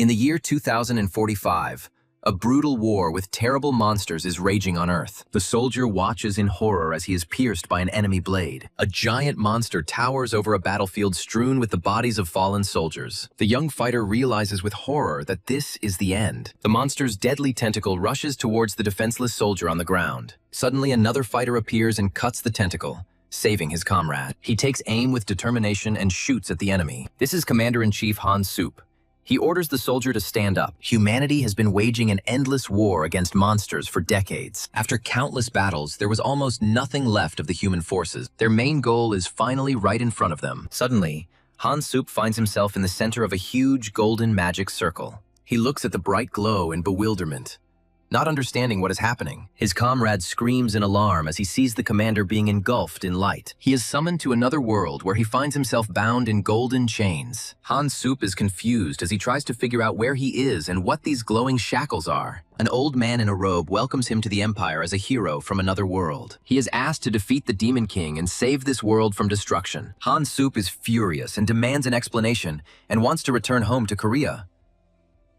In the year 2045, a brutal war with terrible monsters is raging on Earth. The soldier watches in horror as he is pierced by an enemy blade. A giant monster towers over a battlefield strewn with the bodies of fallen soldiers. The young fighter realizes with horror that this is the end. The monster's deadly tentacle rushes towards the defenseless soldier on the ground. Suddenly, another fighter appears and cuts the tentacle, saving his comrade. He takes aim with determination and shoots at the enemy. This is Commander-in-Chief Han Sup. He orders the soldier to stand up. Humanity has been waging an endless war against monsters for decades. After countless battles, there was almost nothing left of the human forces. Their main goal is finally right in front of them. Suddenly, Han Sup finds himself in the center of a huge golden magic circle. He looks at the bright glow in bewilderment, not understanding what is happening. His comrade screams in alarm as he sees the commander being engulfed in light. He is summoned to another world where he finds himself bound in golden chains. Han Sup is confused as he tries to figure out where he is and what these glowing shackles are. An old man in a robe welcomes him to the Empire as a hero from another world. He is asked to defeat the Demon King and save this world from destruction. Han Sup is furious and demands an explanation and wants to return home to Korea.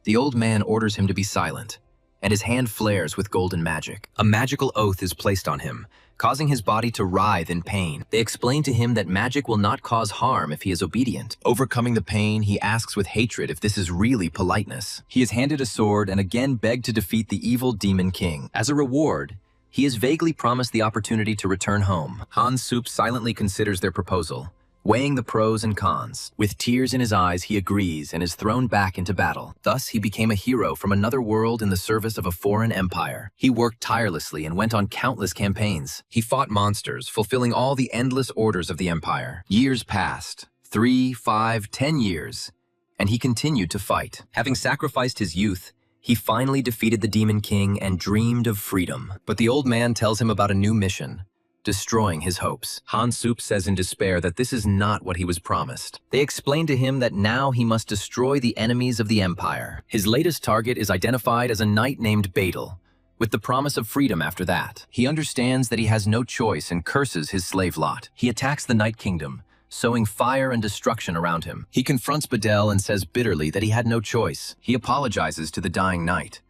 The old man orders him to be silent, and his hand flares with golden magic. A magical oath is placed on him, causing his body to writhe in pain. They explain to him that magic will not cause harm if he is obedient. Overcoming the pain, he asks with hatred if this is really politeness. He is handed a sword and again begged to defeat the evil Demon King. As a reward, he is vaguely promised the opportunity to return home. Han Sup silently considers their proposal, weighing the pros and cons. With tears in his eyes, he agrees and is thrown back into battle. Thus, he became a hero from another world in the service of a foreign empire. He worked tirelessly and went on countless campaigns. He fought monsters, fulfilling all the endless orders of the empire. Years passed, 3, 5, 10 years, and he continued to fight. Having sacrificed his youth, he finally defeated the Demon King and dreamed of freedom. But the old man tells him about a new mission, destroying his hopes. Han Sup says in despair that this is not what he was promised. They explain to him that now he must destroy the enemies of the empire. His latest target is identified as a knight named Beidel, with the promise of freedom after that. He understands that he has no choice and curses his slave lot. He attacks the Night Kingdom, sowing fire and destruction around him. He confronts Beidel and says bitterly that he had no choice. He apologizes to the dying knight,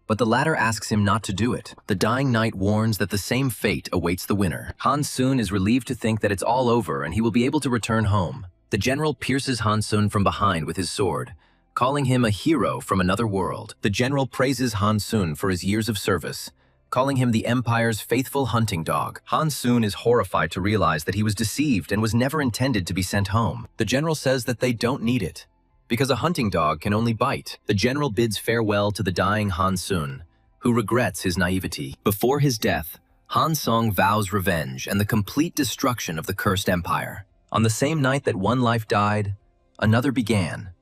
but the latter asks him not to do it. The dying knight warns that the same fate awaits the winner. Han Sun is relieved to think that it's all over and he will be able to return home. The general pierces Han Sun from behind with his sword, calling him a hero from another world. The general praises Han Sun for his years of service, calling him the Empire's faithful hunting dog. Han Sun is horrified to realize that he was deceived and was never intended to be sent home. The general says that they don't need it, because a hunting dog can only bite. The general bids farewell to the dying Han Sun, who regrets his naivety. Before his death, Han Song vows revenge and the complete destruction of the cursed empire. On the same night that one life died, another began,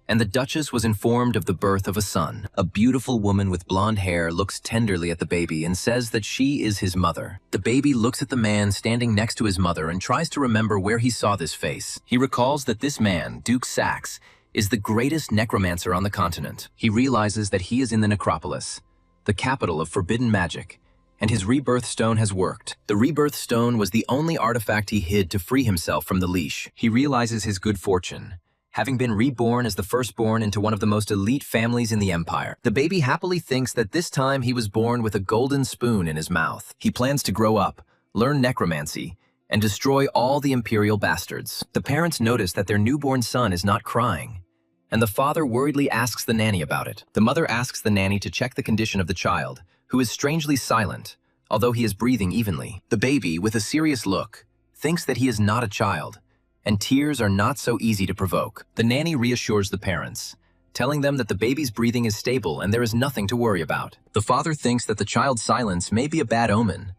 and the Duchess was informed of the birth of a son. A beautiful woman with blonde hair looks tenderly at the baby and says that she is his mother. The baby looks at the man standing next to his mother and tries to remember where he saw this face. He recalls that this man, Duke Sax, is the greatest necromancer on the continent. He realizes that he is in the necropolis, the capital of forbidden magic, and his rebirth stone has worked. The rebirth stone was the only artifact he hid to free himself from the leash. He realizes his good fortune, having been reborn as the firstborn into one of the most elite families in the empire. The baby happily thinks that this time he was born with a golden spoon in his mouth. He plans to grow up, learn necromancy, and destroy all the imperial bastards. The parents notice that their newborn son is not crying, and the father worriedly asks the nanny about it. The mother asks the nanny to check the condition of the child, who is strangely silent, although he is breathing evenly. The baby, with a serious look, thinks that he is not a child, and tears are not so easy to provoke. The nanny reassures the parents, telling them that the baby's breathing is stable and there is nothing to worry about. The father thinks that the child's silence may be a bad omen,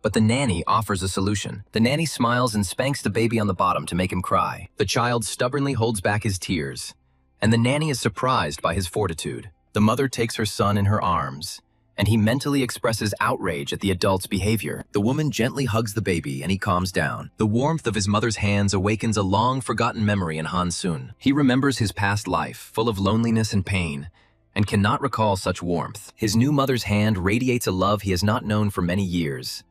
but the nanny offers a solution. The nanny smiles and spanks the baby on the bottom to make him cry. The child stubbornly holds back his tears, and the nanny is surprised by his fortitude. The mother takes her son in her arms, and he mentally expresses outrage at the adult's behavior. The woman gently hugs the baby and he calms down. The warmth of his mother's hands awakens a long-forgotten memory in Han Sun. He remembers his past life, full of loneliness and pain, and cannot recall such warmth. His new mother's hand radiates a love he has not known for many years,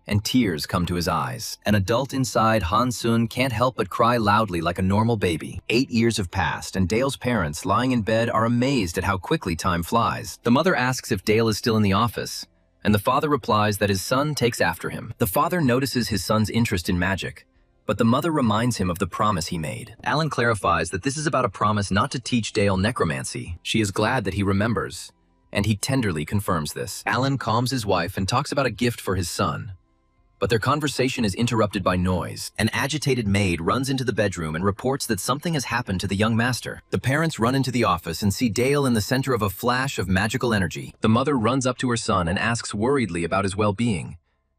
and tears come to his eyes. An adult inside, Han-sun, can't help but cry loudly like a normal baby. 8 years have passed, and Dale's parents, lying in bed, are amazed at how quickly time flies. The mother asks if Dale is still in the office, and the father replies that his son takes after him. The father notices his son's interest in magic, but the mother reminds him of the promise he made. Alan clarifies that this is about a promise not to teach Dale necromancy. She is glad that he remembers, and he tenderly confirms this. Alan calms his wife and talks about a gift for his son, but their conversation is interrupted by noise. An agitated maid runs into the bedroom and reports that something has happened to the young master. The parents run into the office and see Dale in the center of a flash of magical energy. The mother runs up to her son and asks worriedly about his well-being,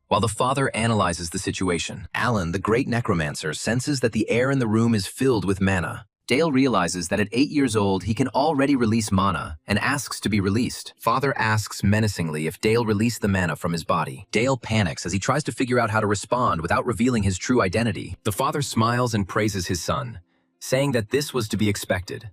while the father analyzes the situation. Alan, the great necromancer, senses that the air in the room is filled with mana. Dale realizes that at 8 years old, he can already release mana and asks to be released. Father asks menacingly if Dale released the mana from his body. Dale panics as he tries to figure out how to respond without revealing his true identity. The father smiles and praises his son, saying that this was to be expected.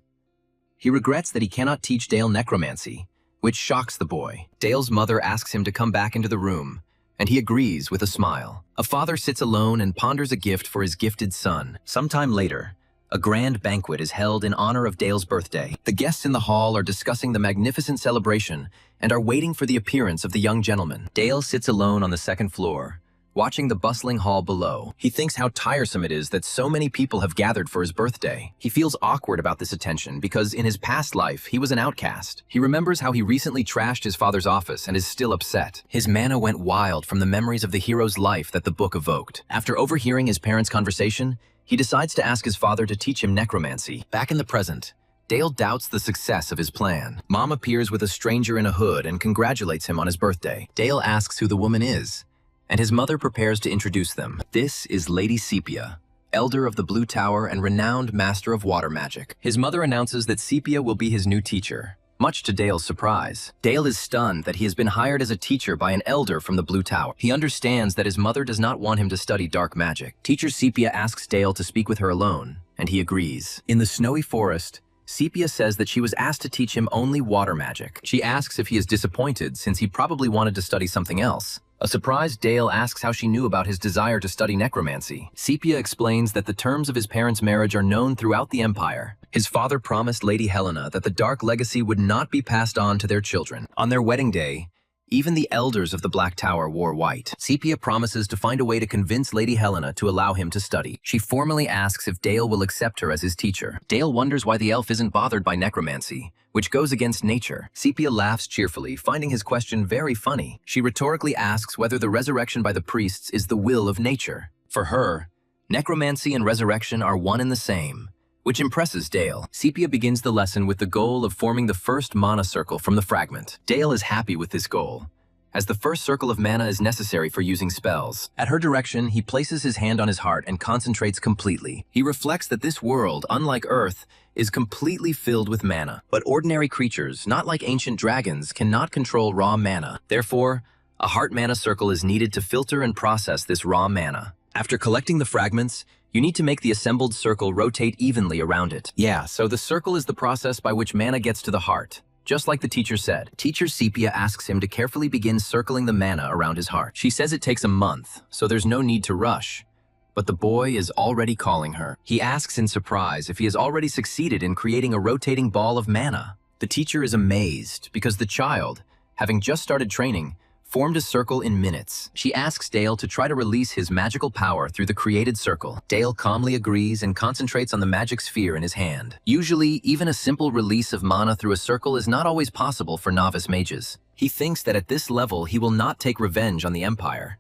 He regrets that he cannot teach Dale necromancy, which shocks the boy. Dale's mother asks him to come back into the room, and he agrees with a smile. A father sits alone and ponders a gift for his gifted son. Sometime later, a grand banquet is held in honor of Dale's birthday. The guests in the hall are discussing the magnificent celebration and are waiting for the appearance of the young gentleman. Dale sits alone on the second floor, watching the bustling hall below. He thinks how tiresome it is that so many people have gathered for his birthday. He feels awkward about this attention because in his past life, he was an outcast. He remembers how he recently trashed his father's office and is still upset. His mana went wild from the memories of the hero's life that the book evoked. After overhearing his parents' conversation, he decides to ask his father to teach him necromancy. Back in the present, Dale doubts the success of his plan. Mom appears with a stranger in a hood and congratulates him on his birthday. Dale asks who the woman is, and his mother prepares to introduce them. This is Lady Sepia, elder of the Blue Tower and renowned master of water magic. His mother announces that Sepia will be his new teacher, much to Dale's surprise. Dale is stunned that he has been hired as a teacher by an elder from the Blue Tower. He understands that his mother does not want him to study dark magic. Teacher Sepia asks Dale to speak with her alone, and he agrees. In the snowy forest, Sepia says that she was asked to teach him only water magic. She asks if he is disappointed since he probably wanted to study something else. A surprised Dale asks how she knew about his desire to study necromancy. Sepia explains that the terms of his parents' marriage are known throughout the Empire. His father promised Lady Helena that the dark legacy would not be passed on to their children. On their wedding day, even the elders of the Black Tower wore white. Sepia promises to find a way to convince Lady Helena to allow him to study. She formally asks if Dale will accept her as his teacher. Dale wonders why the elf isn't bothered by necromancy, which goes against nature. Sepia laughs cheerfully, finding his question very funny. She rhetorically asks whether the resurrection by the priests is the will of nature. For her, necromancy and resurrection are one and the same, which impresses Dale. Sepia begins the lesson with the goal of forming the first mana circle from the fragment. Dale is happy with this goal, as the first circle of mana is necessary for using spells. At her direction, he places his hand on his heart and concentrates completely. He reflects that this world, unlike Earth, is completely filled with mana. But ordinary creatures, not like ancient dragons, cannot control raw mana. Therefore, a heart mana circle is needed to filter and process this raw mana. After collecting the fragments, you need to make the assembled circle rotate evenly around it. Yeah, so the circle is the process by which mana gets to the heart, just like the teacher said. Teacher Sepia asks him to carefully begin circling the mana around his heart. She says it takes a month, so there's no need to rush. But the boy is already calling her. He asks in surprise if he has already succeeded in creating a rotating ball of mana. The teacher is amazed because the child, having just started training, formed a circle in minutes. She asks Dale to try to release his magical power through the created circle. Dale calmly agrees and concentrates on the magic sphere in his hand. Usually, even a simple release of mana through a circle is not always possible for novice mages. He thinks that at this level he will not take revenge on the Empire,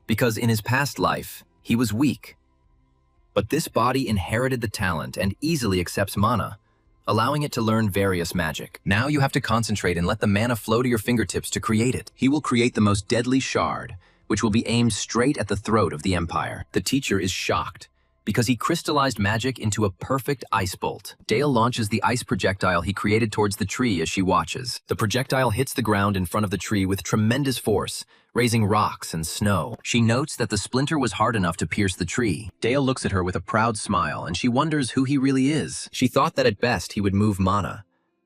because in his past life, he was weak. But this body inherited the talent and easily accepts mana, allowing it to learn various magic. Now you have to concentrate and let the mana flow to your fingertips to create it. He will create the most deadly shard, which will be aimed straight at the throat of the Empire. The teacher is shocked, because he crystallized magic into a perfect ice bolt. Dale launches the ice projectile he created towards the tree as she watches. The projectile hits the ground in front of the tree with tremendous force, raising rocks and snow. She notes that the splinter was hard enough to pierce the tree. Dale looks at her with a proud smile, and she wonders who he really is. She thought that at best he would move mana,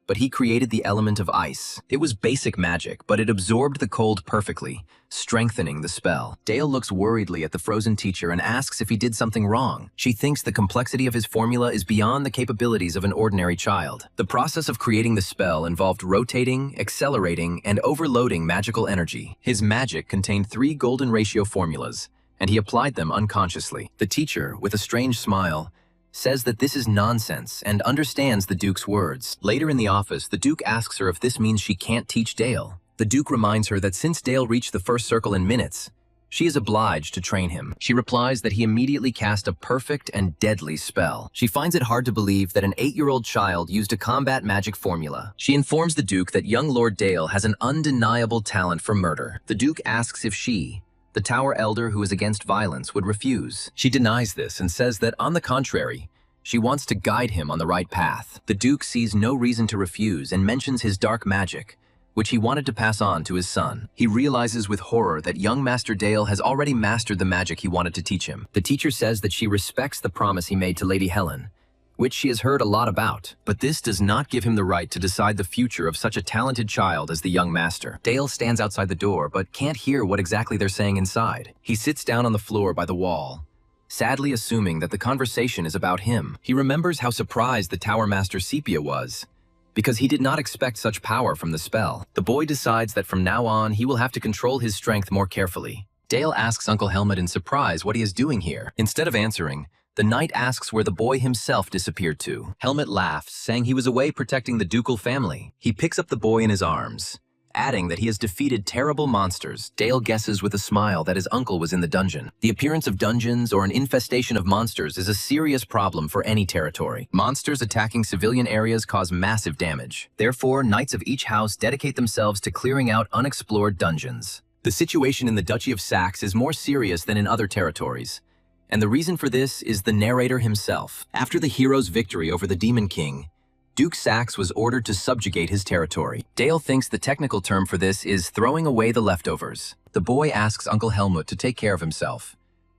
but he created the element of ice. It was basic magic, but it absorbed the cold perfectly, strengthening the spell. Dale looks worriedly at the frozen teacher and asks if he did something wrong. She thinks the complexity of his formula is beyond the capabilities of an ordinary child. The process of creating the spell involved rotating, accelerating, and overloading magical energy. His magic contained 3 golden ratio formulas, and he applied them unconsciously. The teacher, with a strange smile, says that this is nonsense and understands the Duke's words. Later in the office, the Duke asks her if this means she can't teach Dale. The Duke reminds her that since Dale reached the first circle in minutes, she is obliged to train him. She replies that he immediately cast a perfect and deadly spell. She finds it hard to believe that an 8-year-old child used a combat magic formula. She informs the Duke that young Lord Dale has an undeniable talent for murder. The Duke asks if she, the Tower Elder who is against violence, would refuse. She denies this and says that, on the contrary, she wants to guide him on the right path. The Duke sees no reason to refuse and mentions his dark magic, which he wanted to pass on to his son. He realizes with horror that young Master Dale has already mastered the magic he wanted to teach him. The teacher says that she respects the promise he made to Lady Helen, which she has heard a lot about, but this does not give him the right to decide the future of such a talented child as the young master. Dale stands outside the door but can't hear what exactly they're saying inside. He sits down on the floor by the wall, sadly assuming that the conversation is about him. He remembers how surprised the Tower Master Sepia was, because he did not expect such power from the spell. The boy decides that from now on he will have to control his strength more carefully. Dale asks Uncle Helmut in surprise what he is doing here. Instead of answering, the knight asks where the boy himself disappeared to. Helmut laughs, saying he was away protecting the ducal family. He picks up the boy in his arms, adding that he has defeated terrible monsters. Dale guesses with a smile that his uncle was in the dungeon. The appearance of dungeons or an infestation of monsters is a serious problem for any territory. Monsters attacking civilian areas cause massive damage. Therefore, knights of each house dedicate themselves to clearing out unexplored dungeons. The situation in the Duchy of Saxe is more serious than in other territories, and the reason for this is the narrator himself. After the hero's victory over the Demon King, Duke Saxe was ordered to subjugate his territory. Dale thinks the technical term for this is throwing away the leftovers. The boy asks Uncle Helmut to take care of himself,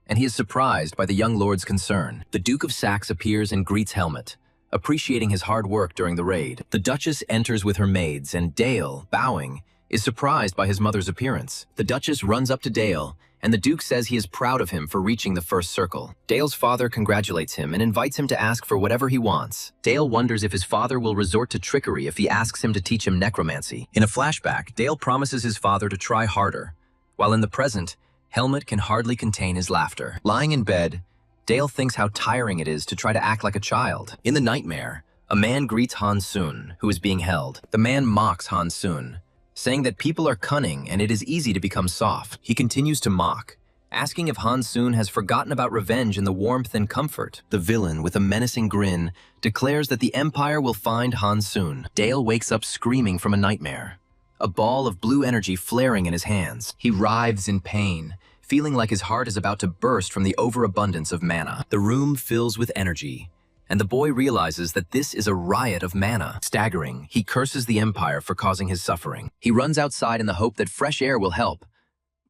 and he is surprised by the young lord's concern. The Duke of Saxe appears and greets Helmut, appreciating his hard work during the raid. The Duchess enters with her maids, and Dale, bowing, is surprised by his mother's appearance. The Duchess runs up to Dale, and the Duke says he is proud of him for reaching the first circle. Dale's father congratulates him and invites him to ask for whatever he wants. Dale wonders if his father will resort to trickery if he asks him to teach him necromancy. In a flashback, Dale promises his father to try harder, while in the present, Helmut can hardly contain his laughter. Lying in bed, Dale thinks how tiring it is to try to act like a child. In the nightmare, a man greets Han Sun, who is being held. The man mocks Han Sun, saying that people are cunning and it is easy to become soft. He continues to mock, asking if Han Sun has forgotten about revenge in the warmth and comfort. The villain, with a menacing grin, declares that the Empire will find Han Sun. Dale wakes up screaming from a nightmare, a ball of blue energy flaring in his hands. He writhes in pain, feeling like his heart is about to burst from the overabundance of mana. The room fills with energy, and the boy realizes that this is a riot of mana. Staggering, he curses the Empire for causing his suffering. He runs outside in the hope that fresh air will help,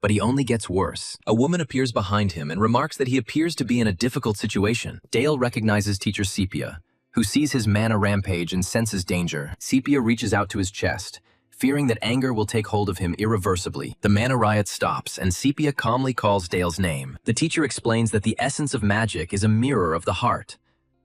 but he only gets worse. A woman appears behind him and remarks that he appears to be in a difficult situation. Dale recognizes teacher Sepia, who sees his mana rampage and senses danger. Sepia reaches out to his chest, fearing that anger will take hold of him irreversibly. The mana riot stops, and Sepia calmly calls Dale's name. The teacher explains that the essence of magic is a mirror of the heart,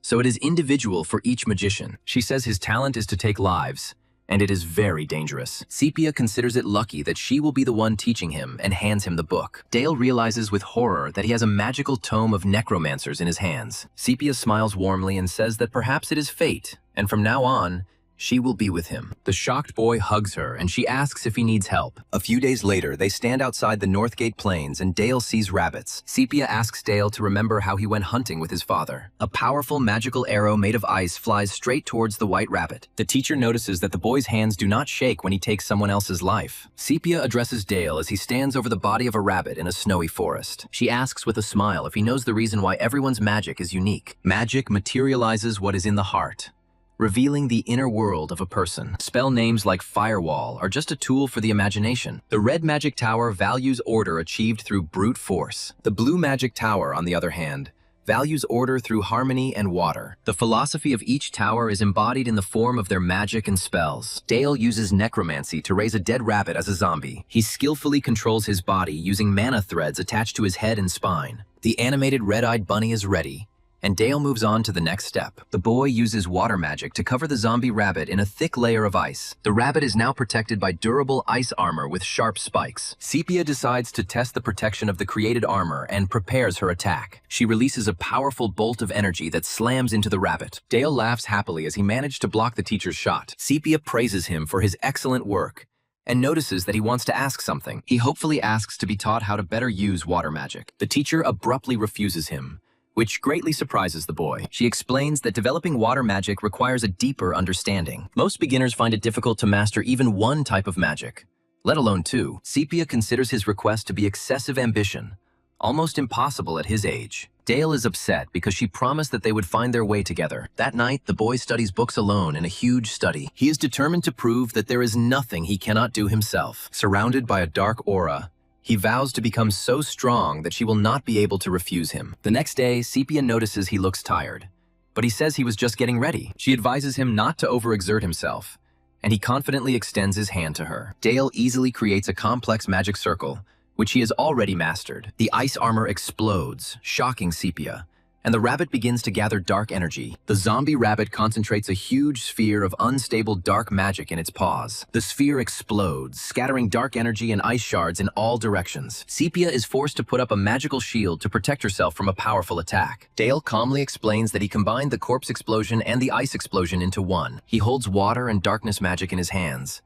so it is individual for each magician. She says his talent is to take lives, and it is very dangerous. Sepia considers it lucky that she will be the one teaching him and hands him the book. Dale realizes with horror that he has a magical tome of necromancers in his hands. Sepia smiles warmly and says that perhaps it is fate, and from now on, she will be with him. The shocked boy hugs her, and she asks if he needs help. A few days later, they stand outside the Northgate Plains, and Dale sees rabbits. Sepia asks Dale to remember how he went hunting with his father. A powerful magical arrow made of ice flies straight towards the white rabbit. The teacher notices that the boy's hands do not shake when he takes someone else's life. Sepia addresses Dale as he stands over the body of a rabbit in a snowy forest. She asks with a smile if he knows the reason why everyone's magic is unique. Magic materializes what is in the heart, revealing the inner world of a person. Spell names like Firewall are just a tool for the imagination. The red magic tower values order achieved through brute force. The blue magic tower, on the other hand, values order through harmony and water. The philosophy of each tower is embodied in the form of their magic and spells. Dale uses necromancy to raise a dead rabbit as a zombie. He skillfully controls his body using mana threads attached to his head and spine. The animated red-eyed bunny is ready, and Dale moves on to the next step. The boy uses water magic to cover the zombie rabbit in a thick layer of ice. The rabbit is now protected by durable ice armor with sharp spikes. Sepia decides to test the protection of the created armor and prepares her attack. She releases a powerful bolt of energy that slams into the rabbit. Dale laughs happily as he managed to block the teacher's shot. Sepia praises him for his excellent work and notices that he wants to ask something. He hopefully asks to be taught how to better use water magic. The teacher abruptly refuses him, which greatly surprises the boy. She explains that developing water magic requires a deeper understanding. Most beginners find it difficult to master even one type of magic, let alone two. Sepia considers his request to be excessive ambition, almost impossible at his age. Dale is upset because she promised that they would find their way together. That night, the boy studies books alone in a huge study. He is determined to prove that there is nothing he cannot do himself. Surrounded by a dark aura, he vows to become so strong that she will not be able to refuse him. The next day, Sepia notices he looks tired, but he says he was just getting ready. She advises him not to overexert himself, and he confidently extends his hand to her. Dale easily creates a complex magic circle, which he has already mastered. The ice armor explodes, shocking Sepia, and the rabbit begins to gather dark energy. The zombie rabbit concentrates a huge sphere of unstable dark magic in its paws. The sphere explodes, scattering dark energy and ice shards in all directions. Sepia is forced to put up a magical shield to protect herself from a powerful attack. Dale calmly explains that he combined the corpse explosion and the ice explosion into one. He holds water and darkness magic in his hands,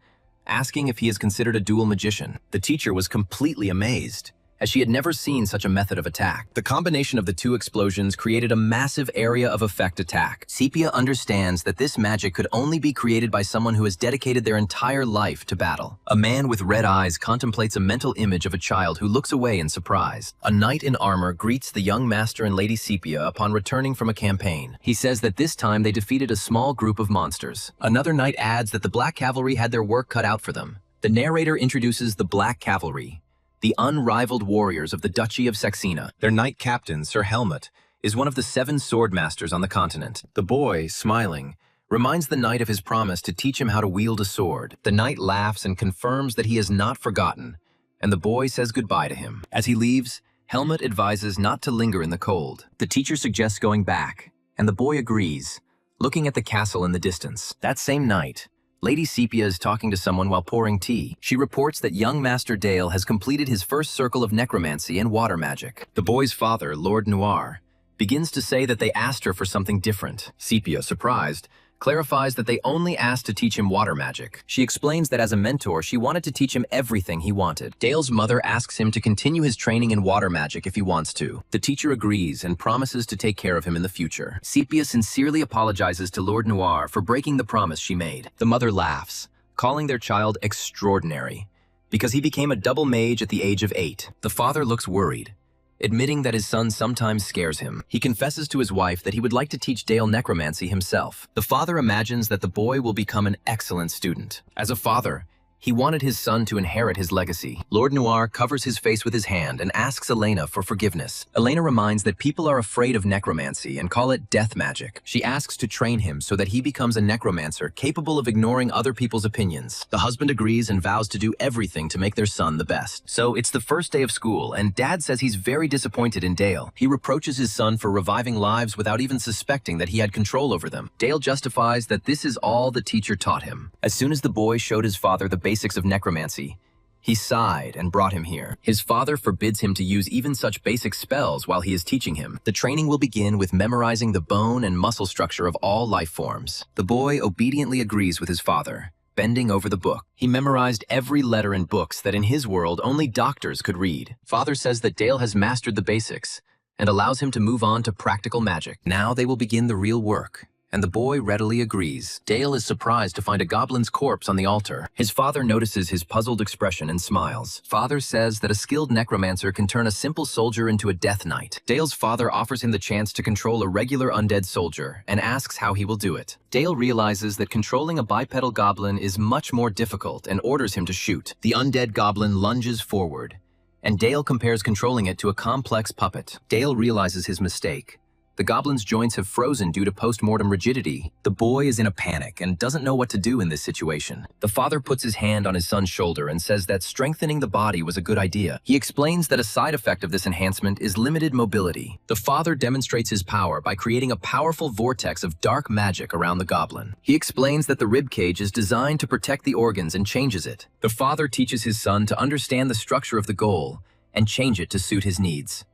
asking if he is considered a dual magician. The teacher was completely amazed, as she had never seen such a method of attack. The combination of the two explosions created a massive area of effect attack. Sepia understands that this magic could only be created by someone who has dedicated their entire life to battle. A man with red eyes contemplates a mental image of a child who looks away in surprise. A knight in armor greets the young master and Lady Sepia upon returning from a campaign. He says that this time they defeated a small group of monsters. Another knight adds that the Black Cavalry had their work cut out for them. The narrator introduces the Black Cavalry, the unrivaled warriors of the Duchy of Saxena. Their knight captain, Sir Helmut, is one of the 7 sword masters on the continent. The boy, smiling, reminds the knight of his promise to teach him how to wield a sword. The knight laughs and confirms that he has not forgotten, and the boy says goodbye to him. As he leaves, Helmut advises not to linger in the cold. The teacher suggests going back, and the boy agrees, looking at the castle in the distance. That same night, Lady Sepia is talking to someone while pouring tea. She reports that young Master Dale has completed his first circle of necromancy and water magic. The boy's father, Lord Noir, begins to say that they asked her for something different. Sepia, surprised, clarifies that they only asked to teach him water magic. She explains that as a mentor, she wanted to teach him everything he wanted. Dale's mother asks him to continue his training in water magic if he wants to. The teacher agrees and promises to take care of him in the future. Sepia sincerely apologizes to Lord Noir for breaking the promise she made. The mother laughs, calling their child extraordinary, because he became a double mage at the age of 8. The father looks worried, admitting that his son sometimes scares him. He confesses to his wife that he would like to teach Dale necromancy himself. The father imagines that the boy will become an excellent student. As a father, he wanted his son to inherit his legacy. Lord Noir covers his face with his hand and asks Elena for forgiveness. Elena reminds that people are afraid of necromancy and call it death magic. She asks to train him so that he becomes a necromancer capable of ignoring other people's opinions. The husband agrees and vows to do everything to make their son the best. So it's the first day of school, and Dad says he's very disappointed in Dale. He reproaches his son for reviving lives without even suspecting that he had control over them. Dale justifies that this is all the teacher taught him. As soon as the boy showed his father the basics of necromancy, he sighed and brought him here. His father forbids him to use even such basic spells while he is teaching him. The training will begin with memorizing the bone and muscle structure of all life forms. The boy obediently agrees with his father, bending over the book. He memorized every letter in books that in his world only doctors could read. Father says that Dale has mastered the basics and allows him to move on to practical magic. Now they will begin the real work, and the boy readily agrees. Dale is surprised to find a goblin's corpse on the altar. His father notices his puzzled expression and smiles. Father says that a skilled necromancer can turn a simple soldier into a death knight. Dale's father offers him the chance to control a regular undead soldier and asks how he will do it. Dale realizes that controlling a bipedal goblin is much more difficult and orders him to shoot. The undead goblin lunges forward, and Dale compares controlling it to a complex puppet. Dale realizes his mistake, The goblin's joints have frozen due to post-mortem rigidity. The boy is in a panic and doesn't know what to do in this situation. The father puts his hand on his son's shoulder and says that strengthening the body was a good idea. He explains that a side effect of this enhancement is limited mobility. The father demonstrates his power by creating a powerful vortex of dark magic around the goblin. He explains that the rib cage is designed to protect the organs and changes it. The father teaches his son to understand the structure of the goal and change it to suit his needs.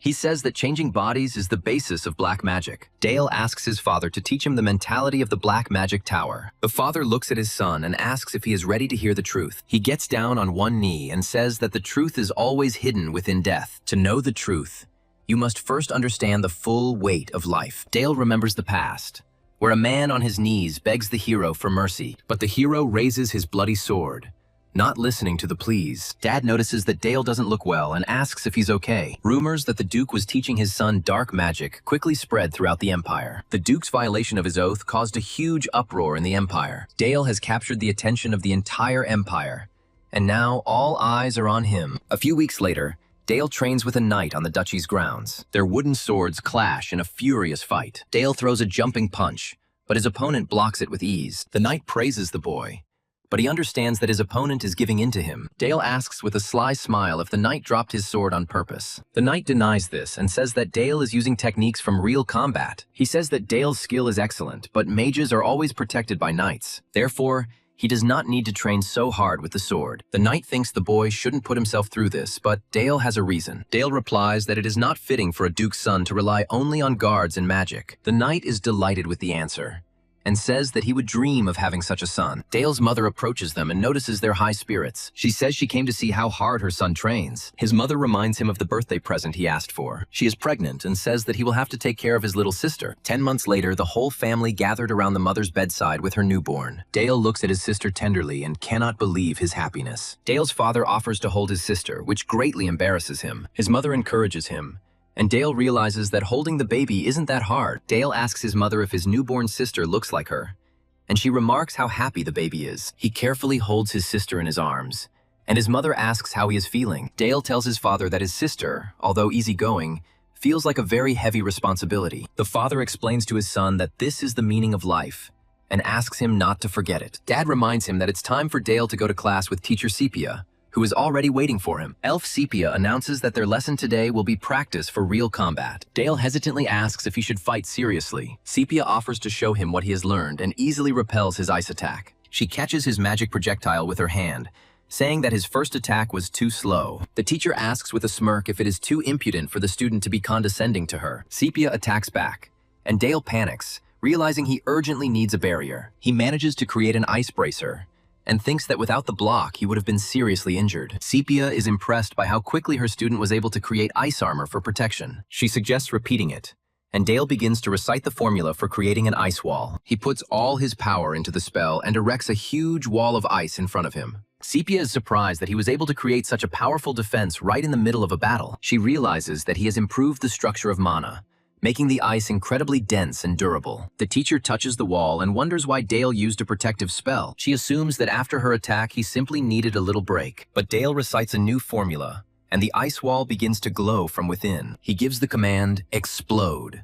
He says that changing bodies is the basis of black magic. Dale asks his father to teach him the mentality of the black magic tower. The father looks at his son and asks if he is ready to hear the truth. He gets down on one knee and says that the truth is always hidden within death. To know the truth, you must first understand the full weight of life. Dale remembers the past, where a man on his knees begs the hero for mercy, but the hero raises his bloody sword, not listening to the pleas. Dad notices that Dale doesn't look well and asks if he's okay. Rumors that the Duke was teaching his son dark magic quickly spread throughout the Empire. The Duke's violation of his oath caused a huge uproar in the Empire. Dale has captured the attention of the entire Empire, and now all eyes are on him. A few weeks later, Dale trains with a knight on the duchy's grounds. Their wooden swords clash in a furious fight. Dale throws a jumping punch, but his opponent blocks it with ease. The knight praises the boy, but he understands that his opponent is giving in to him. Dale asks with a sly smile if the knight dropped his sword on purpose. The knight denies this and says that Dale is using techniques from real combat. He says that Dale's skill is excellent, but mages are always protected by knights. Therefore, he does not need to train so hard with the sword. The knight thinks the boy shouldn't put himself through this, but Dale has a reason. Dale replies that it is not fitting for a duke's son to rely only on guards and magic. The knight is delighted with the answer and says that he would dream of having such a son. Dale's mother approaches them and notices their high spirits. She says she came to see how hard her son trains. His mother reminds him of the birthday present he asked for. She is pregnant and says that he will have to take care of his little sister. 10 months later, the whole family gathered around the mother's bedside with her newborn. Dale looks at his sister tenderly and cannot believe his happiness. Dale's father offers to hold his sister, which greatly embarrasses him. His mother encourages him, and Dale realizes that holding the baby isn't that hard. Dale asks his mother if his newborn sister looks like her, and she remarks how happy the baby is. He carefully holds his sister in his arms, and his mother asks how he is feeling. Dale tells his father that his sister, although easygoing, feels like a very heavy responsibility. The father explains to his son that this is the meaning of life, and asks him not to forget it. Dad reminds him that it's time for Dale to go to class with teacher Sepia, who is already waiting for him. Elf Sepia announces that their lesson today will be practice for real combat. Dale hesitantly asks if he should fight seriously. Sepia offers to show him what he has learned and easily repels his ice attack. She catches his magic projectile with her hand, saying that his first attack was too slow. The teacher asks with a smirk if it is too impudent for the student to be condescending to her. Sepia attacks back, and Dale panics, realizing he urgently needs a barrier. He manages to create an ice bracer, and thinks that without the block, he would have been seriously injured. Sepia is impressed by how quickly her student was able to create ice armor for protection. She suggests repeating it, and Dale begins to recite the formula for creating an ice wall. He puts all his power into the spell and erects a huge wall of ice in front of him. Sepia is surprised that he was able to create such a powerful defense right in the middle of a battle. She realizes that he has improved the structure of mana, making the ice incredibly dense and durable. The teacher touches the wall and wonders why Dale used a protective spell. She assumes that after her attack, he simply needed a little break. But Dale recites a new formula, and the ice wall begins to glow from within. He gives the command, "Explode,"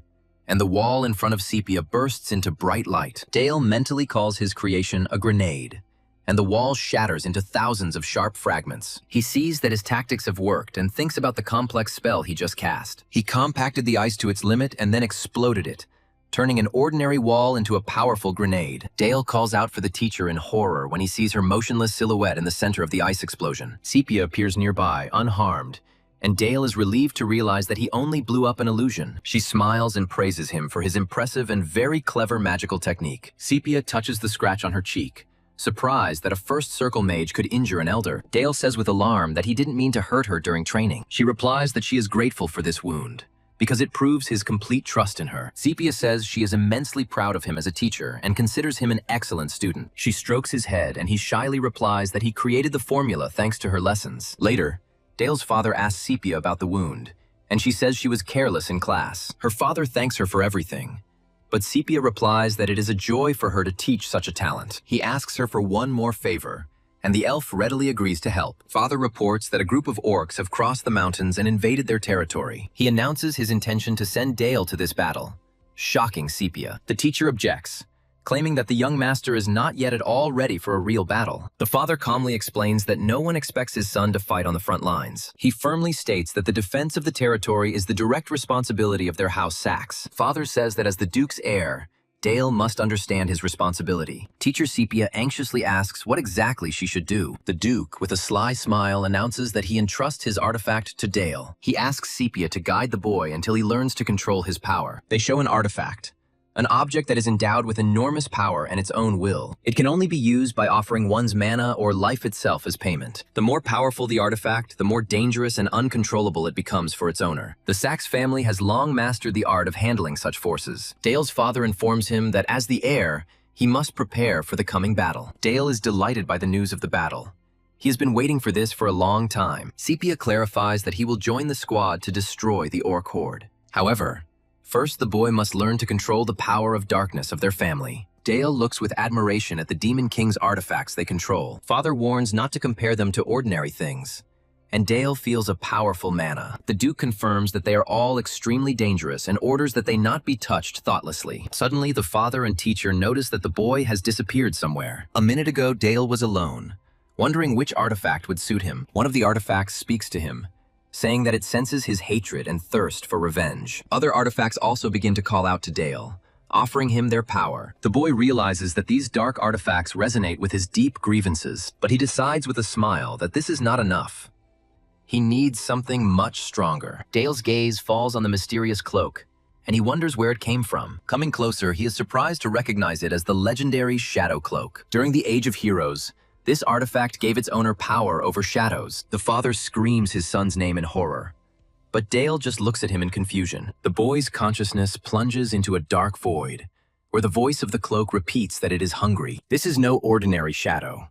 and the wall in front of Sepia bursts into bright light. Dale mentally calls his creation a grenade, and the wall shatters into thousands of sharp fragments. He sees that his tactics have worked and thinks about the complex spell he just cast. He compacted the ice to its limit and then exploded it, turning an ordinary wall into a powerful grenade. Dale calls out for the teacher in horror when he sees her motionless silhouette in the center of the ice explosion. Sepia appears nearby, unharmed, and Dale is relieved to realize that he only blew up an illusion. She smiles and praises him for his impressive and very clever magical technique. Sepia touches the scratch on her cheek, surprised that a first circle mage could injure an elder. Dale says with alarm that he didn't mean to hurt her during training. She replies that she is grateful for this wound, because it proves his complete trust in her. Sepia says she is immensely proud of him as a teacher and considers him an excellent student. She strokes his head and he shyly replies that he created the formula thanks to her lessons. Later, Dale's father asks Sepia about the wound, and she says she was careless in class. Her father thanks her for everything, but Sepia replies that it is a joy for her to teach such a talent. He asks her for one more favor, and the elf readily agrees to help. Father reports that a group of orcs have crossed the mountains and invaded their territory. He announces his intention to send Dale to this battle, shocking Sepia. The teacher objects, claiming that the young master is not yet at all ready for a real battle. The father calmly explains that no one expects his son to fight on the front lines. He firmly states that the defense of the territory is the direct responsibility of their house Saxe. Father says that as the Duke's heir, Dale must understand his responsibility. Teacher Sepia anxiously asks what exactly she should do. The Duke, with a sly smile, announces that he entrusts his artifact to Dale. He asks Sepia to guide the boy until he learns to control his power. They show an artifact, an object that is endowed with enormous power and its own will. It can only be used by offering one's mana or life itself as payment. The more powerful the artifact, the more dangerous and uncontrollable it becomes for its owner. The Saxe family has long mastered the art of handling such forces. Dale's father informs him that as the heir, he must prepare for the coming battle. Dale is delighted by the news of the battle. He has been waiting for this for a long time. Sepia clarifies that he will join the squad to destroy the orc horde. However, first, the boy must learn to control the power of darkness of their family. Dale looks with admiration at the Demon King's artifacts they control. Father warns not to compare them to ordinary things, and Dale feels a powerful mana. The Duke confirms that they are all extremely dangerous and orders that they not be touched thoughtlessly. Suddenly, the father and teacher notice that the boy has disappeared somewhere. A minute ago, Dale was alone, wondering which artifact would suit him. One of the artifacts speaks to him, saying that it senses his hatred and thirst for revenge. Other artifacts also begin to call out to Dale, offering him their power. The boy realizes that these dark artifacts resonate with his deep grievances, but he decides with a smile that this is not enough. He needs something much stronger. Dale's gaze falls on the mysterious cloak, and he wonders where it came from. Coming closer, he is surprised to recognize it as the legendary Shadow Cloak. During the Age of Heroes, this artifact gave its owner power over shadows. The father screams his son's name in horror, but Dale just looks at him in confusion. The boy's consciousness plunges into a dark void, where the voice of the cloak repeats that it is hungry. This is no ordinary shadow.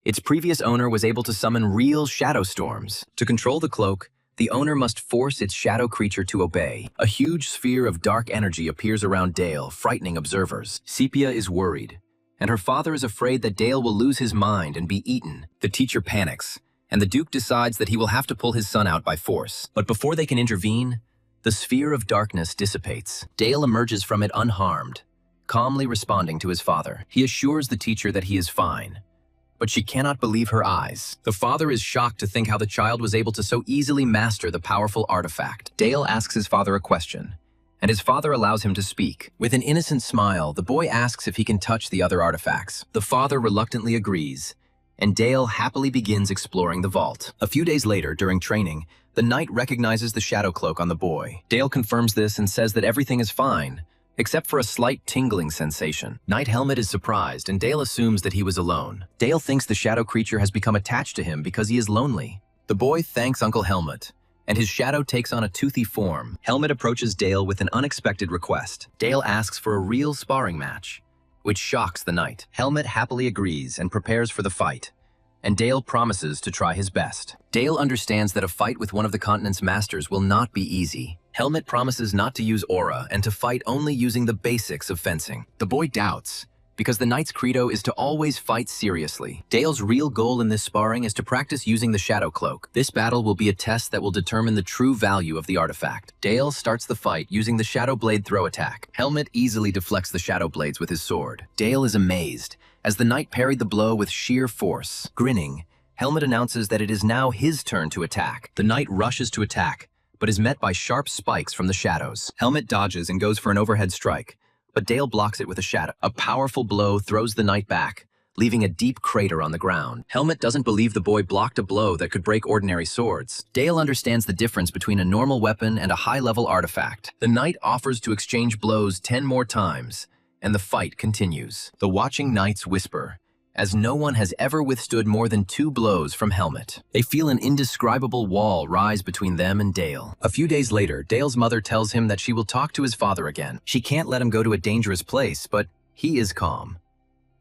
Its previous owner was able to summon real shadow storms. To control the cloak, the owner must force its shadow creature to obey. A huge sphere of dark energy appears around Dale, frightening observers. Sepia is worried, and her father is afraid that Dale will lose his mind and be eaten. The teacher panics, and the Duke decides that he will have to pull his son out by force. But before they can intervene, the sphere of darkness dissipates. Dale emerges from it unharmed, calmly responding to his father. He assures the teacher that he is fine, but she cannot believe her eyes. The father is shocked to think how the child was able to so easily master the powerful artifact. Dale asks his father a question, and his father allows him to speak. With an innocent smile, the boy asks if he can touch the other artifacts. The father reluctantly agrees, and Dale happily begins exploring the vault. A few days later, during training, the knight recognizes the shadow cloak on the boy. Dale confirms this and says that everything is fine, except for a slight tingling sensation. Knight Helmet is surprised, and Dale assumes that he was alone. Dale thinks the shadow creature has become attached to him because he is lonely. The boy thanks Uncle Helmet, and his shadow takes on a toothy form. Helmet approaches Dale with an unexpected request. Dale asks for a real sparring match, which shocks the knight. Helmet happily agrees and prepares for the fight, and Dale promises to try his best. Dale understands that a fight with one of the continent's masters will not be easy. Helmet promises not to use aura and to fight only using the basics of fencing. The boy doubts, because the knight's credo is to always fight seriously. Dale's real goal in this sparring is to practice using the shadow cloak. This battle will be a test that will determine the true value of the artifact. Dale starts the fight using the shadow blade throw attack. Helmet easily deflects the shadow blades with his sword. Dale is amazed, as the knight parried the blow with sheer force. Grinning, Helmet announces that it is now his turn to attack. The knight rushes to attack, but is met by sharp spikes from the shadows. Helmet dodges and goes for an overhead strike, but Dale blocks it with a shadow. A powerful blow throws the knight back, leaving a deep crater on the ground. Helmet doesn't believe the boy blocked a blow that could break ordinary swords. Dale understands the difference between a normal weapon and a high-level artifact. The knight offers to exchange blows 10 more times, and the fight continues. The watching knights whisper, as no one has ever withstood more than 2 blows from Helmet. They feel an indescribable wall rise between them and Dale. A few days later, Dale's mother tells him that she will talk to his father again. She can't let him go to a dangerous place, but he is calm,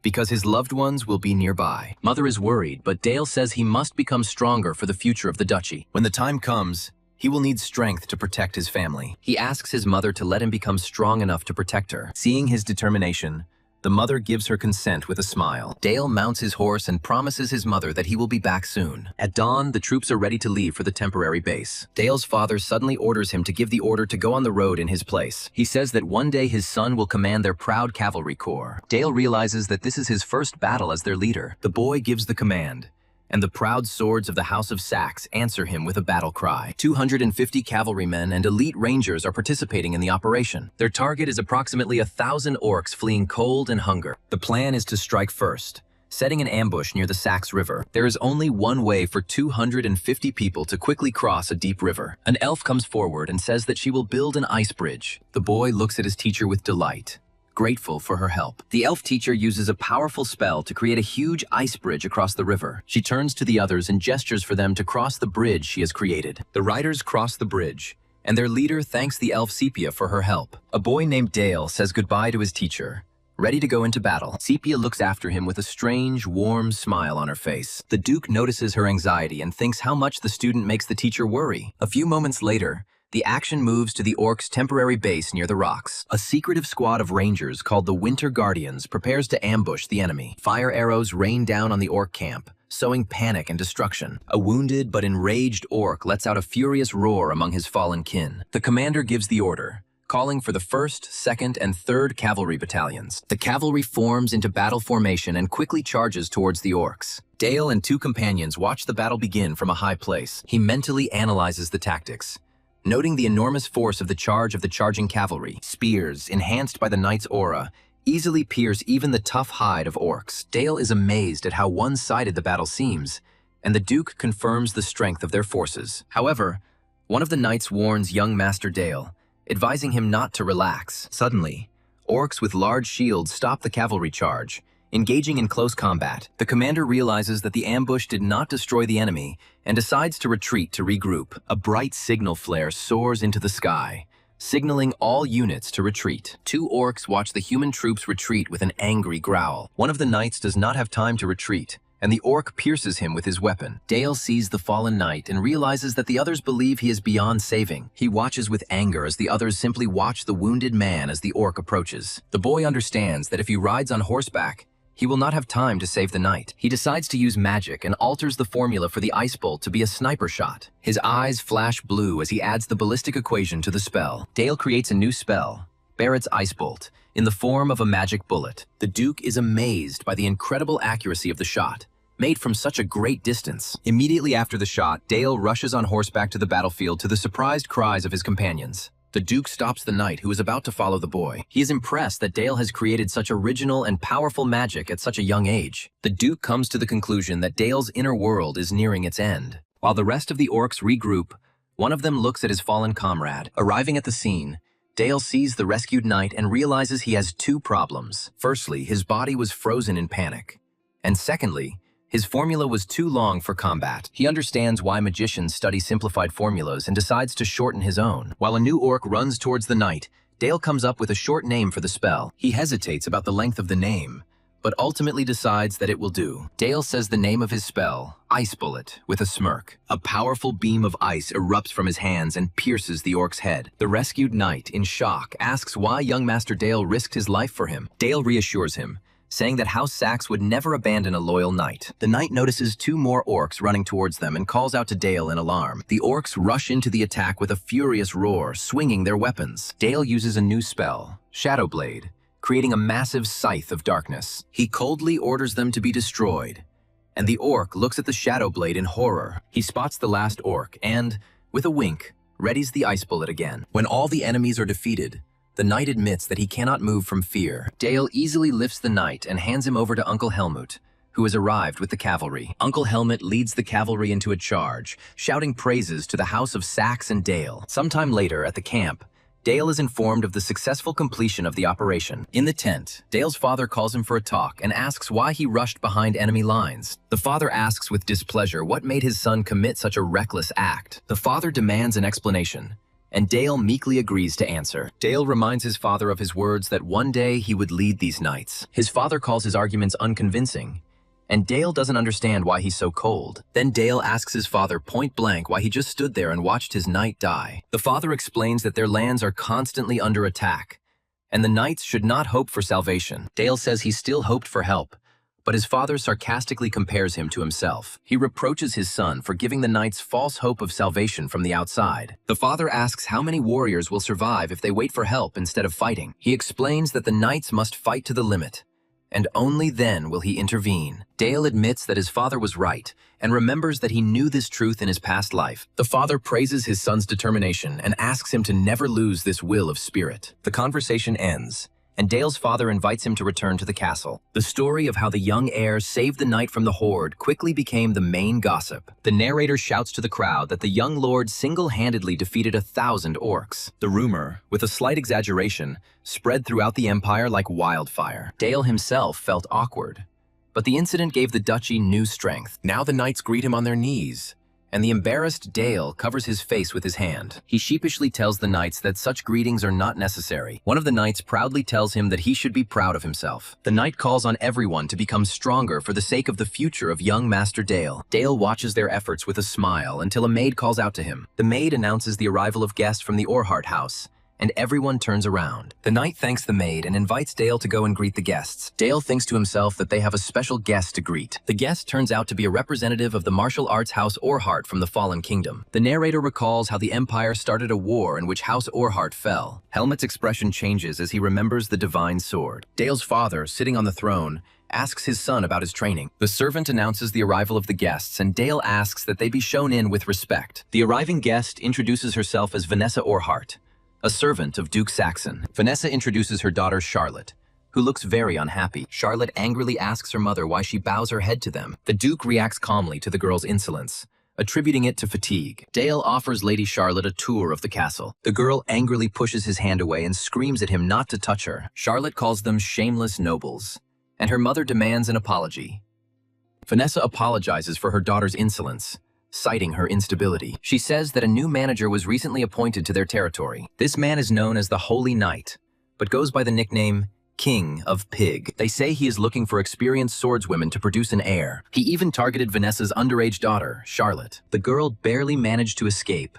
because his loved ones will be nearby. Mother is worried, but Dale says he must become stronger for the future of the duchy. When the time comes, he will need strength to protect his family. He asks his mother to let him become strong enough to protect her. Seeing his determination, The mother gives her consent with a smile. Dale mounts his horse and promises his mother that he will be back soon. At dawn, the troops are ready to leave for the temporary base. Dale's father suddenly orders him to give the order to go on the road in his place. He says that one day his son will command their proud cavalry corps. Dale realizes that this is his first battle as their leader. The boy gives the command, and the proud swords of the House of Saxe answer him with a battle cry. 250 cavalrymen and elite rangers are participating in the operation. Their target is approximately 1,000 orcs fleeing cold and hunger. The plan is to strike first, setting an ambush near the Saxe River. There is only one way for 250 people to quickly cross a deep river. An elf comes forward and says that she will build an ice bridge. The boy looks at his teacher with delight, grateful for her help. The elf teacher uses a powerful spell to create a huge ice bridge across the river. She turns to the others and gestures for them to cross the bridge she has created. The riders cross the bridge, and their leader thanks the elf Sepia for her help. A boy named Dale says goodbye to his teacher, ready to go into battle. Sepia looks after him with a strange, warm smile on her face. The Duke notices her anxiety and thinks how much the student makes the teacher worry. A few moments later, the action moves to the orcs' temporary base near the rocks. A secretive squad of rangers called the Winter Guardians prepares to ambush the enemy. Fire arrows rain down on the orc camp, sowing panic and destruction. A wounded but enraged orc lets out a furious roar among his fallen kin. The commander gives the order, calling for the 1st, 2nd, and 3rd Cavalry battalions. The cavalry forms into battle formation and quickly charges towards the orcs. Dale and 2 companions watch the battle begin from a high place. He mentally analyzes the tactics, noting the enormous force of the charge of the charging cavalry. Spears, enhanced by the knight's aura, easily pierce even the tough hide of orcs. Dale is amazed at how one-sided the battle seems, and the Duke confirms the strength of their forces. However, one of the knights warns young Master Dale, advising him not to relax. Suddenly, orcs with large shields stop the cavalry charge, engaging in close combat. The commander realizes that the ambush did not destroy the enemy and decides to retreat to regroup. A bright signal flare soars into the sky, signaling all units to retreat. 2 orcs watch the human troops retreat with an angry growl. One of the knights does not have time to retreat, and the orc pierces him with his weapon. Dale sees the fallen knight and realizes that the others believe he is beyond saving. He watches with anger as the others simply watch the wounded man as the orc approaches. The boy understands that if he rides on horseback, he will not have time to save the knight. He decides to use magic and alters the formula for the ice bolt to be a sniper shot. His eyes flash blue as he adds the ballistic equation to the spell. Dale creates a new spell, Barrett's Ice Bolt, in the form of a magic bullet. The Duke is amazed by the incredible accuracy of the shot, made from such a great distance. Immediately after the shot, Dale rushes on horseback to the battlefield to the surprised cries of his companions. The Duke stops the knight who is about to follow the boy. He is impressed that Dale has created such original and powerful magic at such a young age. The Duke comes to the conclusion that Dale's inner world is nearing its end. While the rest of the orcs regroup, one of them looks at his fallen comrade. Arriving at the scene, Dale sees the rescued knight and realizes he has 2 problems. Firstly, his body was frozen in panic. And secondly, his formula was too long for combat. He understands why magicians study simplified formulas and decides to shorten his own. While a new orc runs towards the knight, Dale comes up with a short name for the spell. He hesitates about the length of the name, but ultimately decides that it will do. Dale says the name of his spell, Ice Bullet, with a smirk. A powerful beam of ice erupts from his hands and pierces the orc's head. The rescued knight, in shock, asks why young Master Dale risked his life for him. Dale reassures him, saying that House Saxe would never abandon a loyal knight. The knight notices 2 more orcs running towards them and calls out to Dale in alarm. The orcs rush into the attack with a furious roar, swinging their weapons. Dale uses a new spell, Shadow Blade, creating a massive scythe of darkness. He coldly orders them to be destroyed, and the orc looks at the Shadow Blade in horror. He spots the last orc and, with a wink, readies the ice bullet again. When all the enemies are defeated, the knight admits that he cannot move from fear. Dale easily lifts the knight and hands him over to Uncle Helmut, who has arrived with the cavalry. Uncle Helmut leads the cavalry into a charge, shouting praises to the House of Saxe and Dale. Sometime later, at the camp, Dale is informed of the successful completion of the operation. In the tent, Dale's father calls him for a talk and asks why he rushed behind enemy lines. The father asks with displeasure what made his son commit such a reckless act. The father demands an explanation, and Dale meekly agrees to answer. Dale reminds his father of his words that one day he would lead these knights. His father calls his arguments unconvincing, and Dale doesn't understand why he's so cold. Then Dale asks his father point blank why he just stood there and watched his knight die. The father explains that their lands are constantly under attack, and the knights should not hope for salvation. Dale says he still hoped for help, but his father sarcastically compares him to himself. He reproaches his son for giving the knights false hope of salvation from the outside. The father asks how many warriors will survive if they wait for help instead of fighting. He explains that the knights must fight to the limit, and only then will he intervene. Dale admits that his father was right and remembers that he knew this truth in his past life. The father praises his son's determination and asks him to never lose this will of spirit. The conversation ends, and Dale's father invites him to return to the castle. The story of how the young heir saved the knight from the horde quickly became the main gossip. The narrator shouts to the crowd that the young lord single-handedly defeated 1,000 orcs. The rumor, with a slight exaggeration, spread throughout the empire like wildfire. Dale himself felt awkward, but the incident gave the duchy new strength. Now the knights greet him on their knees, and the embarrassed Dale covers his face with his hand. He sheepishly tells the knights that such greetings are not necessary. One of the knights proudly tells him that he should be proud of himself. The knight calls on everyone to become stronger for the sake of the future of young Master Dale. Dale watches their efforts with a smile until a maid calls out to him. The maid announces the arrival of guests from the Orhart house, and everyone turns around. The knight thanks the maid and invites Dale to go and greet the guests. Dale thinks to himself that they have a special guest to greet. The guest turns out to be a representative of the martial arts House Orhart from the Fallen Kingdom. The narrator recalls how the Empire started a war in which House Orhart fell. Helmet's expression changes as he remembers the divine sword. Dale's father, sitting on the throne, asks his son about his training. The servant announces the arrival of the guests, and Dale asks that they be shown in with respect. The arriving guest introduces herself as Vanessa Orhart, a servant of Duke Saxon. Vanessa introduces her daughter Charlotte, who looks very unhappy. Charlotte angrily asks her mother why she bows her head to them. The Duke reacts calmly to the girl's insolence, attributing it to fatigue. Dale offers Lady Charlotte a tour of the castle. The girl angrily pushes his hand away and screams at him not to touch her. Charlotte calls them shameless nobles, and her mother demands an apology. Vanessa apologizes for her daughter's insolence, citing her instability. She says that a new manager was recently appointed to their territory. This man is known as the Holy Knight, but goes by the nickname King of Pig. They say he is looking for experienced swordswomen to produce an heir. He even targeted Vanessa's underage daughter, Charlotte. The girl barely managed to escape,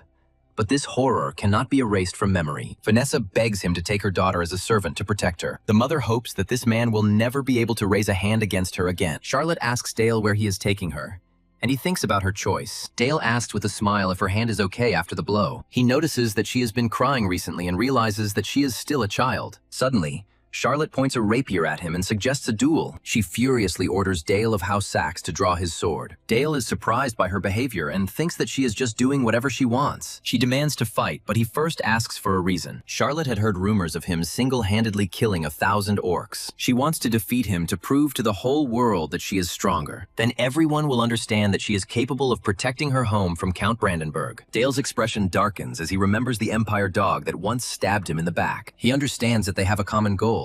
but this horror cannot be erased from memory. Vanessa begs him to take her daughter as a servant to protect her. The mother hopes that this man will never be able to raise a hand against her again. Charlotte asks Dale where he is taking her, and he thinks about her choice. Dale asks with a smile if her hand is okay after the blow. He notices that she has been crying recently and realizes that she is still a child. Suddenly, Charlotte points a rapier at him and suggests a duel. She furiously orders Dale of House Saxe to draw his sword. Dale is surprised by her behavior and thinks that she is just doing whatever she wants. She demands to fight, but he first asks for a reason. Charlotte had heard rumors of him single-handedly killing 1,000 orcs. She wants to defeat him to prove to the whole world that she is stronger. Then everyone will understand that she is capable of protecting her home from Count Brandenburg. Dale's expression darkens as he remembers the Empire dog that once stabbed him in the back. He understands that they have a common goal,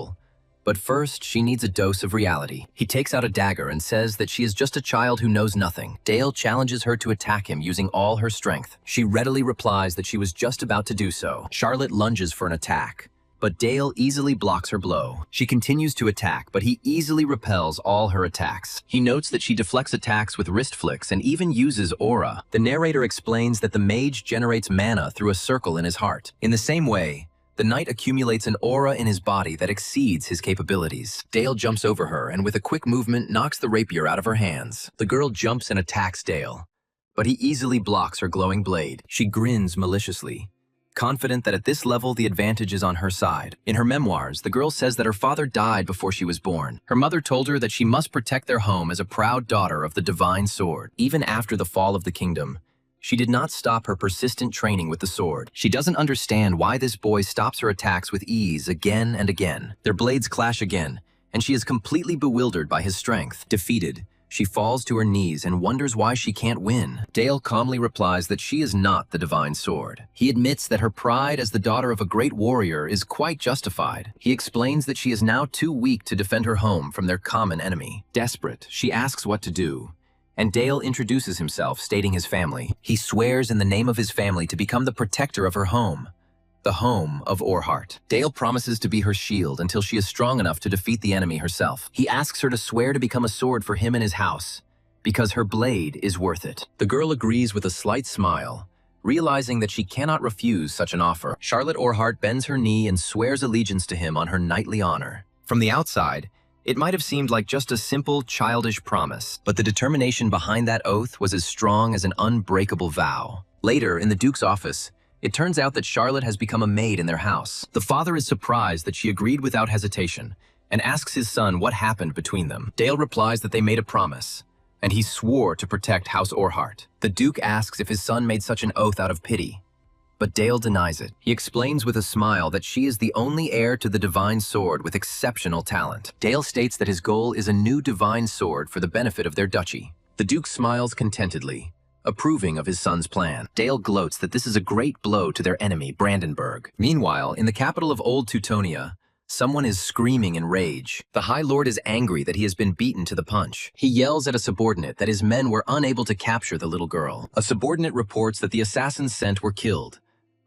but first, she needs a dose of reality. He takes out a dagger and says that she is just a child who knows nothing. Dale challenges her to attack him using all her strength. She readily replies that she was just about to do so. Charlotte lunges for an attack, but Dale easily blocks her blow. She continues to attack, but he easily repels all her attacks. He notes that she deflects attacks with wrist flicks and even uses aura. The narrator explains that the mage generates mana through a circle in his heart. In the same way, the knight accumulates an aura in his body that exceeds his capabilities. Dale jumps over her and with a quick movement knocks the rapier out of her hands. The girl jumps and attacks Dale, but he easily blocks her glowing blade. She grins maliciously, confident that at this level the advantage is on her side. In her memoirs, the girl says that her father died before she was born. Her mother told her that she must protect their home as a proud daughter of the divine sword. Even after the fall of the kingdom, she did not stop her persistent training with the sword. She doesn't understand why this boy stops her attacks with ease again and again. Their blades clash again, and she is completely bewildered by his strength. Defeated, she falls to her knees and wonders why she can't win. Dale calmly replies that she is not the divine sword. He admits that her pride as the daughter of a great warrior is quite justified. He explains that she is now too weak to defend her home from their common enemy. Desperate, she asks what to do, and Dale introduces himself, stating his family. He swears in the name of his family to become the protector of her home, the home of Orhart. Dale promises to be her shield until she is strong enough to defeat the enemy herself. He asks her to swear to become a sword for him and his house, because her blade is worth it. The girl agrees with a slight smile, Realizing that she cannot refuse such an offer, Charlotte Orhart bends her knee and swears allegiance to him on her knightly honor. From the outside, it might have seemed like just a simple, childish promise, but the determination behind that oath was as strong as an unbreakable vow. Later, in the Duke's office, it turns out that Charlotte has become a maid in their house. The father is surprised that she agreed without hesitation and asks his son what happened between them. Dale replies that they made a promise, and he swore to protect House Orhart. The Duke asks if his son made such an oath out of pity, but Dale denies it. He explains with a smile that she is the only heir to the divine sword with exceptional talent. Dale states that his goal is a new divine sword for the benefit of their duchy. The Duke smiles contentedly, approving of his son's plan. Dale gloats that this is a great blow to their enemy, Brandenburg. Meanwhile, in the capital of Old Teutonia, someone is screaming in rage. The High Lord is angry that he has been beaten to the punch. He yells at a subordinate that his men were unable to capture the little girl. A subordinate reports that the assassins sent were killed,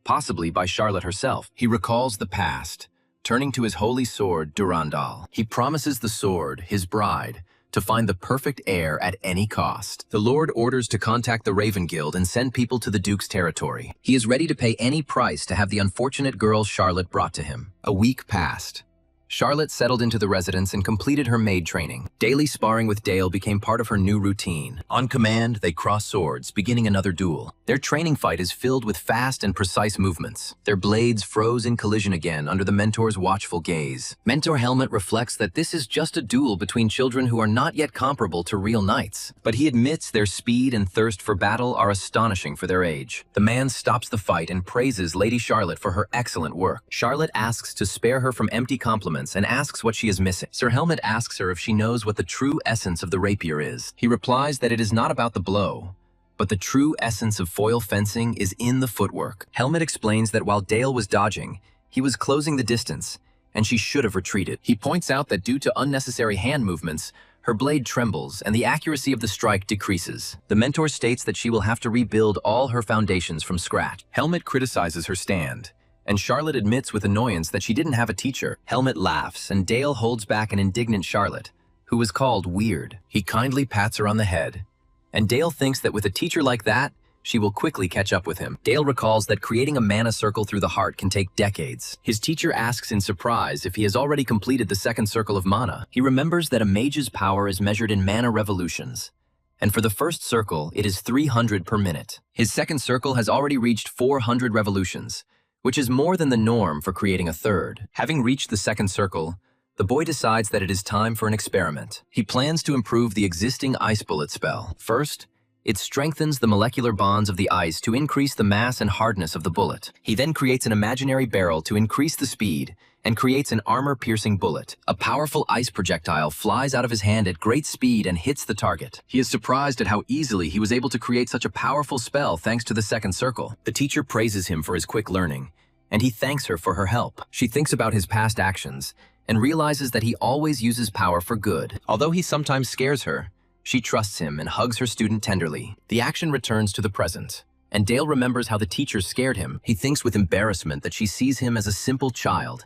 possibly by Charlotte herself. He recalls the past, turning to his holy sword, Durandal. He promises the sword, his bride, to find the perfect heir at any cost. The Lord orders to contact the Raven Guild and send people to the Duke's territory. He is ready to pay any price to have the unfortunate girl Charlotte brought to him. A week passed. Charlotte settled into the residence and completed her maid training. Daily sparring with Dale became part of her new routine. On command, they cross swords, beginning another duel. Their training fight is filled with fast and precise movements. Their blades froze in collision again under the mentor's watchful gaze. Mentor Helmet reflects that this is just a duel between children who are not yet comparable to real knights, but he admits their speed and thirst for battle are astonishing for their age. The man stops the fight and praises Lady Charlotte for her excellent work. Charlotte asks to spare her from empty compliments and asks what she is missing. Sir Helmet asks her if she knows what the true essence of the rapier is. He replies that it is not about the blow, but the true essence of foil fencing is in the footwork. Helmet explains that while Dale was dodging, he was closing the distance, and she should have retreated. He points out that due to unnecessary hand movements, her blade trembles and the accuracy of the strike decreases. The mentor states that she will have to rebuild all her foundations from scratch. Helmet criticizes her stand, and Charlotte admits with annoyance that she didn't have a teacher. Helmet laughs, and Dale holds back an indignant Charlotte, who was called weird. He kindly pats her on the head, and Dale thinks that with a teacher like that, she will quickly catch up with him. Dale recalls that creating a mana circle through the heart can take decades. His teacher asks in surprise if he has already completed the second circle of mana. He remembers that a mage's power is measured in mana revolutions, and for the first circle, it is 300 per minute. His second circle has already reached 400 revolutions, which is more than the norm for creating a third. Having reached the second circle, the boy decides that it is time for an experiment. He plans to improve the existing ice bullet spell. First, it strengthens the molecular bonds of the ice to increase the mass and hardness of the bullet. He then creates an imaginary barrel to increase the speed and creates an armor-piercing bullet. A powerful ice projectile flies out of his hand at great speed and hits the target. He is surprised at how easily he was able to create such a powerful spell thanks to the second circle. The teacher praises him for his quick learning, and he thanks her for her help. She thinks about his past actions and realizes that he always uses power for good. Although he sometimes scares her, she trusts him and hugs her student tenderly. The action returns to the present, and Dale remembers how the teacher scared him. He thinks with embarrassment that she sees him as a simple child,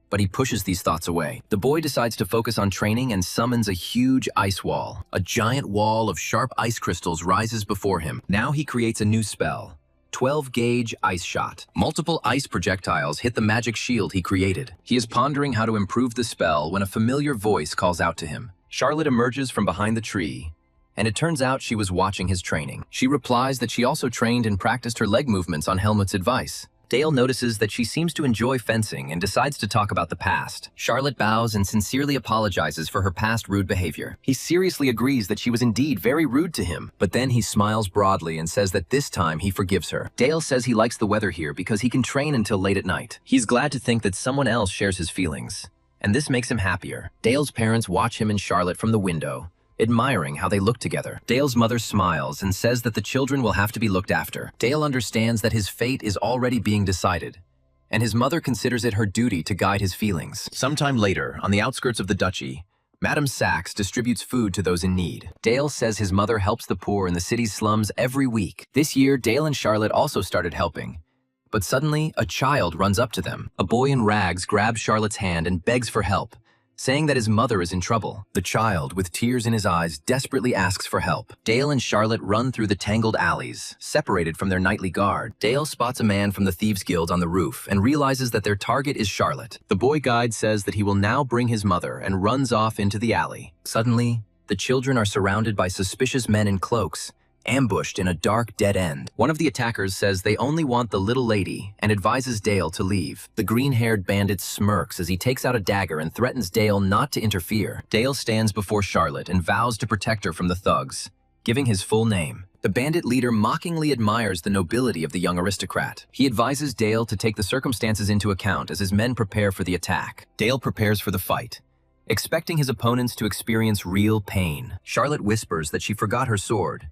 but he pushes these thoughts away. The boy decides to focus on training and summons a huge ice wall. A giant wall of sharp ice crystals rises before him. Now he creates a new spell, 12-gauge ice shot. Multiple ice projectiles hit the magic shield he created. He is pondering how to improve the spell when a familiar voice calls out to him. Charlotte emerges from behind the tree, and it turns out she was watching his training. She replies that she also trained and practiced her leg movements on Helmut's advice. Dale notices that she seems to enjoy fencing and decides to talk about the past. Charlotte bows and sincerely apologizes for her past rude behavior. He seriously agrees that she was indeed very rude to him, but then he smiles broadly and says that this time he forgives her. Dale says he likes the weather here because he can train until late at night. He's glad to think that someone else shares his feelings, and this makes him happier. Dale's parents watch him and Charlotte from the window, admiring how they look together. Dale's mother smiles and says that the children will have to be looked after. Dale understands that his fate is already being decided, and his mother considers it her duty to guide his feelings. Sometime later, on the outskirts of the duchy, Madame Sachs distributes food to those in need. Dale says his mother helps the poor in the city's slums every week. This year, Dale and Charlotte also started helping, but suddenly, a child runs up to them. A boy in rags grabs Charlotte's hand and begs for help, saying that his mother is in trouble. The child, with tears in his eyes, desperately asks for help. Dale and Charlotte run through the tangled alleys, separated from their nightly guard. Dale spots a man from the Thieves Guild on the roof and realizes that their target is Charlotte. The boy guide says that he will now bring his mother and runs off into the alley. Suddenly, the children are surrounded by suspicious men in cloaks, ambushed in a dark dead end. One of the attackers says they only want the little lady and advises Dale to leave. The green-haired bandit smirks as he takes out a dagger and threatens Dale not to interfere. Dale stands before Charlotte and vows to protect her from the thugs, giving his full name. The bandit leader mockingly admires the nobility of the young aristocrat. He advises Dale to take the circumstances into account as his men prepare for the attack. Dale prepares for the fight, expecting his opponents to experience real pain. Charlotte whispers that she forgot her sword,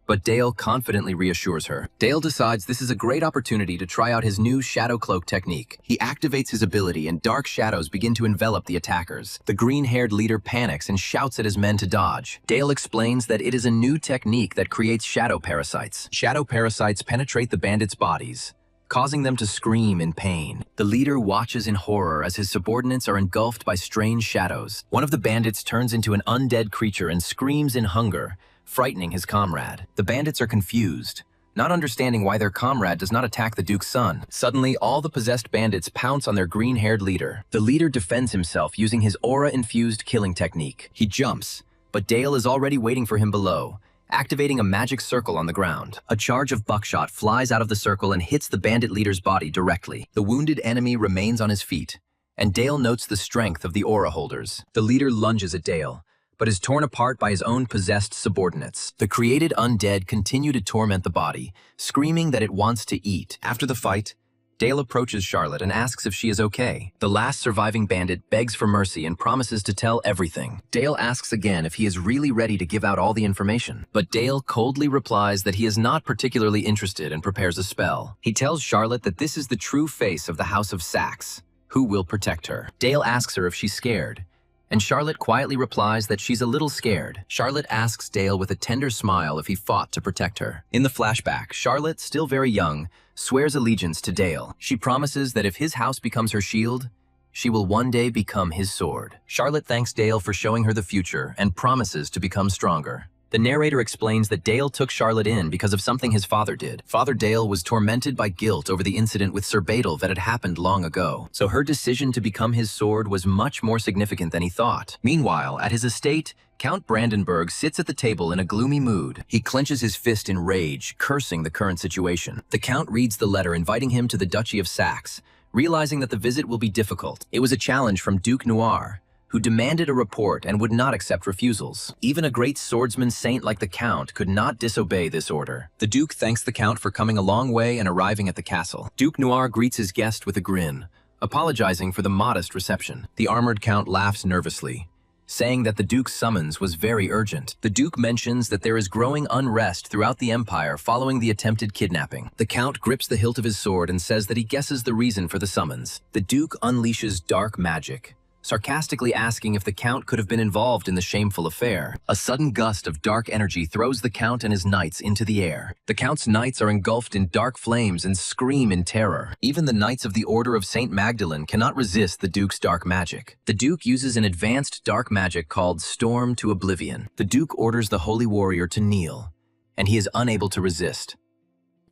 but Dale confidently reassures her. Dale decides this is a great opportunity to try out his new shadow cloak technique. He activates his ability and dark shadows begin to envelop the attackers. The green-haired leader panics and shouts at his men to dodge. Dale explains that it is a new technique that creates shadow parasites. Shadow parasites penetrate the bandits' bodies, causing them to scream in pain. The leader watches in horror as his subordinates are engulfed by strange shadows. One of the bandits turns into an undead creature and screams in hunger, frightening his comrade. The bandits are confused, not understanding why their comrade does not attack the Duke's son. Suddenly, all the possessed bandits pounce on their green-haired leader. The leader defends himself using his aura-infused killing technique. He jumps, but Dale is already waiting for him below, activating a magic circle on the ground. A charge of buckshot flies out of the circle and hits the bandit leader's body directly. The wounded enemy remains on his feet, and Dale notes the strength of the aura holders. The leader lunges at Dale, but is torn apart by his own possessed subordinates. The created undead continue to torment the body, screaming that it wants to eat. After the fight, Dale approaches Charlotte and asks if she is okay. The last surviving bandit begs for mercy and promises to tell everything. Dale asks again if he is really ready to give out all the information, but Dale coldly replies that he is not particularly interested and prepares a spell. He tells Charlotte that this is the true face of the House of Saxe, who will protect her. Dale asks her if she's scared, and Charlotte quietly replies that she's a little scared. Charlotte asks Dale with a tender smile if he fought to protect her. In the flashback, Charlotte, still very young, swears allegiance to Dale. She promises that if his house becomes her shield, she will one day become his sword. Charlotte thanks Dale for showing her the future and promises to become stronger. The narrator explains that Dale took Charlotte in because of something his father did. Father Dale was tormented by guilt over the incident with Sir Badal that had happened long ago, so her decision to become his sword was much more significant than he thought. Meanwhile, at his estate, Count Brandenburg sits at the table in a gloomy mood. He clenches his fist in rage, cursing the current situation. The Count reads the letter inviting him to the Duchy of Saxe, realizing that the visit will be difficult. It was a challenge from Duke Noir, who demanded a report and would not accept refusals. Even a great swordsman saint like the Count could not disobey this order. The Duke thanks the Count for coming a long way and arriving at the castle. Duke Noir greets his guest with a grin, apologizing for the modest reception. The armored Count laughs nervously, saying that the Duke's summons was very urgent. The Duke mentions that there is growing unrest throughout the Empire following the attempted kidnapping. The Count grips the hilt of his sword and says that he guesses the reason for the summons. The Duke unleashes dark magic, sarcastically asking if the Count could have been involved in the shameful affair. A sudden gust of dark energy throws the Count and his knights into the air. The Count's knights are engulfed in dark flames and scream in terror. Even the Knights of the Order of St. Magdalene cannot resist the Duke's dark magic. The Duke uses an advanced dark magic called Storm to Oblivion. The Duke orders the Holy Warrior to kneel, and he is unable to resist.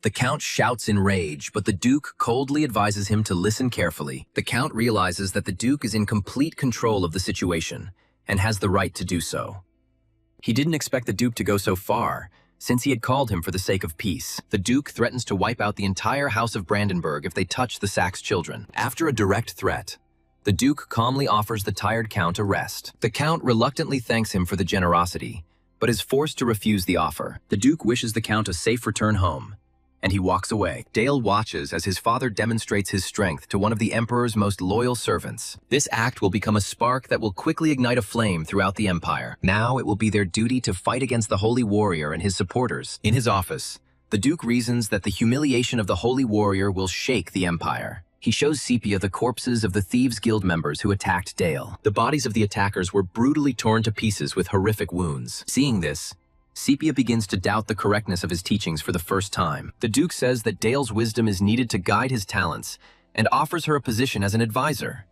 The Count shouts in rage, but the Duke coldly advises him to listen carefully. The Count realizes that the Duke is in complete control of the situation and has the right to do so. He didn't expect the Duke to go so far, since he had called him for the sake of peace. The Duke threatens to wipe out the entire House of Brandenburg if they touch the Saxe children. After a direct threat, the Duke calmly offers the tired Count a rest. The Count reluctantly thanks him for the generosity, but is forced to refuse the offer. The Duke wishes the Count a safe return home, and he walks away. Dale watches as his father demonstrates his strength to one of the Emperor's most loyal servants. This act will become a spark that will quickly ignite a flame throughout the Empire. Now it will be their duty to fight against the Holy Warrior and his supporters. In his office, the Duke reasons that the humiliation of the Holy Warrior will shake the Empire. He shows Sepia the corpses of the Thieves Guild members who attacked Dale. The bodies of the attackers were brutally torn to pieces with horrific wounds. Seeing this, Sepia begins to doubt the correctness of his teachings for the first time. The Duke says that Dale's wisdom is needed to guide his talents and offers her a position as an advisor.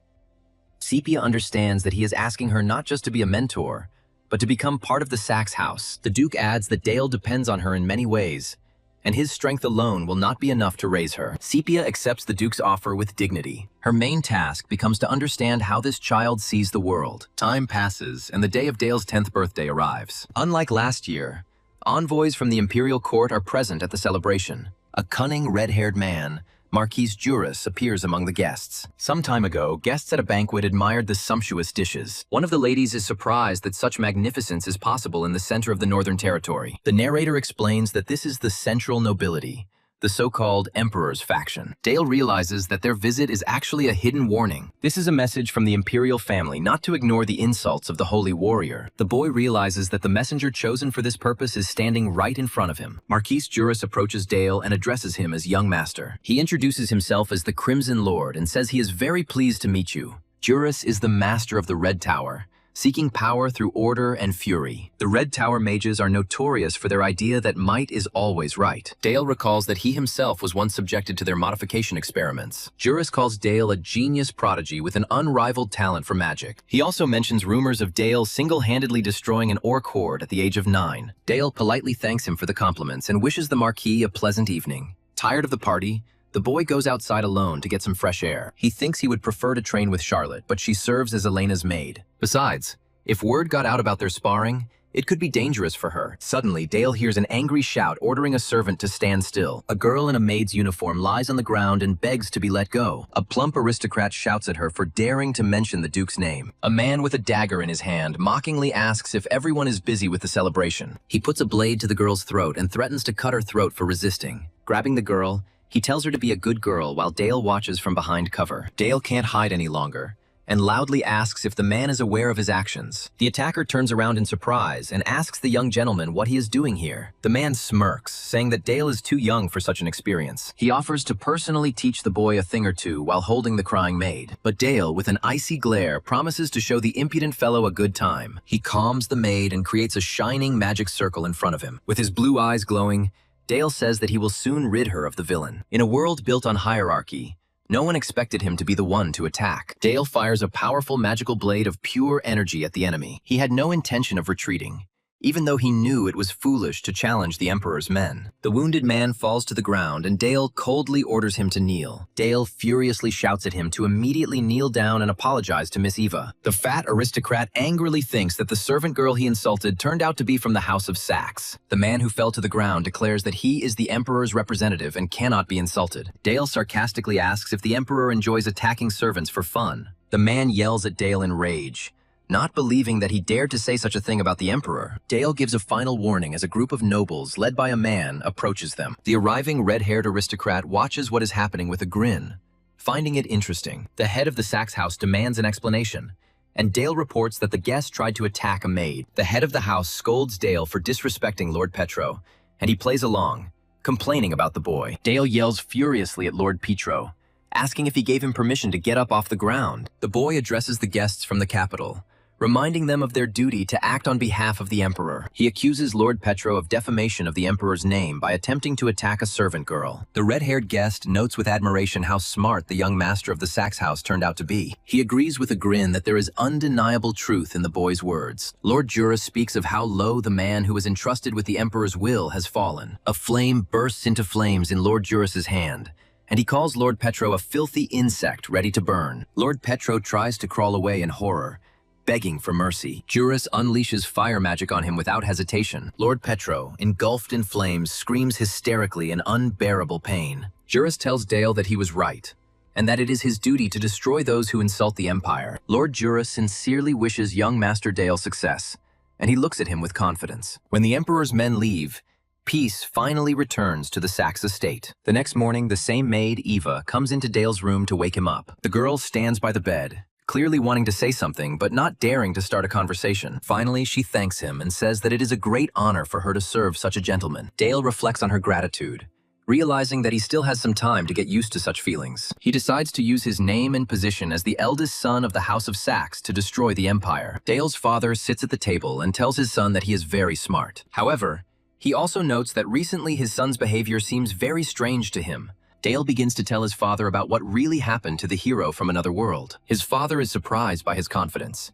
Sepia understands that he is asking her not just to be a mentor, but to become part of the Sachs house. The Duke adds that Dale depends on her in many ways, and his strength alone will not be enough to raise her. Sepia accepts the Duke's offer with dignity. Her main task becomes to understand how this child sees the world. Time passes, and the day of Dale's 10th birthday arrives. Unlike last year, envoys from the imperial court are present at the celebration. A cunning red-haired man, Marquis Juris, appears among the guests. Some time ago, guests at a banquet admired the sumptuous dishes. One of the ladies is surprised that such magnificence is possible in the center of the Northern Territory. The narrator explains that this is the central nobility, the so-called Emperor's faction. Dale realizes that their visit is actually a hidden warning. This is a message from the imperial family not to ignore the insults of the holy warrior. The boy realizes that the messenger chosen for this purpose is standing right in front of him. Marquis Juris approaches Dale and addresses him as young master. He introduces himself as the Crimson Lord and says he is very pleased to meet you. Juris is the master of the Red Tower, seeking power through order and fury. The Red Tower mages are notorious for their idea that might is always right. Dale recalls that he himself was once subjected to their modification experiments. Juris calls Dale a genius prodigy with an unrivaled talent for magic. He also mentions rumors of Dale single-handedly destroying an orc horde at the age of 9. Dale politely thanks him for the compliments and wishes the Marquis a pleasant evening. Tired of the party, the boy goes outside alone to get some fresh air. He thinks he would prefer to train with Charlotte, but she serves as Elena's maid. Besides, if word got out about their sparring, it could be dangerous for her. Suddenly, Dale hears an angry shout ordering a servant to stand still. A girl in a maid's uniform lies on the ground and begs to be let go. A plump aristocrat shouts at her for daring to mention the Duke's name. A man with a dagger in his hand mockingly asks if everyone is busy with the celebration. He puts a blade to the girl's throat and threatens to cut her throat for resisting. Grabbing the girl, he tells her to be a good girl while Dale watches from behind cover. Dale can't hide any longer and loudly asks if the man is aware of his actions. The attacker turns around in surprise and asks the young gentleman what he is doing here. The man smirks, saying that Dale is too young for such an experience. He offers to personally teach the boy a thing or two while holding the crying maid. But Dale, with an icy glare, promises to show the impudent fellow a good time. He calms the maid and creates a shining magic circle in front of him. With his blue eyes glowing, Dale says that he will soon rid her of the villain. In a world built on hierarchy, no one expected him to be the one to attack. Dale fires a powerful magical blade of pure energy at the enemy. He had no intention of retreating, even though he knew it was foolish to challenge the Emperor's men. The wounded man falls to the ground and Dale coldly orders him to kneel. Dale furiously shouts at him to immediately kneel down and apologize to Miss Eva. The fat aristocrat angrily thinks that the servant girl he insulted turned out to be from the House of Sachs. The man who fell to the ground declares that he is the Emperor's representative and cannot be insulted. Dale sarcastically asks if the Emperor enjoys attacking servants for fun. The man yells at Dale in rage, not believing that he dared to say such a thing about the Emperor. Dale gives a final warning as a group of nobles, led by a man, approaches them. The arriving red-haired aristocrat watches what is happening with a grin, finding it interesting. The head of the Sachs house demands an explanation, and Dale reports that the guest tried to attack a maid. The head of the house scolds Dale for disrespecting Lord Petro, and he plays along, complaining about the boy. Dale yells furiously at Lord Petro, asking if he gave him permission to get up off the ground. The boy addresses the guests from the capital, reminding them of their duty to act on behalf of the Emperor. He accuses Lord Petro of defamation of the Emperor's name by attempting to attack a servant girl. The red-haired guest notes with admiration how smart the young master of the Sachs house turned out to be. He agrees with a grin that there is undeniable truth in the boy's words. Lord Juris speaks of how low the man who was entrusted with the Emperor's will has fallen. A flame bursts into flames in Lord Juris's hand, and he calls Lord Petro a filthy insect ready to burn. Lord Petro tries to crawl away in horror, begging for mercy. Juris unleashes fire magic on him without hesitation. Lord Petro, engulfed in flames, screams hysterically in unbearable pain. Juris tells Dale that he was right, and that it is his duty to destroy those who insult the Empire. Lord Juris sincerely wishes young Master Dale success, and he looks at him with confidence. When the Emperor's men leave, peace finally returns to the Sachs estate. The next morning, the same maid, Eva, comes into Dale's room to wake him up. The girl stands by the bed, clearly wanting to say something, but not daring to start a conversation. Finally, she thanks him and says that it is a great honor for her to serve such a gentleman. Dale reflects on her gratitude, realizing that he still has some time to get used to such feelings. He decides to use his name and position as the eldest son of the House of Sachs to destroy the Empire. Dale's father sits at the table and tells his son that he is very smart. However, he also notes that recently his son's behavior seems very strange to him. Dale begins to tell his father about what really happened to the hero from another world. His father is surprised by his confidence,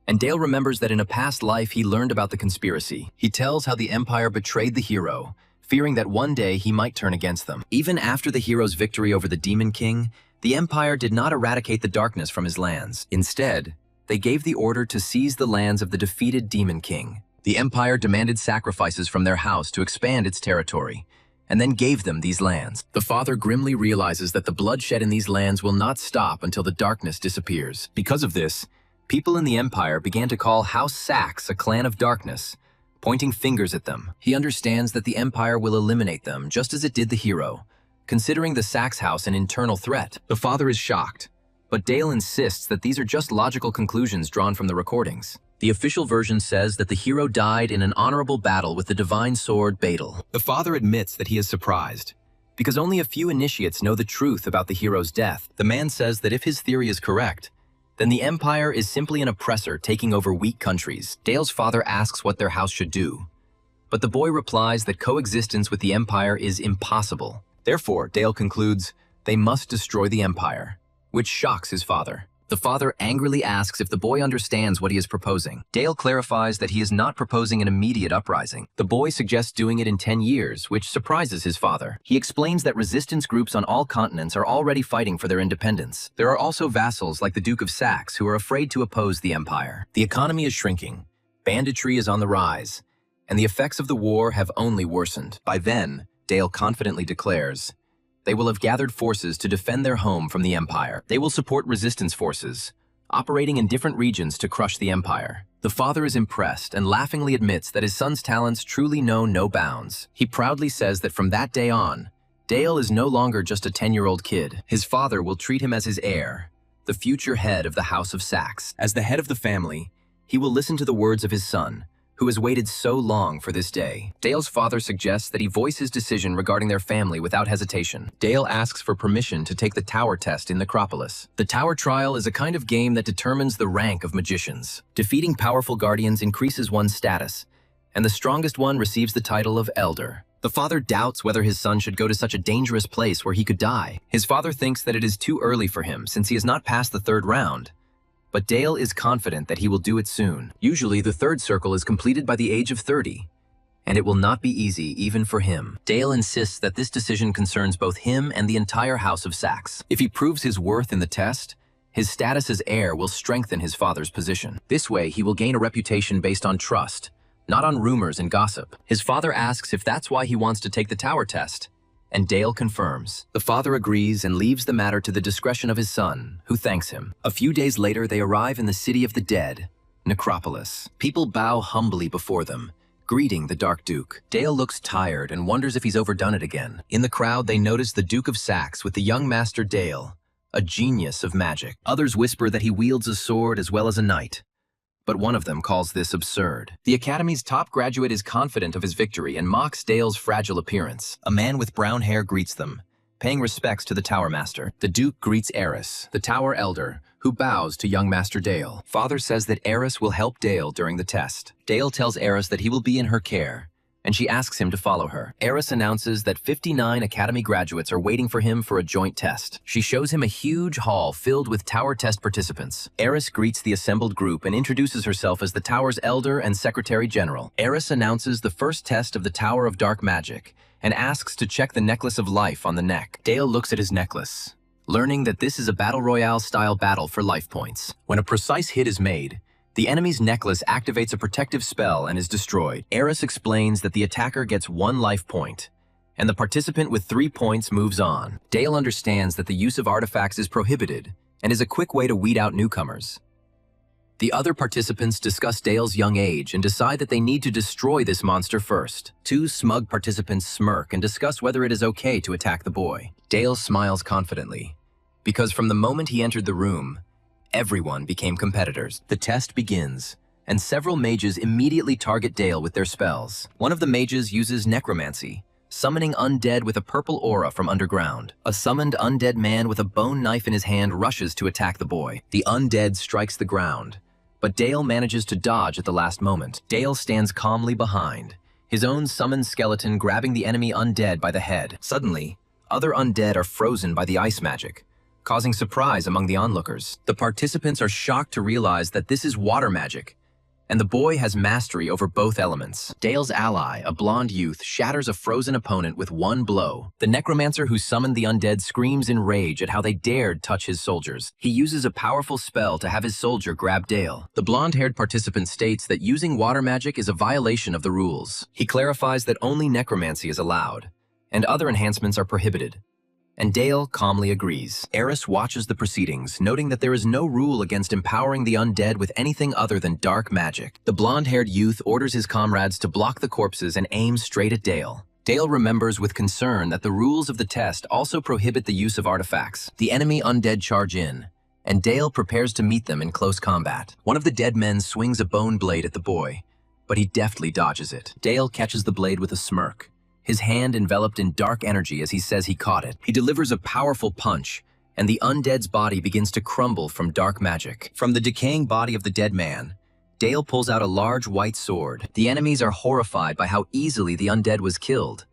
and Dale remembers that in a past life he learned about the conspiracy. He tells how the Empire betrayed the hero, fearing that one day he might turn against them. Even after the hero's victory over the Demon King, the Empire did not eradicate the darkness from his lands. Instead, they gave the order to seize the lands of the defeated Demon King. The Empire demanded sacrifices from their house to expand its territory, and then gave them these lands. The father grimly realizes that the bloodshed in these lands will not stop until the darkness disappears. Because of this, people in the Empire began to call House Sax a clan of darkness, pointing fingers at them. He understands that the Empire will eliminate them just as it did the hero, considering the Sax house an internal threat. The father is shocked, but Dale insists that these are just logical conclusions drawn from the recordings. The official version says that the hero died in an honorable battle with the divine sword Beidel. The father admits that he is surprised, because only a few initiates know the truth about the hero's death. The man says that if his theory is correct, then the Empire is simply an oppressor taking over weak countries. Dale's father asks what their house should do, but the boy replies that coexistence with the Empire is impossible. Therefore, Dale concludes they must destroy the Empire, which shocks his father. The father angrily asks if the boy understands what he is proposing. Dale clarifies that he is not proposing an immediate uprising. The boy suggests doing it in 10 years, which surprises his father. He explains that resistance groups on all continents are already fighting for their independence. There are also vassals like the Duke of Saxe who are afraid to oppose the Empire. The economy is shrinking, banditry is on the rise, and the effects of the war have only worsened. By then, Dale confidently declares, they will have gathered forces to defend their home from the Empire. They will support resistance forces, operating in different regions to crush the Empire. The father is impressed and laughingly admits that his son's talents truly know no bounds. He proudly says that from that day on, Dale is no longer just a 10-year-old kid. His father will treat him as his heir, the future head of the House of Saxe. As the head of the family, he will listen to the words of his son, who has waited so long for this day. Dale's father suggests that he voice his decision regarding their family without hesitation. Dale asks for permission to take the tower test in Necropolis. The tower trial is a kind of game that determines the rank of magicians. Defeating powerful guardians increases one's status, and the strongest one receives the title of Elder. The father doubts whether his son should go to such a dangerous place where he could die. His father thinks that it is too early for him since he has not passed the third round, but Dale is confident that he will do it soon. Usually, the third circle is completed by the age of 30, and it will not be easy even for him. Dale insists that this decision concerns both him and the entire House of Saxe. If he proves his worth in the test, his status as heir will strengthen his father's position. This way, he will gain a reputation based on trust, not on rumors and gossip. His father asks if that's why he wants to take the tower test, and Dale confirms. The father agrees and leaves the matter to the discretion of his son, who thanks him. A few days later, they arrive in the city of the dead, Necropolis. People bow humbly before them, greeting the Dark Duke. Dale looks tired and wonders if he's overdone it again. In the crowd, they notice the Duke of Saxe with the young Master Dale, a genius of magic. Others whisper that he wields a sword as well as a knight, but one of them calls this absurd. The Academy's top graduate is confident of his victory and mocks Dale's fragile appearance. A man with brown hair greets them, paying respects to the Tower Master. The Duke greets Eris, the Tower Elder, who bows to young Master Dale. Father says that Eris will help Dale during the test. Dale tells Eris that he will be in her care, and she asks him to follow her. Eris announces that 59 Academy graduates are waiting for him for a joint test. She shows him a huge hall filled with tower test participants. Eris greets the assembled group and introduces herself as the tower's elder and secretary general. Eris announces the first test of the Tower of Dark Magic and asks to check the necklace of life on the neck. Dale looks at his necklace, learning that this is a battle royale-style battle for life points. When a precise hit is made, the enemy's necklace activates a protective spell and is destroyed. Eris explains that the attacker gets 1 life point, and the participant with 3 points moves on. Dale understands that the use of artifacts is prohibited and is a quick way to weed out newcomers. The other participants discuss Dale's young age and decide that they need to destroy this monster first. 2 smug participants smirk and discuss whether it is okay to attack the boy. Dale smiles confidently, because from the moment he entered the room, everyone became competitors. The test begins, and several mages immediately target Dale with their spells. One of the mages uses necromancy, summoning undead with a purple aura from underground. A summoned undead man with a bone knife in his hand rushes to attack the boy. The undead strikes the ground, but Dale manages to dodge at the last moment. Dale stands calmly behind, his own summoned skeleton grabbing the enemy undead by the head. Suddenly, other undead are frozen by the ice magic, causing surprise among the onlookers. The participants are shocked to realize that this is water magic, and the boy has mastery over both elements. Dale's ally, a blonde youth, shatters a frozen opponent with one blow. The necromancer who summoned the undead screams in rage at how they dared touch his soldiers. He uses a powerful spell to have his soldier grab Dale. The blonde-haired participant states that using water magic is a violation of the rules. He clarifies that only necromancy is allowed, and other enhancements are prohibited. And Dale calmly agrees. Eris watches the proceedings, noting that there is no rule against empowering the undead with anything other than dark magic. The blonde-haired youth orders his comrades to block the corpses and aim straight at Dale. Dale remembers with concern that the rules of the test also prohibit the use of artifacts. The enemy undead charge in, and Dale prepares to meet them in close combat. One of the dead men swings a bone blade at the boy, but he deftly dodges it. Dale catches the blade with a smirk, his hand enveloped in dark energy as he says he caught it. He delivers a powerful punch, and the undead's body begins to crumble from dark magic. From the decaying body of the dead man, Dale pulls out a large white sword. The enemies are horrified by how easily the undead was killed,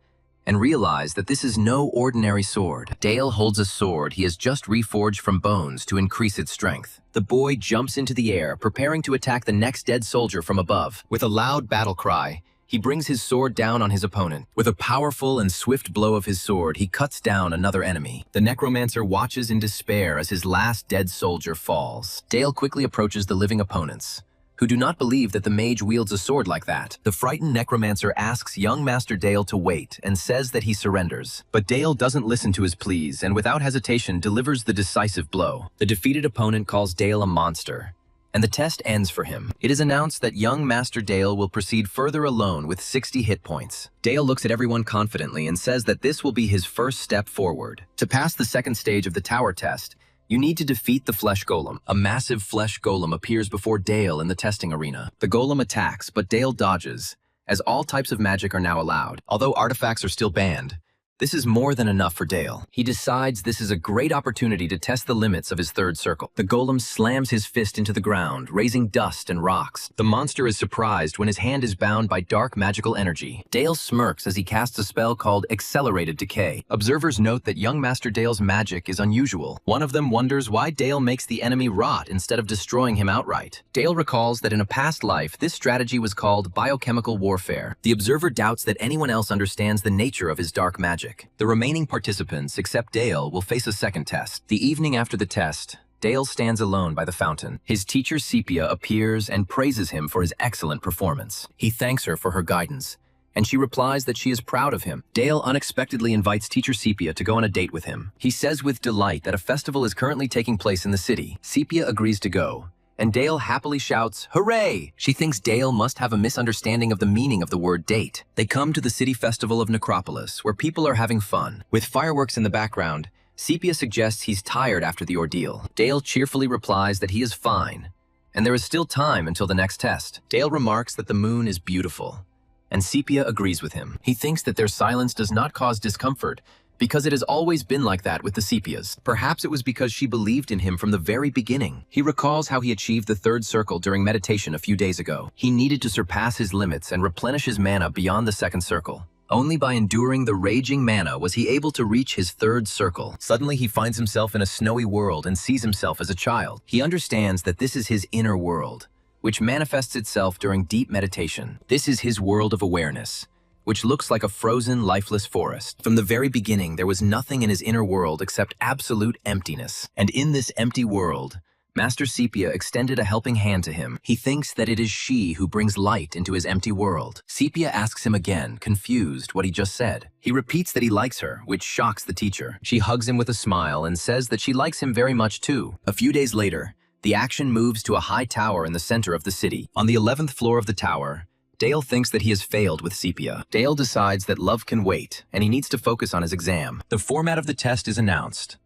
and realize that this is no ordinary sword. Dale holds a sword he has just reforged from bones to increase its strength. The boy jumps into the air, preparing to attack the next dead soldier from above. With a loud battle cry, he brings his sword down on his opponent. With a powerful and swift blow of his sword, he cuts down another enemy. The necromancer watches in despair as his last dead soldier falls. Dale quickly approaches the living opponents, who do not believe that the mage wields a sword like that. The frightened necromancer asks young Master Dale to wait and says that he surrenders. But Dale doesn't listen to his pleas and without hesitation delivers the decisive blow. The defeated opponent calls Dale a monster, and the test ends for him. It is announced that young Master Dale will proceed further alone with 60 hit points. Dale looks at everyone confidently and says that this will be his first step forward. To pass the second stage of the tower test, you need to defeat the flesh golem. A massive flesh golem appears before Dale in the testing arena. The golem attacks, but Dale dodges, as all types of magic are now allowed. Although artifacts are still banned, this is more than enough for Dale. He decides this is a great opportunity to test the limits of his third circle. The golem slams his fist into the ground, raising dust and rocks. The monster is surprised when his hand is bound by dark magical energy. Dale smirks as he casts a spell called Accelerated Decay. Observers note that young Master Dale's magic is unusual. One of them wonders why Dale makes the enemy rot instead of destroying him outright. Dale recalls that in a past life, this strategy was called biochemical warfare. The observer doubts that anyone else understands the nature of his dark magic. The remaining participants, except Dale, will face a second test. The evening after the test, Dale stands alone by the fountain. His teacher Sepia appears and praises him for his excellent performance. He thanks her for her guidance, and she replies that she is proud of him. Dale unexpectedly invites teacher Sepia to go on a date with him. He says with delight that a festival is currently taking place in the city. Sepia agrees to go, and Dale happily shouts, "Hooray!" She thinks Dale must have a misunderstanding of the meaning of the word date. They come to the city festival of Necropolis, where people are having fun. With fireworks in the background, Sepia suggests he's tired after the ordeal. Dale cheerfully replies that he is fine, and there is still time until the next test. Dale remarks that the moon is beautiful, and Sepia agrees with him. He thinks that their silence does not cause discomfort, because it has always been like that with the Sepias. Perhaps it was because she believed in him from the very beginning. He recalls how he achieved the third circle during meditation a few days ago. He needed to surpass his limits and replenish his mana beyond the second circle. Only by enduring the raging mana was he able to reach his third circle. Suddenly he finds himself in a snowy world and sees himself as a child. He understands that this is his inner world, which manifests itself during deep meditation. This is his world of awareness, which looks like a frozen, lifeless forest. From the very beginning, there was nothing in his inner world except absolute emptiness. And in this empty world, Master Sepia extended a helping hand to him. He thinks that it is she who brings light into his empty world. Sepia asks him again, confused, what he just said. He repeats that he likes her, which shocks the teacher. She hugs him with a smile and says that she likes him very much too. A few days later, the action moves to a high tower in the center of the city. On the 11th floor of the tower, Dale thinks that he has failed with Sepia. Dale decides that love can wait, and he needs to focus on his exam. The format of the test is announced: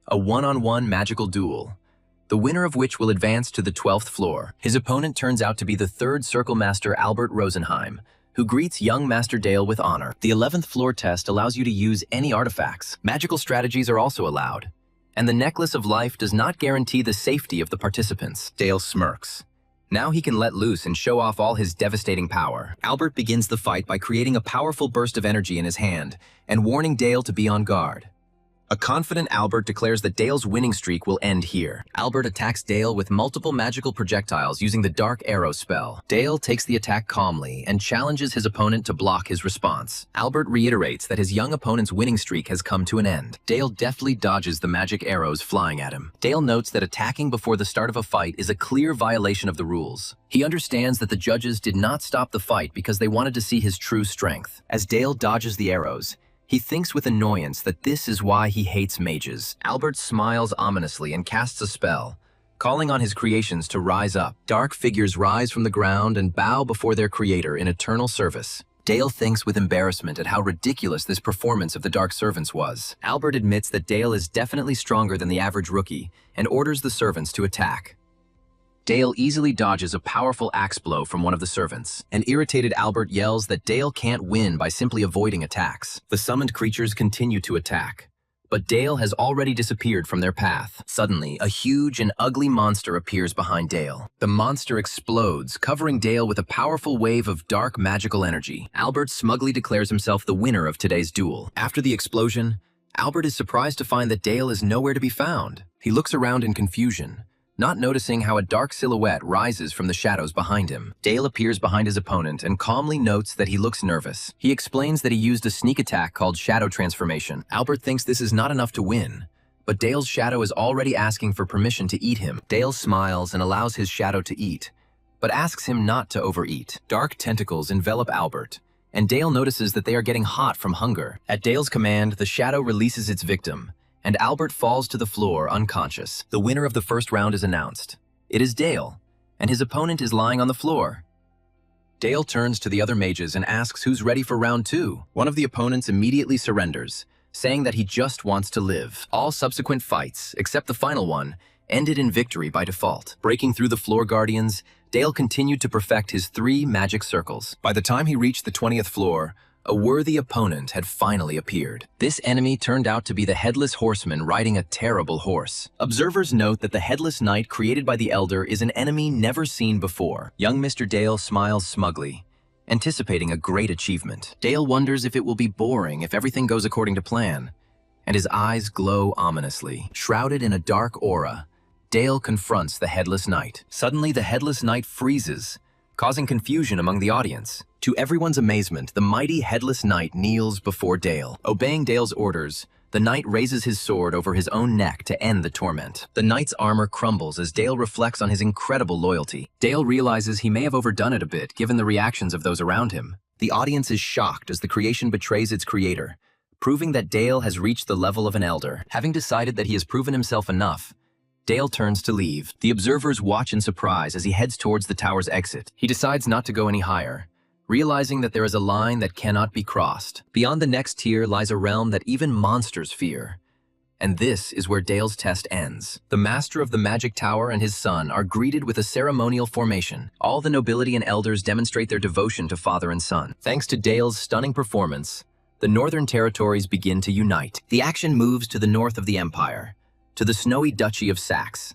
a one-on-one magical duel, the winner of which will advance to the 12th floor. His opponent turns out to be the third circle master Albert Rosenheim, who greets young Master Dale with honor. The 11th floor test allows you to use any artifacts. Magical strategies are also allowed, and the necklace of life does not guarantee the safety of the participants. Dale smirks. Now he can let loose and show off all his devastating power. Albert begins the fight by creating a powerful burst of energy in his hand and warning Dale to be on guard. A confident Albert declares that Dale's winning streak will end here. Albert attacks Dale with multiple magical projectiles using the Dark Arrow spell. Dale takes the attack calmly and challenges his opponent to block his response. Albert reiterates that his young opponent's winning streak has come to an end. Dale deftly dodges the magic arrows flying at him. Dale notes that attacking before the start of a fight is a clear violation of the rules. He understands that the judges did not stop the fight because they wanted to see his true strength. As Dale dodges the arrows, he thinks with annoyance that this is why he hates mages. Albert smiles ominously and casts a spell, calling on his creations to rise up. Dark figures rise from the ground and bow before their creator in eternal service. Dale thinks with embarrassment at how ridiculous this performance of the Dark Servants was. Albert admits that Dale is definitely stronger than the average rookie and orders the servants to attack. Dale easily dodges a powerful axe blow from one of the servants. An irritated Albert yells that Dale can't win by simply avoiding attacks. The summoned creatures continue to attack, but Dale has already disappeared from their path. Suddenly, a huge and ugly monster appears behind Dale. The monster explodes, covering Dale with a powerful wave of dark magical energy. Albert smugly declares himself the winner of today's duel. After the explosion, Albert is surprised to find that Dale is nowhere to be found. He looks around in confusion, not noticing how a dark silhouette rises from the shadows behind him. Dale appears behind his opponent and calmly notes that he looks nervous. He explains that he used a sneak attack called Shadow Transformation. Albert thinks this is not enough to win, but Dale's shadow is already asking for permission to eat him. Dale smiles and allows his shadow to eat, but asks him not to overeat. Dark tentacles envelop Albert, and Dale notices that they are getting hot from hunger. At Dale's command, the shadow releases its victim, and Albert falls to the floor unconscious. The winner of the first round is announced. It is Dale, and his opponent is lying on the floor. Dale turns to the other mages and asks who's ready for round 2. One of the opponents immediately surrenders, saying that he just wants to live. All subsequent fights, except the final one, ended in victory by default. Breaking through the floor guardians, Dale continued to perfect his 3 magic circles. By the time he reached the 20th floor, a worthy opponent had finally appeared. This enemy turned out to be the Headless Horseman riding a terrible horse. Observers note that the Headless Knight created by the Elder is an enemy never seen before. Young Mr. Dale smiles smugly, anticipating a great achievement. Dale wonders if it will be boring if everything goes according to plan, and his eyes glow ominously. Shrouded in a dark aura, Dale confronts the Headless Knight. Suddenly, the Headless Knight freezes, causing confusion among the audience. To everyone's amazement, the mighty Headless Knight kneels before Dale. Obeying Dale's orders, the knight raises his sword over his own neck to end the torment. The knight's armor crumbles as Dale reflects on his incredible loyalty. Dale realizes he may have overdone it a bit given the reactions of those around him. The audience is shocked as the creation betrays its creator, proving that Dale has reached the level of an elder. Having decided that he has proven himself enough, Dale turns to leave. The observers watch in surprise as he heads towards the tower's exit. He decides not to go any higher, realizing that there is a line that cannot be crossed. Beyond the next tier lies a realm that even monsters fear. And this is where Dale's test ends. The master of the magic tower and his son are greeted with a ceremonial formation. All the nobility and elders demonstrate their devotion to father and son. Thanks to Dale's stunning performance, the northern territories begin to unite. The action moves to the north of the empire, to the snowy duchy of Saxe.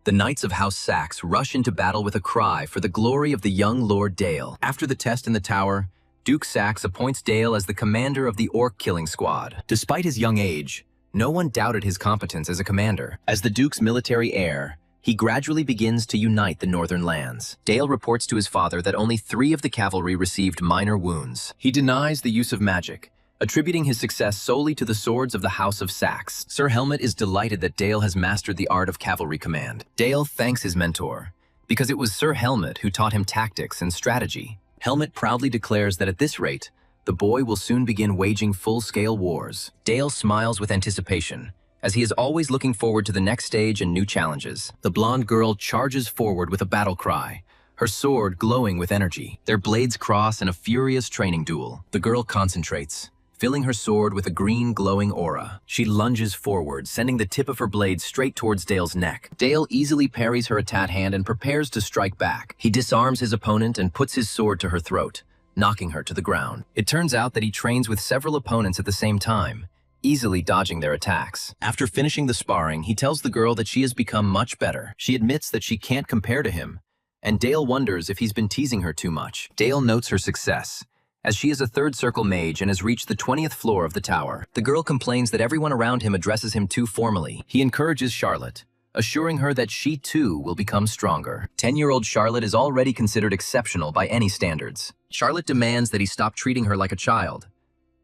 The knights of House Saxe rush into battle with a cry for the glory of the young Lord Dale. After the test in the tower, Duke Saxe appoints Dale as the commander of the orc-killing squad. Despite his young age, no one doubted his competence as a commander. As the Duke's military heir, he gradually begins to unite the northern lands. Dale reports to his father that only 3 of the cavalry received minor wounds. He denies the use of magic, attributing his success solely to the swords of the House of Saxe. Sir Helmet is delighted that Dale has mastered the art of cavalry command. Dale thanks his mentor, because it was Sir Helmet who taught him tactics and strategy. Helmet proudly declares that at this rate, the boy will soon begin waging full-scale wars. Dale smiles with anticipation, as he is always looking forward to the next stage and new challenges. The blonde girl charges forward with a battle cry, her sword glowing with energy. Their blades cross in a furious training duel. The girl concentrates, filling her sword with a green glowing aura. She lunges forward, sending the tip of her blade straight towards Dale's neck. Dale easily parries her attack hand and prepares to strike back. He disarms his opponent and puts his sword to her throat, knocking her to the ground. It turns out that he trains with several opponents at the same time, easily dodging their attacks. After finishing the sparring, he tells the girl that she has become much better. She admits that she can't compare to him, and Dale wonders if he's been teasing her too much. Dale notes her success, as she is a third circle mage and has reached the 20th floor of the tower. The girl complains that everyone around him addresses him too formally. He encourages Charlotte, assuring her that she too will become stronger. 10-year-old Charlotte is already considered exceptional by any standards. Charlotte demands that he stop treating her like a child,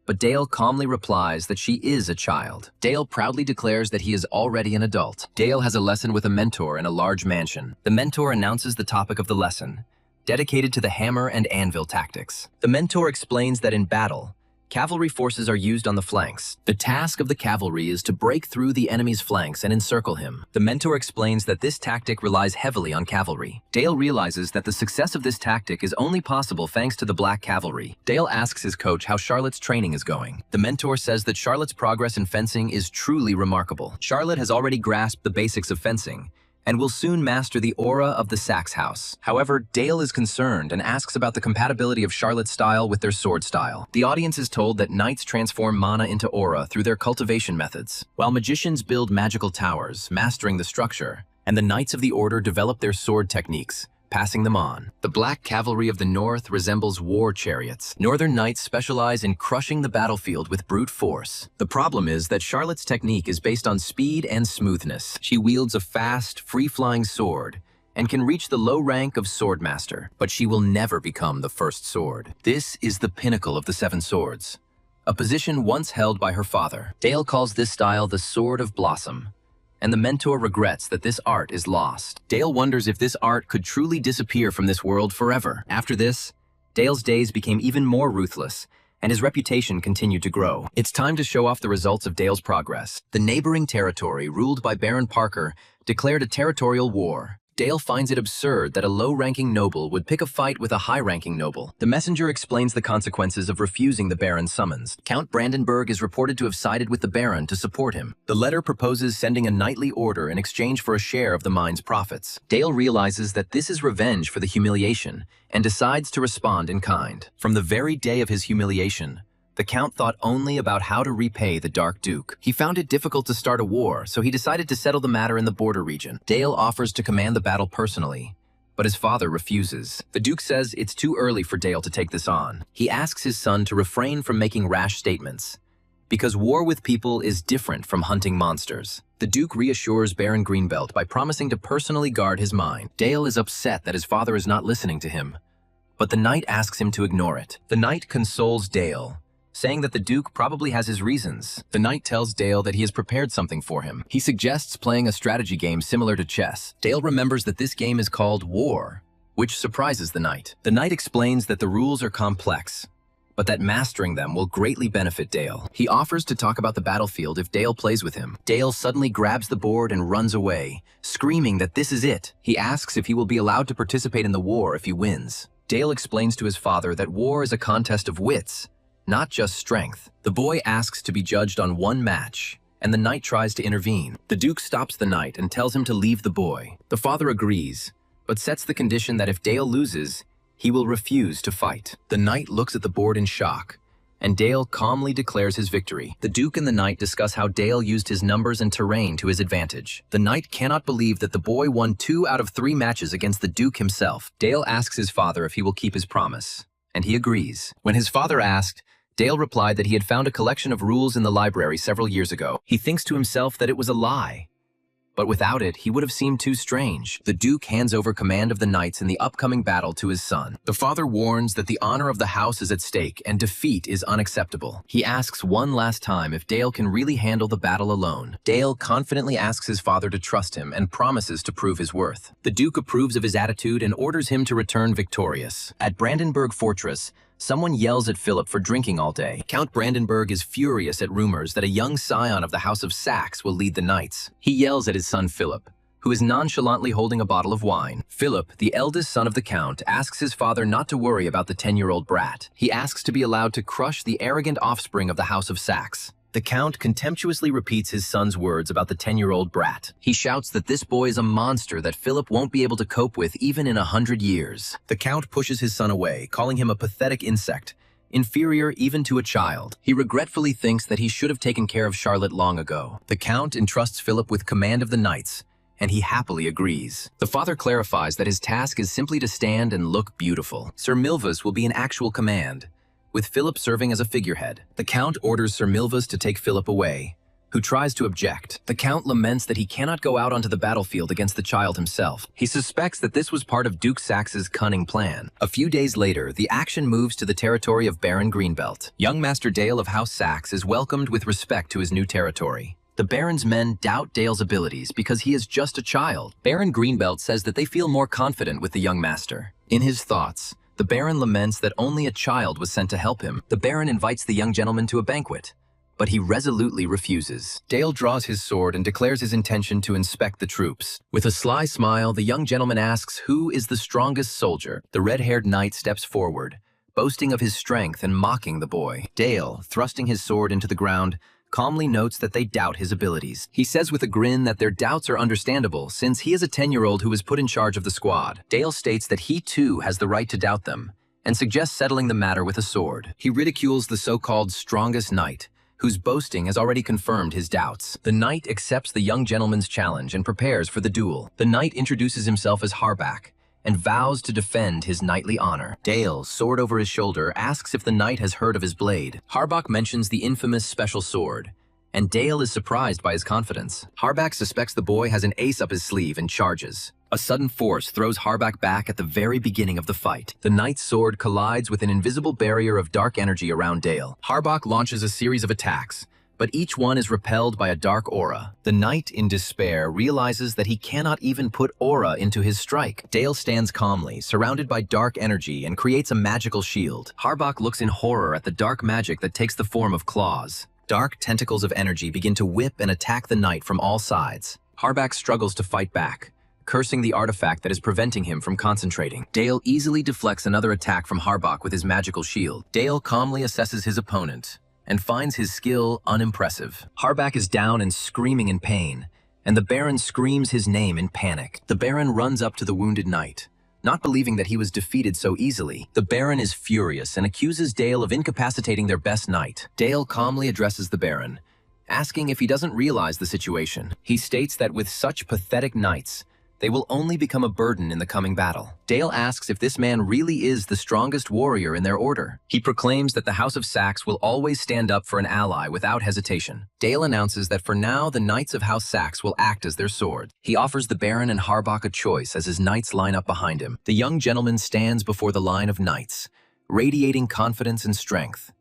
but Dale calmly replies that she is a child. Dale proudly declares that he is already an adult. Dale has a lesson with a mentor in a large mansion. The mentor announces the topic of the lesson, dedicated to the hammer and anvil tactics. The mentor explains that in battle, cavalry forces are used on the flanks. The task of the cavalry is to break through the enemy's flanks and encircle him. The mentor explains that this tactic relies heavily on cavalry. Dale realizes that the success of this tactic is only possible thanks to the black cavalry. Dale asks his coach how Charlotte's training is going. The mentor says that Charlotte's progress in fencing is truly remarkable. Charlotte has already grasped the basics of fencing and will soon master the aura of the Saxe house. However, Dale is concerned and asks about the compatibility of Charlotte's style with their sword style. The audience is told that knights transform mana into aura through their cultivation methods, while magicians build magical towers, mastering the structure, and the knights of the order develop their sword techniques, passing them on. The black cavalry of the north resembles war chariots. Northern knights specialize in crushing the battlefield with brute force. The problem is that Charlotte's technique is based on speed and smoothness. She wields a fast, free-flying sword and can reach the low rank of swordmaster, but she will never become the first sword. This is the pinnacle of the seven swords, a position once held by her father. Dale calls this style the Sword of Blossom, and the mentor regrets that this art is lost. Dale wonders if this art could truly disappear from this world forever. After this, Dale's days became even more ruthless, and his reputation continued to grow. It's time to show off the results of Dale's progress. The neighboring territory, ruled by Baron Parker, declared a territorial war. Dale finds it absurd that a low-ranking noble would pick a fight with a high-ranking noble. The messenger explains the consequences of refusing the Baron's summons. Count Brandenburg is reported to have sided with the Baron to support him. The letter proposes sending a knightly order in exchange for a share of the mine's profits. Dale realizes that this is revenge for the humiliation and decides to respond in kind. From the very day of his humiliation, the Count thought only about how to repay the Dark Duke. He found it difficult to start a war, so he decided to settle the matter in the border region. Dale offers to command the battle personally, but his father refuses. The Duke says it's too early for Dale to take this on. He asks his son to refrain from making rash statements, because war with people is different from hunting monsters. The Duke reassures Baron Greenbelt by promising to personally guard his mine. Dale is upset that his father is not listening to him, but the knight asks him to ignore it. The knight consoles Dale, saying that the Duke probably has his reasons. The knight tells Dale that he has prepared something for him. He suggests playing a strategy game similar to chess. Dale remembers that this game is called War, which surprises the knight. The knight explains that the rules are complex, but that mastering them will greatly benefit Dale. He offers to talk about the battlefield if Dale plays with him. Dale suddenly grabs the board and runs away, screaming that this is it. He asks if he will be allowed to participate in the war if he wins. Dale explains to his father that war is a contest of wits, not just strength. The boy asks to be judged on one match, and the knight tries to intervene. The Duke stops the knight and tells him to leave the boy. The father agrees, but sets the condition that if Dale loses, he will refuse to fight. The knight looks at the board in shock, and Dale calmly declares his victory. The Duke and the knight discuss how Dale used his numbers and terrain to his advantage. The knight cannot believe that the boy won 2 out of 3 matches against the Duke himself. Dale asks his father if he will keep his promise, and he agrees. When his father asked, Dale replied that he had found a collection of rules in the library several years ago. He thinks to himself that it was a lie, but without it, he would have seemed too strange. The Duke hands over command of the knights in the upcoming battle to his son. The father warns that the honor of the house is at stake and defeat is unacceptable. He asks one last time if Dale can really handle the battle alone. Dale confidently asks his father to trust him and promises to prove his worth. The Duke approves of his attitude and orders him to return victorious. At Brandenburg Fortress, someone yells at Philip for drinking all day. Count Brandenburg is furious at rumors that a young scion of the House of Saxe will lead the knights. He yells at his son Philip, who is nonchalantly holding a bottle of wine. Philip, the eldest son of the Count, asks his father not to worry about the 10-year-old brat. He asks to be allowed to crush the arrogant offspring of the House of Saxe. The Count contemptuously repeats his son's words about the 10-year-old brat. He shouts that this boy is a monster that Philip won't be able to cope with even in 100 years. The Count pushes his son away, calling him a pathetic insect, inferior even to a child. He regretfully thinks that he should have taken care of Charlotte long ago. The Count entrusts Philip with command of the knights, and he happily agrees. The father clarifies that his task is simply to stand and look beautiful. Sir Milvus will be in actual command, with Philip serving as a figurehead. The Count orders Sir Milvus to take Philip away, who tries to object. The Count laments that he cannot go out onto the battlefield against the child himself. He suspects that this was part of Duke Sax's cunning plan. A few days later, the action moves to the territory of Baron Greenbelt. Young Master Dale of House Sax is welcomed with respect to his new territory. The Baron's men doubt Dale's abilities because he is just a child. Baron Greenbelt says that they feel more confident with the young master. In his thoughts, the Baron laments that only a child was sent to help him. The Baron invites the young gentleman to a banquet, but he resolutely refuses. Dale draws his sword and declares his intention to inspect the troops. With a sly smile, the young gentleman asks who is the strongest soldier. The red-haired knight steps forward, boasting of his strength and mocking the boy. Dale, thrusting his sword into the ground, calmly notes that they doubt his abilities. He says with a grin that their doubts are understandable since he is a 10-year-old who was put in charge of the squad. Dale states that he too has the right to doubt them and suggests settling the matter with a sword. He ridicules the so-called strongest knight, whose boasting has already confirmed his doubts. The knight accepts the young gentleman's challenge and prepares for the duel. The knight introduces himself as Harbak and vows to defend his knightly honor. Dale, sword over his shoulder, asks if the knight has heard of his blade. Harbak mentions the infamous special sword, and Dale is surprised by his confidence. Harbak suspects the boy has an ace up his sleeve and charges. A sudden force throws Harbak back at the very beginning of the fight. The knight's sword collides with an invisible barrier of dark energy around Dale. Harbak launches a series of attacks, but each one is repelled by a dark aura. The knight, in despair, realizes that he cannot even put aura into his strike. Dale stands calmly, surrounded by dark energy, and creates a magical shield. Harbak looks in horror at the dark magic that takes the form of claws. Dark tentacles of energy begin to whip and attack the knight from all sides. Harbak struggles to fight back, cursing the artifact that is preventing him from concentrating. Dale easily deflects another attack from Harbak with his magical shield. Dale calmly assesses his opponent and finds his skill unimpressive. Harbak is down and screaming in pain, and the Baron screams his name in panic. The Baron runs up to the wounded knight, not believing that he was defeated so easily. The Baron is furious and accuses Dale of incapacitating their best knight. Dale calmly addresses the Baron, asking if he doesn't realize the situation. He states that with such pathetic knights, they will only become a burden in the coming battle. Dale asks if this man really is the strongest warrior in their order. He proclaims that the House of Sax will always stand up for an ally without hesitation. Dale announces that for now, the Knights of House Sax will act as their sword. He offers the Baron and Harbak a choice as his knights line up behind him. The young gentleman stands before the line of knights, radiating confidence and strength.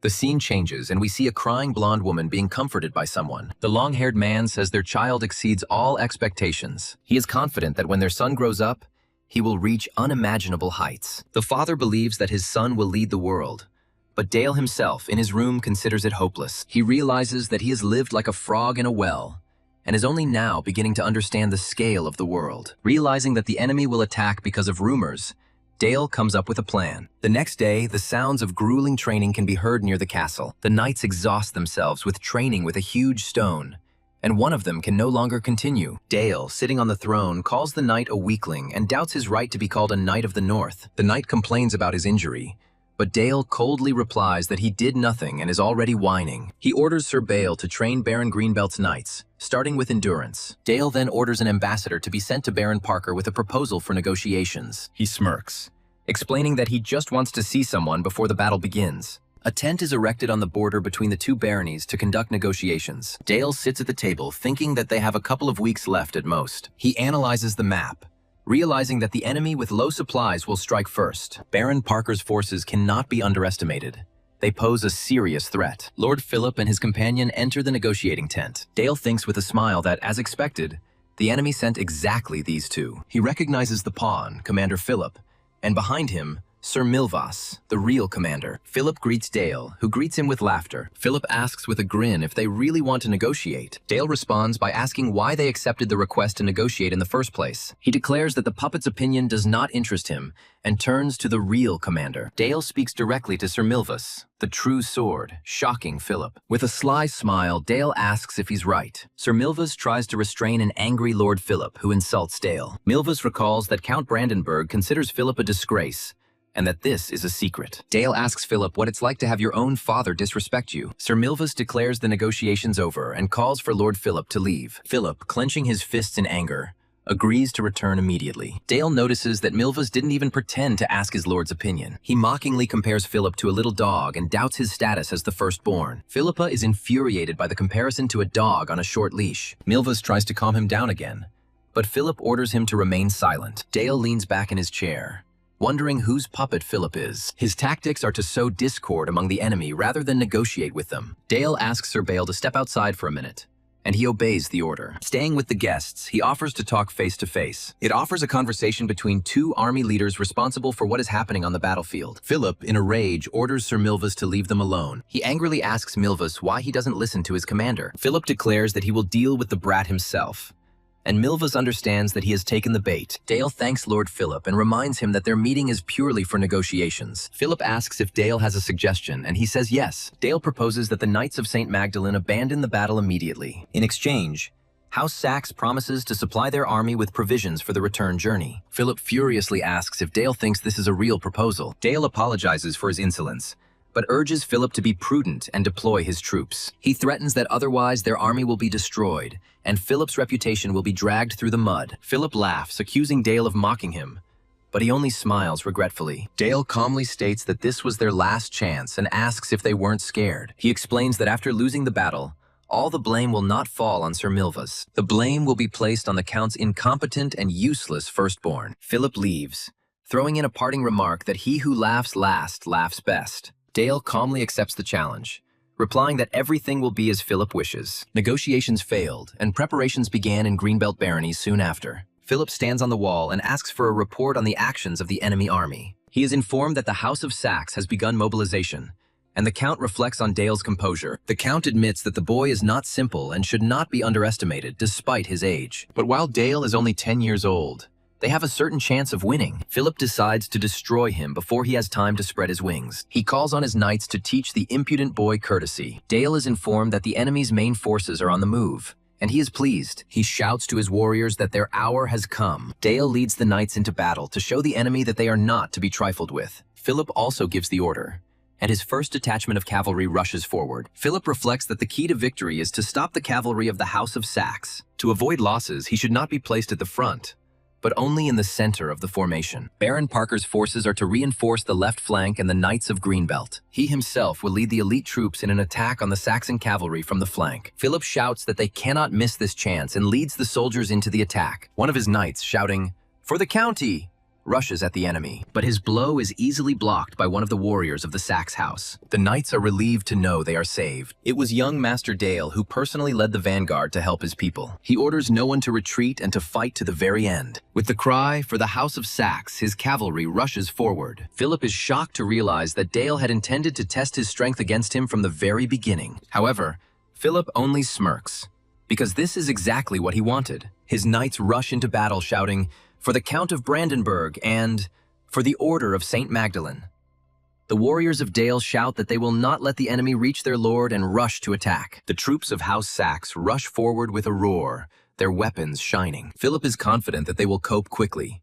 The scene changes, and we see a crying blonde woman being comforted by someone. The long-haired man says their child exceeds all expectations. He is confident that when their son grows up, he will reach unimaginable heights. The father believes that his son will lead the world, but Dale himself, in his room, considers it hopeless. He realizes that he has lived like a frog in a well, and is only now beginning to understand the scale of the world. Realizing that the enemy will attack because of rumors, Dale comes up with a plan. The next day, the sounds of grueling training can be heard near the castle. The knights exhaust themselves with training with a huge stone, and one of them can no longer continue. Dale, sitting on the throne, calls the knight a weakling and doubts his right to be called a Knight of the North. The knight complains about his injury, but Dale coldly replies that he did nothing and is already whining. He orders Sir Bale to train Baron Greenbelt's knights, starting with endurance. Dale then orders an ambassador to be sent to Baron Parker with a proposal for negotiations. He smirks, explaining that he just wants to see someone before the battle begins. A tent is erected on the border between the two baronies to conduct negotiations. Dale sits at the table thinking that they have a couple of weeks left at most. He analyzes the map, realizing that the enemy with low supplies will strike first. Baron Parker's forces cannot be underestimated. They pose a serious threat. Lord Philip and his companion enter the negotiating tent. Dale thinks with a smile that, as expected, the enemy sent exactly these two. He recognizes the pawn, Commander Philip, and behind him, Sir Milvas, the real commander. Philip greets Dale, who greets him with laughter. Philip asks with a grin if they really want to negotiate. Dale responds by asking why they accepted the request to negotiate in the first place. He declares that the puppet's opinion does not interest him and turns to the real commander. Dale speaks directly to Sir Milvas, the true sword, shocking Philip. With a sly smile, Dale asks if he's right. Sir Milvas tries to restrain an angry Lord Philip, who insults Dale. Milvas recalls that Count Brandenburg considers Philip a disgrace, and that this is a secret. Dale asks Philip what it's like to have your own father disrespect you. Sir Milvas declares the negotiations over and calls for Lord Philip to leave. Philip, clenching his fists in anger, agrees to return immediately. Dale notices that Milvus didn't even pretend to ask his lord's opinion. He mockingly compares Philip to a little dog and doubts his status as the firstborn. Philippa is infuriated by the comparison to a dog on a short leash. Milvus tries to calm him down again, but Philip orders him to remain silent. Dale leans back in his chair, wondering whose puppet Philip is. His tactics are to sow discord among the enemy rather than negotiate with them. Dale asks Sir Bale to step outside for a minute, and he obeys the order. Staying with the guests, he offers to talk face to face. It offers a conversation between two army leaders responsible for what is happening on the battlefield. Philip, in a rage, orders Sir Milvus to leave them alone. He angrily asks Milvus why he doesn't listen to his commander. Philip declares that he will deal with the brat himself, and Milvus understands that he has taken the bait. Dale thanks Lord Philip and reminds him that their meeting is purely for negotiations. Philip asks if Dale has a suggestion, and he says yes. Dale proposes that the Knights of St. Magdalene abandon the battle immediately. In exchange, House Saxe promises to supply their army with provisions for the return journey. Philip furiously asks if Dale thinks this is a real proposal. Dale apologizes for his insolence, but urges Philip to be prudent and deploy his troops. He threatens that otherwise their army will be destroyed, and Philip's reputation will be dragged through the mud. Philip laughs, accusing Dale of mocking him, but he only smiles regretfully. Dale calmly states that this was their last chance and asks if they weren't scared. He explains that after losing the battle, all the blame will not fall on Sir Milvus. The blame will be placed on the Count's incompetent and useless firstborn. Philip leaves, throwing in a parting remark that he who laughs last laughs best. Dale calmly accepts the challenge, replying that everything will be as Philip wishes. Negotiations failed, and preparations began in Greenbelt baronies soon after. Philip stands on the wall and asks for a report on the actions of the enemy army. He is informed that the House of Saxe has begun mobilization, and the Count reflects on Dale's composure. The Count admits that the boy is not simple and should not be underestimated despite his age. But while Dale is only 10 years old, they have a certain chance of winning. Philip decides to destroy him before he has time to spread his wings. He calls on his knights to teach the impudent boy courtesy. Dale is informed that the enemy's main forces are on the move, and he is pleased. He shouts to his warriors that their hour has come. Dale leads the knights into battle to show the enemy that they are not to be trifled with. Philip also gives the order, and his first detachment of cavalry rushes forward. Philip reflects that the key to victory is to stop the cavalry of the House of Saxe. To avoid losses, he should not be placed at the front, but only in the center of the formation. Baron Parker's forces are to reinforce the left flank and the Knights of Greenbelt. He himself will lead the elite troops in an attack on the Saxon cavalry from the flank. Philip shouts that they cannot miss this chance and leads the soldiers into the attack. One of his knights, shouting, "For the county!" rushes at the enemy, but his blow is easily blocked by one of the warriors of the Saxe house. The knights are relieved to know they are saved. It was young Master Dale who personally led the vanguard to help his people. He orders no one to retreat and to fight to the very end. With the cry, "For the House of Saxe," his cavalry rushes forward. Philip is shocked to realize that Dale had intended to test his strength against him from the very beginning. However, Philip only smirks, because this is exactly what he wanted. His knights rush into battle shouting, "For the Count of Brandenburg," and "For the Order of St. Magdalene." The warriors of Dale shout that they will not let the enemy reach their lord and rush to attack. The troops of House Saxe rush forward with a roar, their weapons shining. Philip is confident that they will cope quickly,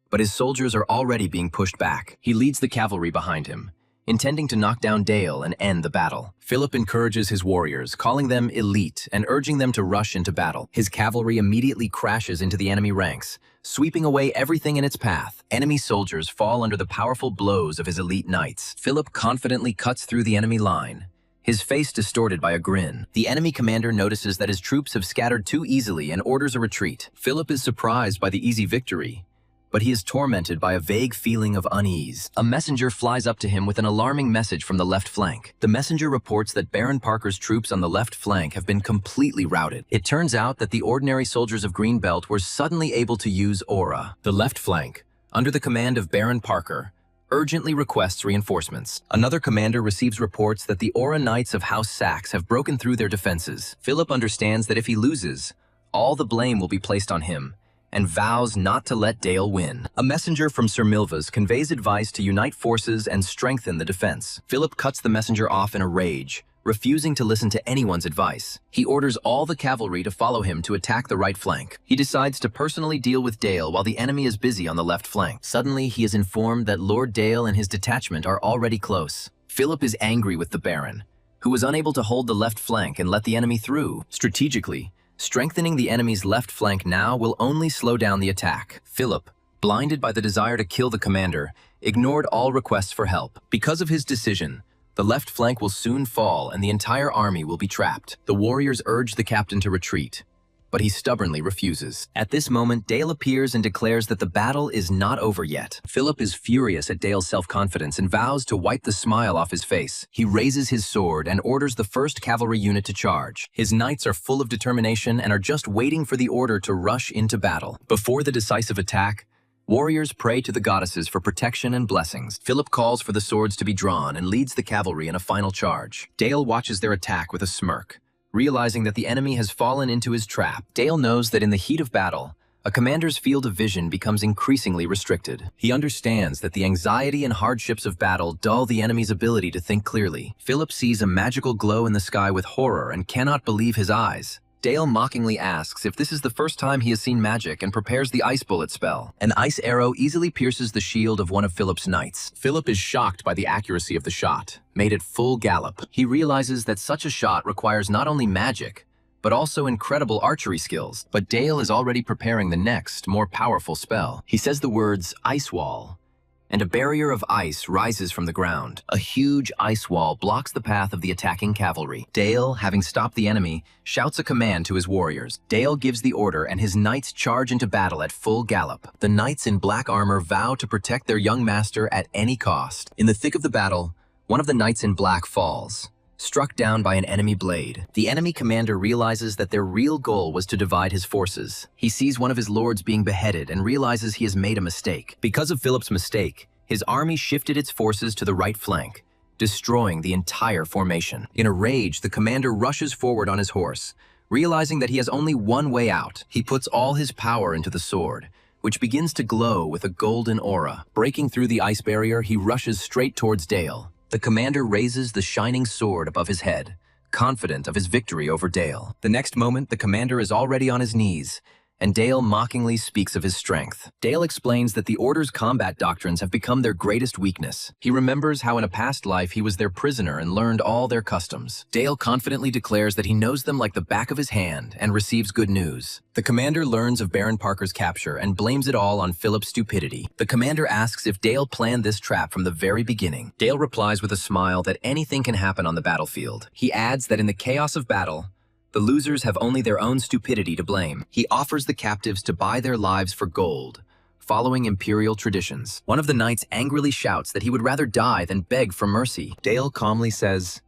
but his soldiers are already being pushed back. He leads the cavalry behind him, intending to knock down Dale and end the battle. Philip encourages his warriors, calling them elite and urging them to rush into battle. His cavalry immediately crashes into the enemy ranks, sweeping away everything in its path. Enemy soldiers fall under the powerful blows of his elite knights. Philip confidently cuts through the enemy line, his face distorted by a grin. The enemy commander notices that his troops have scattered too easily and orders a retreat. Philip is surprised by the easy victory, but he is tormented by a vague feeling of unease. A messenger flies up to him with an alarming message from the left flank. The messenger reports that Baron Parker's troops on the left flank have been completely routed. It turns out that the ordinary soldiers of Greenbelt were suddenly able to use aura. The left flank, under the command of Baron Parker, urgently requests reinforcements. Another commander receives reports that the Aura Knights of House Saxe have broken through their defenses. Philip understands that if he loses, all the blame will be placed on him, and vows not to let Dale win. A messenger from Sir Milvus conveys advice to unite forces and strengthen the defense. Philip cuts the messenger off in a rage, refusing to listen to anyone's advice. He orders all the cavalry to follow him to attack the right flank. He decides to personally deal with Dale while the enemy is busy on the left flank. Suddenly, he is informed that Lord Dale and his detachment are already close. Philip is angry with the Baron, who was unable to hold the left flank and let the enemy through. Strategically, Strengthening the enemy's left flank now will only slow down the attack. Philip, blinded by the desire to kill the commander, ignored all requests for help. Because of his decision, the left flank will soon fall and the entire army will be trapped. The warriors urge the captain to retreat, but he stubbornly refuses. At this moment, Dale appears and declares that the battle is not over yet. Philip is furious at Dale's self-confidence and vows to wipe the smile off his face. He raises his sword and orders the first cavalry unit to charge. His knights are full of determination and are just waiting for the order to rush into battle. Before the decisive attack, warriors pray to the goddesses for protection and blessings. Philip calls for the swords to be drawn and leads the cavalry in a final charge. Dale watches their attack with a smirk, realizing that the enemy has fallen into his trap. Dale knows that in the heat of battle, a commander's field of vision becomes increasingly restricted. He understands that the anxiety and hardships of battle dull the enemy's ability to think clearly. Philip sees a magical glow in the sky with horror and cannot believe his eyes. Dale mockingly asks if this is the first time he has seen magic and prepares the ice bullet spell. An ice arrow easily pierces the shield of one of Philip's knights. Philip is shocked by the accuracy of the shot, made at full gallop. He realizes that such a shot requires not only magic, but also incredible archery skills. But Dale is already preparing the next, more powerful spell. He says the words, "ice wall," and a barrier of ice rises from the ground. A huge ice wall blocks the path of the attacking cavalry. Dale, having stopped the enemy, shouts a command to his warriors. Dale gives the order and his knights charge into battle at full gallop. The knights in black armor vow to protect their young master at any cost. In the thick of the battle, one of the knights in black falls, struck down by an enemy blade. The enemy commander realizes that their real goal was to divide his forces. He sees one of his lords being beheaded and realizes he has made a mistake. Because of Philip's mistake, his army shifted its forces to the right flank, destroying the entire formation. In a rage, the commander rushes forward on his horse. Realizing that he has only one way out, he puts all his power into the sword, which begins to glow with a golden aura. Breaking through the ice barrier, he rushes straight towards Dale. The commander raises the shining sword above his head, confident of his victory over Dale. The next moment, the commander is already on his knees, and Dale mockingly speaks of his strength. Dale explains that the Order's combat doctrines have become their greatest weakness. He remembers how in a past life he was their prisoner and learned all their customs. Dale confidently declares that he knows them like the back of his hand and receives good news. The commander learns of Baron Parker's capture and blames it all on Philip's stupidity. The commander asks if Dale planned this trap from the very beginning. Dale replies with a smile that anything can happen on the battlefield. He adds that in the chaos of battle, the losers have only their own stupidity to blame. He offers the captives to buy their lives for gold, following imperial traditions. One of the knights angrily shouts that he would rather die than beg for mercy. Dale calmly says,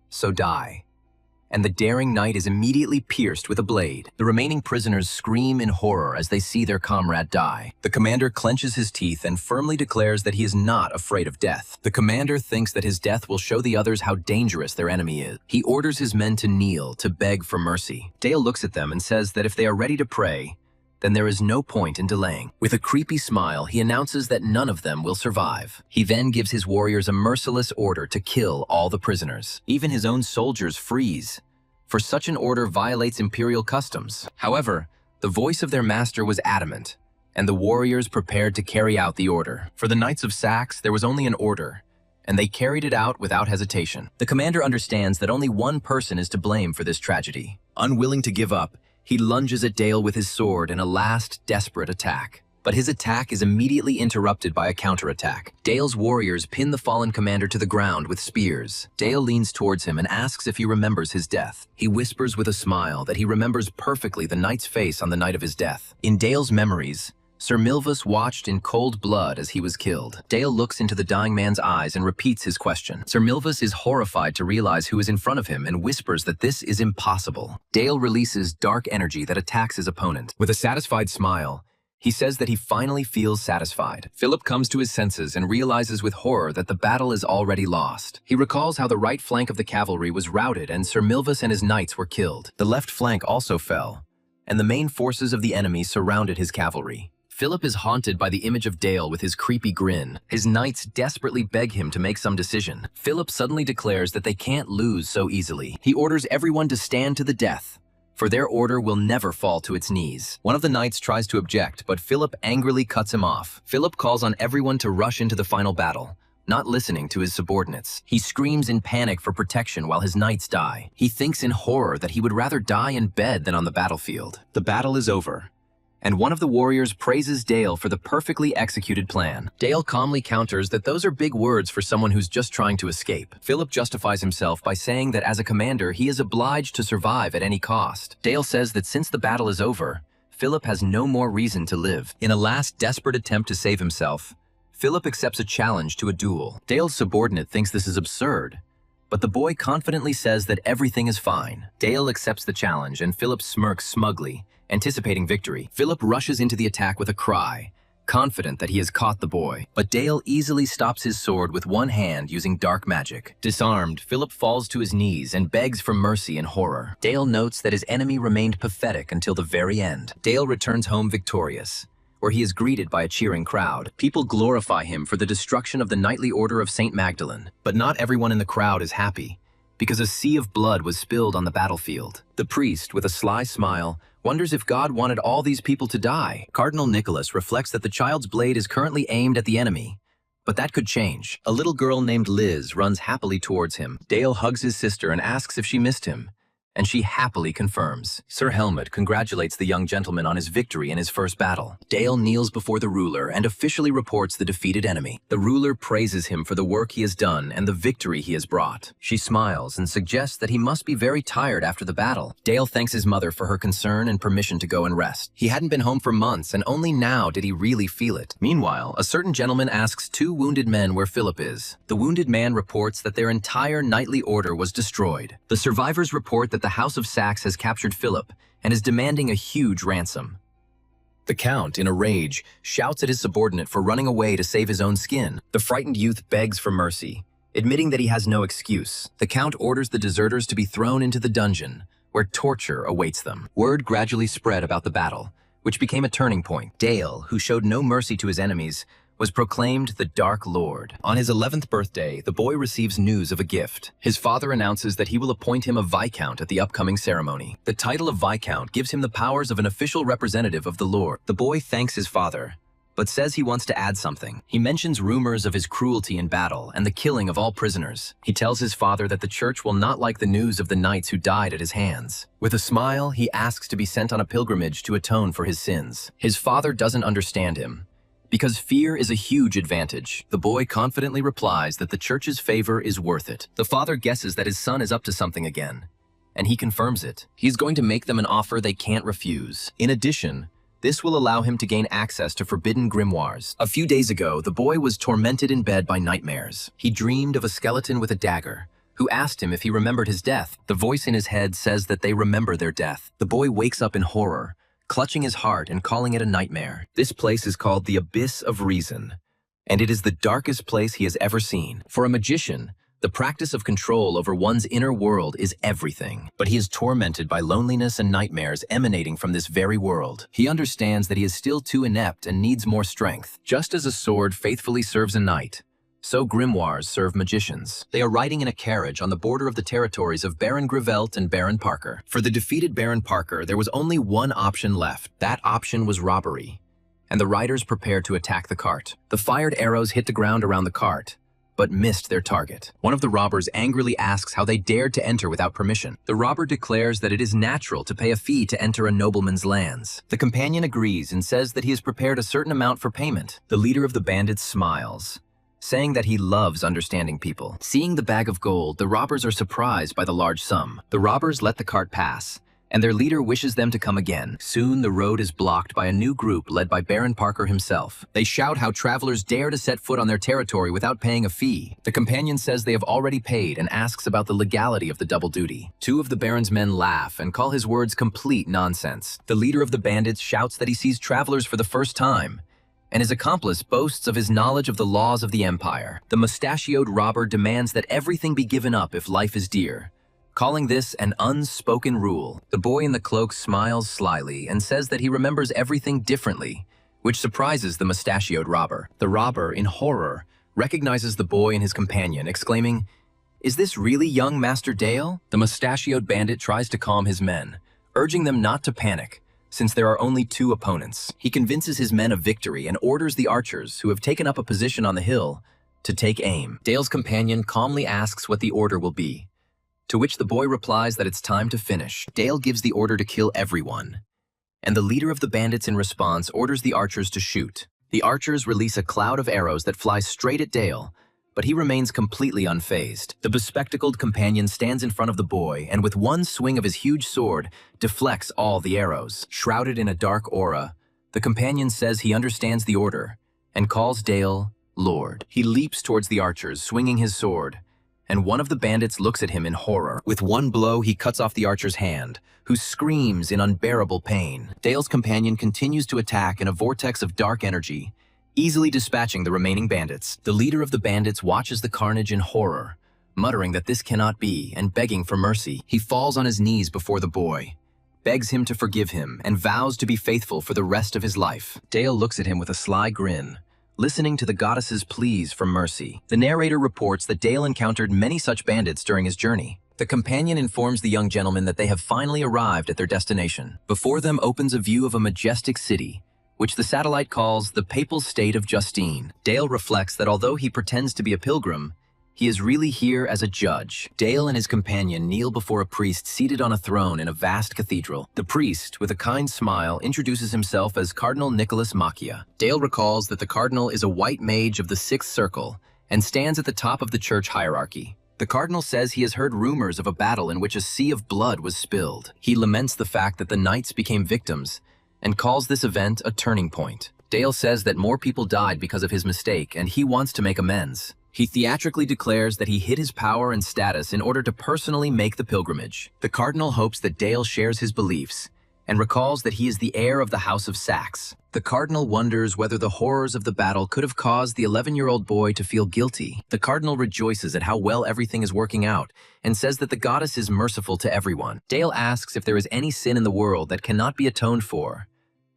"So die." And the daring knight is immediately pierced with a blade. The remaining prisoners scream in horror as they see their comrade die. The commander clenches his teeth and firmly declares that he is not afraid of death. The commander thinks that his death will show the others how dangerous their enemy is. He orders his men to kneel, to beg for mercy. Dale looks at them and says that if they are ready to pray, then there is no point in delaying. With a creepy smile, he announces that none of them will survive. He then gives his warriors a merciless order to kill all the prisoners. Even his own soldiers freeze, for such an order violates imperial customs. However, the voice of their master was adamant, and the warriors prepared to carry out the order. For the Knights of Saxe, there was only an order, and they carried it out without hesitation. The commander understands that only one person is to blame for this tragedy. Unwilling to give up, he lunges at Dale with his sword in a last, desperate attack. But his attack is immediately interrupted by a counterattack. Dale's warriors pin the fallen commander to the ground with spears. Dale leans towards him and asks if he remembers his death. He whispers with a smile that he remembers perfectly the knight's face on the night of his death. In Dale's memories, Sir Milvus watched in cold blood as he was killed. Dale looks into the dying man's eyes and repeats his question. Sir Milvus is horrified to realize who is in front of him and whispers that this is impossible. Dale releases dark energy that attacks his opponent. With a satisfied smile, he says that he finally feels satisfied. Philip comes to his senses and realizes with horror that the battle is already lost. He recalls how the right flank of the cavalry was routed and Sir Milvus and his knights were killed. The left flank also fell, and the main forces of the enemy surrounded his cavalry. Philip is haunted by the image of Dale with his creepy grin. His knights desperately beg him to make some decision. Philip suddenly declares that they can't lose so easily. He orders everyone to stand to the death, for their order will never fall to its knees. One of the knights tries to object, but Philip angrily cuts him off. Philip calls on everyone to rush into the final battle, not listening to his subordinates. He screams in panic for protection while his knights die. He thinks in horror that he would rather die in bed than on the battlefield. The battle is over, and one of the warriors praises Dale for the perfectly executed plan. Dale calmly counters that those are big words for someone who's just trying to escape. Philip justifies himself by saying that as a commander, he is obliged to survive at any cost. Dale says that since the battle is over, Philip has no more reason to live. In a last desperate attempt to save himself, Philip accepts a challenge to a duel. Dale's subordinate thinks this is absurd, but the boy confidently says that everything is fine. Dale accepts the challenge and Philip smirks smugly, anticipating victory. Philip rushes into the attack with a cry, confident that he has caught the boy. But Dale easily stops his sword with one hand using dark magic. Disarmed, Philip falls to his knees and begs for mercy in horror. Dale notes that his enemy remained pathetic until the very end. Dale returns home victorious, where he is greeted by a cheering crowd. People glorify him for the destruction of the knightly order of St. Magdalene. But not everyone in the crowd is happy, because a sea of blood was spilled on the battlefield. The priest, with a sly smile, wonders if God wanted all these people to die. Cardinal Nicholas reflects that the child's blade is currently aimed at the enemy, but that could change. A little girl named Liz runs happily towards him. Dale hugs his sister and asks if she missed him, and she happily confirms. Sir Helmut congratulates the young gentleman on his victory in his first battle. Dale kneels before the ruler and officially reports the defeated enemy. The ruler praises him for the work he has done and the victory he has brought. She smiles and suggests that he must be very tired after the battle. Dale thanks his mother for her concern and permission to go and rest. He hadn't been home for months, and only now did he really feel it. Meanwhile, a certain gentleman asks two wounded men where Philip is. The wounded man reports that their entire knightly order was destroyed. The survivors report that the House of Saxe has captured Philip and is demanding a huge ransom. The Count, in a rage, shouts at his subordinate for running away to save his own skin. The frightened youth begs for mercy, admitting that he has no excuse. The Count orders the deserters to be thrown into the dungeon, where torture awaits them. Word gradually spread about the battle, which became a turning point. Dale, who showed no mercy to his enemies, was proclaimed the Dark Lord. On his 11th birthday, the boy receives news of a gift. His father announces that he will appoint him a Viscount at the upcoming ceremony. The title of Viscount gives him the powers of an official representative of the Lord. The boy thanks his father, but says he wants to add something. He mentions rumors of his cruelty in battle and the killing of all prisoners. He tells his father that the church will not like the news of the knights who died at his hands. With a smile, he asks to be sent on a pilgrimage to atone for his sins. His father doesn't understand him, because fear is a huge advantage. The boy confidently replies that the church's favor is worth it. The father guesses that his son is up to something again, and he confirms it. He's going to make them an offer they can't refuse. In addition, this will allow him to gain access to forbidden grimoires. A few days ago, the boy was tormented in bed by nightmares. He dreamed of a skeleton with a dagger, who asked him if he remembered his death. The voice in his head says that they remember their death. The boy wakes up in horror, clutching his heart and calling it a nightmare. This place is called the Abyss of Reason, and it is the darkest place he has ever seen. For a magician, the practice of control over one's inner world is everything. But he is tormented by loneliness and nightmares emanating from this very world. He understands that he is still too inept and needs more strength. Just as a sword faithfully serves a knight, so grimoires serve magicians. They are riding in a carriage on the border of the territories of Baron Grivelt and Baron Parker. For the defeated Baron Parker, there was only one option left. That option was robbery, and the riders prepared to attack the cart. The fired arrows hit the ground around the cart, but missed their target. One of the robbers angrily asks how they dared to enter without permission. The robber declares that it is natural to pay a fee to enter a nobleman's lands. The companion agrees and says that he has prepared a certain amount for payment. The leader of the bandits smiles, saying that he loves understanding people. Seeing the bag of gold, the robbers are surprised by the large sum. The robbers let the cart pass, and their leader wishes them to come again. Soon the road is blocked by a new group led by Baron Parker himself. They shout how travelers dare to set foot on their territory without paying a fee. The companion says they have already paid and asks about the legality of the double duty. Two of the Baron's men laugh and call his words complete nonsense. The leader of the bandits shouts that he sees travelers for the first time, and his accomplice boasts of his knowledge of the laws of the empire. The mustachioed robber demands that everything be given up if life is dear, calling this an unspoken rule. The boy in the cloak smiles slyly and says that he remembers everything differently, which surprises the mustachioed robber. The robber, in horror, recognizes the boy and his companion, exclaiming, "Is this really young Master Dale?" The mustachioed bandit tries to calm his men, urging them not to panic, since there are only two opponents. He convinces his men of victory and orders the archers, who have taken up a position on the hill, to take aim. Dale's companion calmly asks what the order will be, to which the boy replies that it's time to finish. Dale gives the order to kill everyone, and the leader of the bandits in response orders the archers to shoot. The archers release a cloud of arrows that fly straight at Dale, but he remains completely unfazed. The bespectacled companion stands in front of the boy and with one swing of his huge sword, deflects all the arrows. Shrouded in a dark aura, the companion says he understands the order and calls Dale Lord. He leaps towards the archers, swinging his sword, and one of the bandits looks at him in horror. With one blow, he cuts off the archer's hand, who screams in unbearable pain. Dale's companion continues to attack in a vortex of dark energy, easily dispatching the remaining bandits. The leader of the bandits watches the carnage in horror, muttering that this cannot be and begging for mercy. He falls on his knees before the boy, begs him to forgive him, and vows to be faithful for the rest of his life. Dale looks at him with a sly grin, listening to the goddess's pleas for mercy. The narrator reports that Dale encountered many such bandits during his journey. The companion informs the young gentleman that they have finally arrived at their destination. Before them opens a view of a majestic city, which the satellite calls the Papal State of Justine. Dale reflects that although he pretends to be a pilgrim, he is really here as a judge. Dale and his companion kneel before a priest seated on a throne in a vast cathedral. The priest, with a kind smile, introduces himself as Cardinal Nicholas Macchia. Dale recalls that the cardinal is a white mage of the Sixth Circle and stands at the top of the church hierarchy. The cardinal says he has heard rumors of a battle in which a sea of blood was spilled. He laments the fact that the knights became victims and calls this event a turning point. Dale says that more people died because of his mistake and he wants to make amends. He theatrically declares that he hid his power and status in order to personally make the pilgrimage. The cardinal hopes that Dale shares his beliefs and recalls that he is the heir of the House of Saxe. The cardinal wonders whether the horrors of the battle could have caused the 11-year-old boy to feel guilty. The cardinal rejoices at how well everything is working out and says that the goddess is merciful to everyone. Dale asks if there is any sin in the world that cannot be atoned for,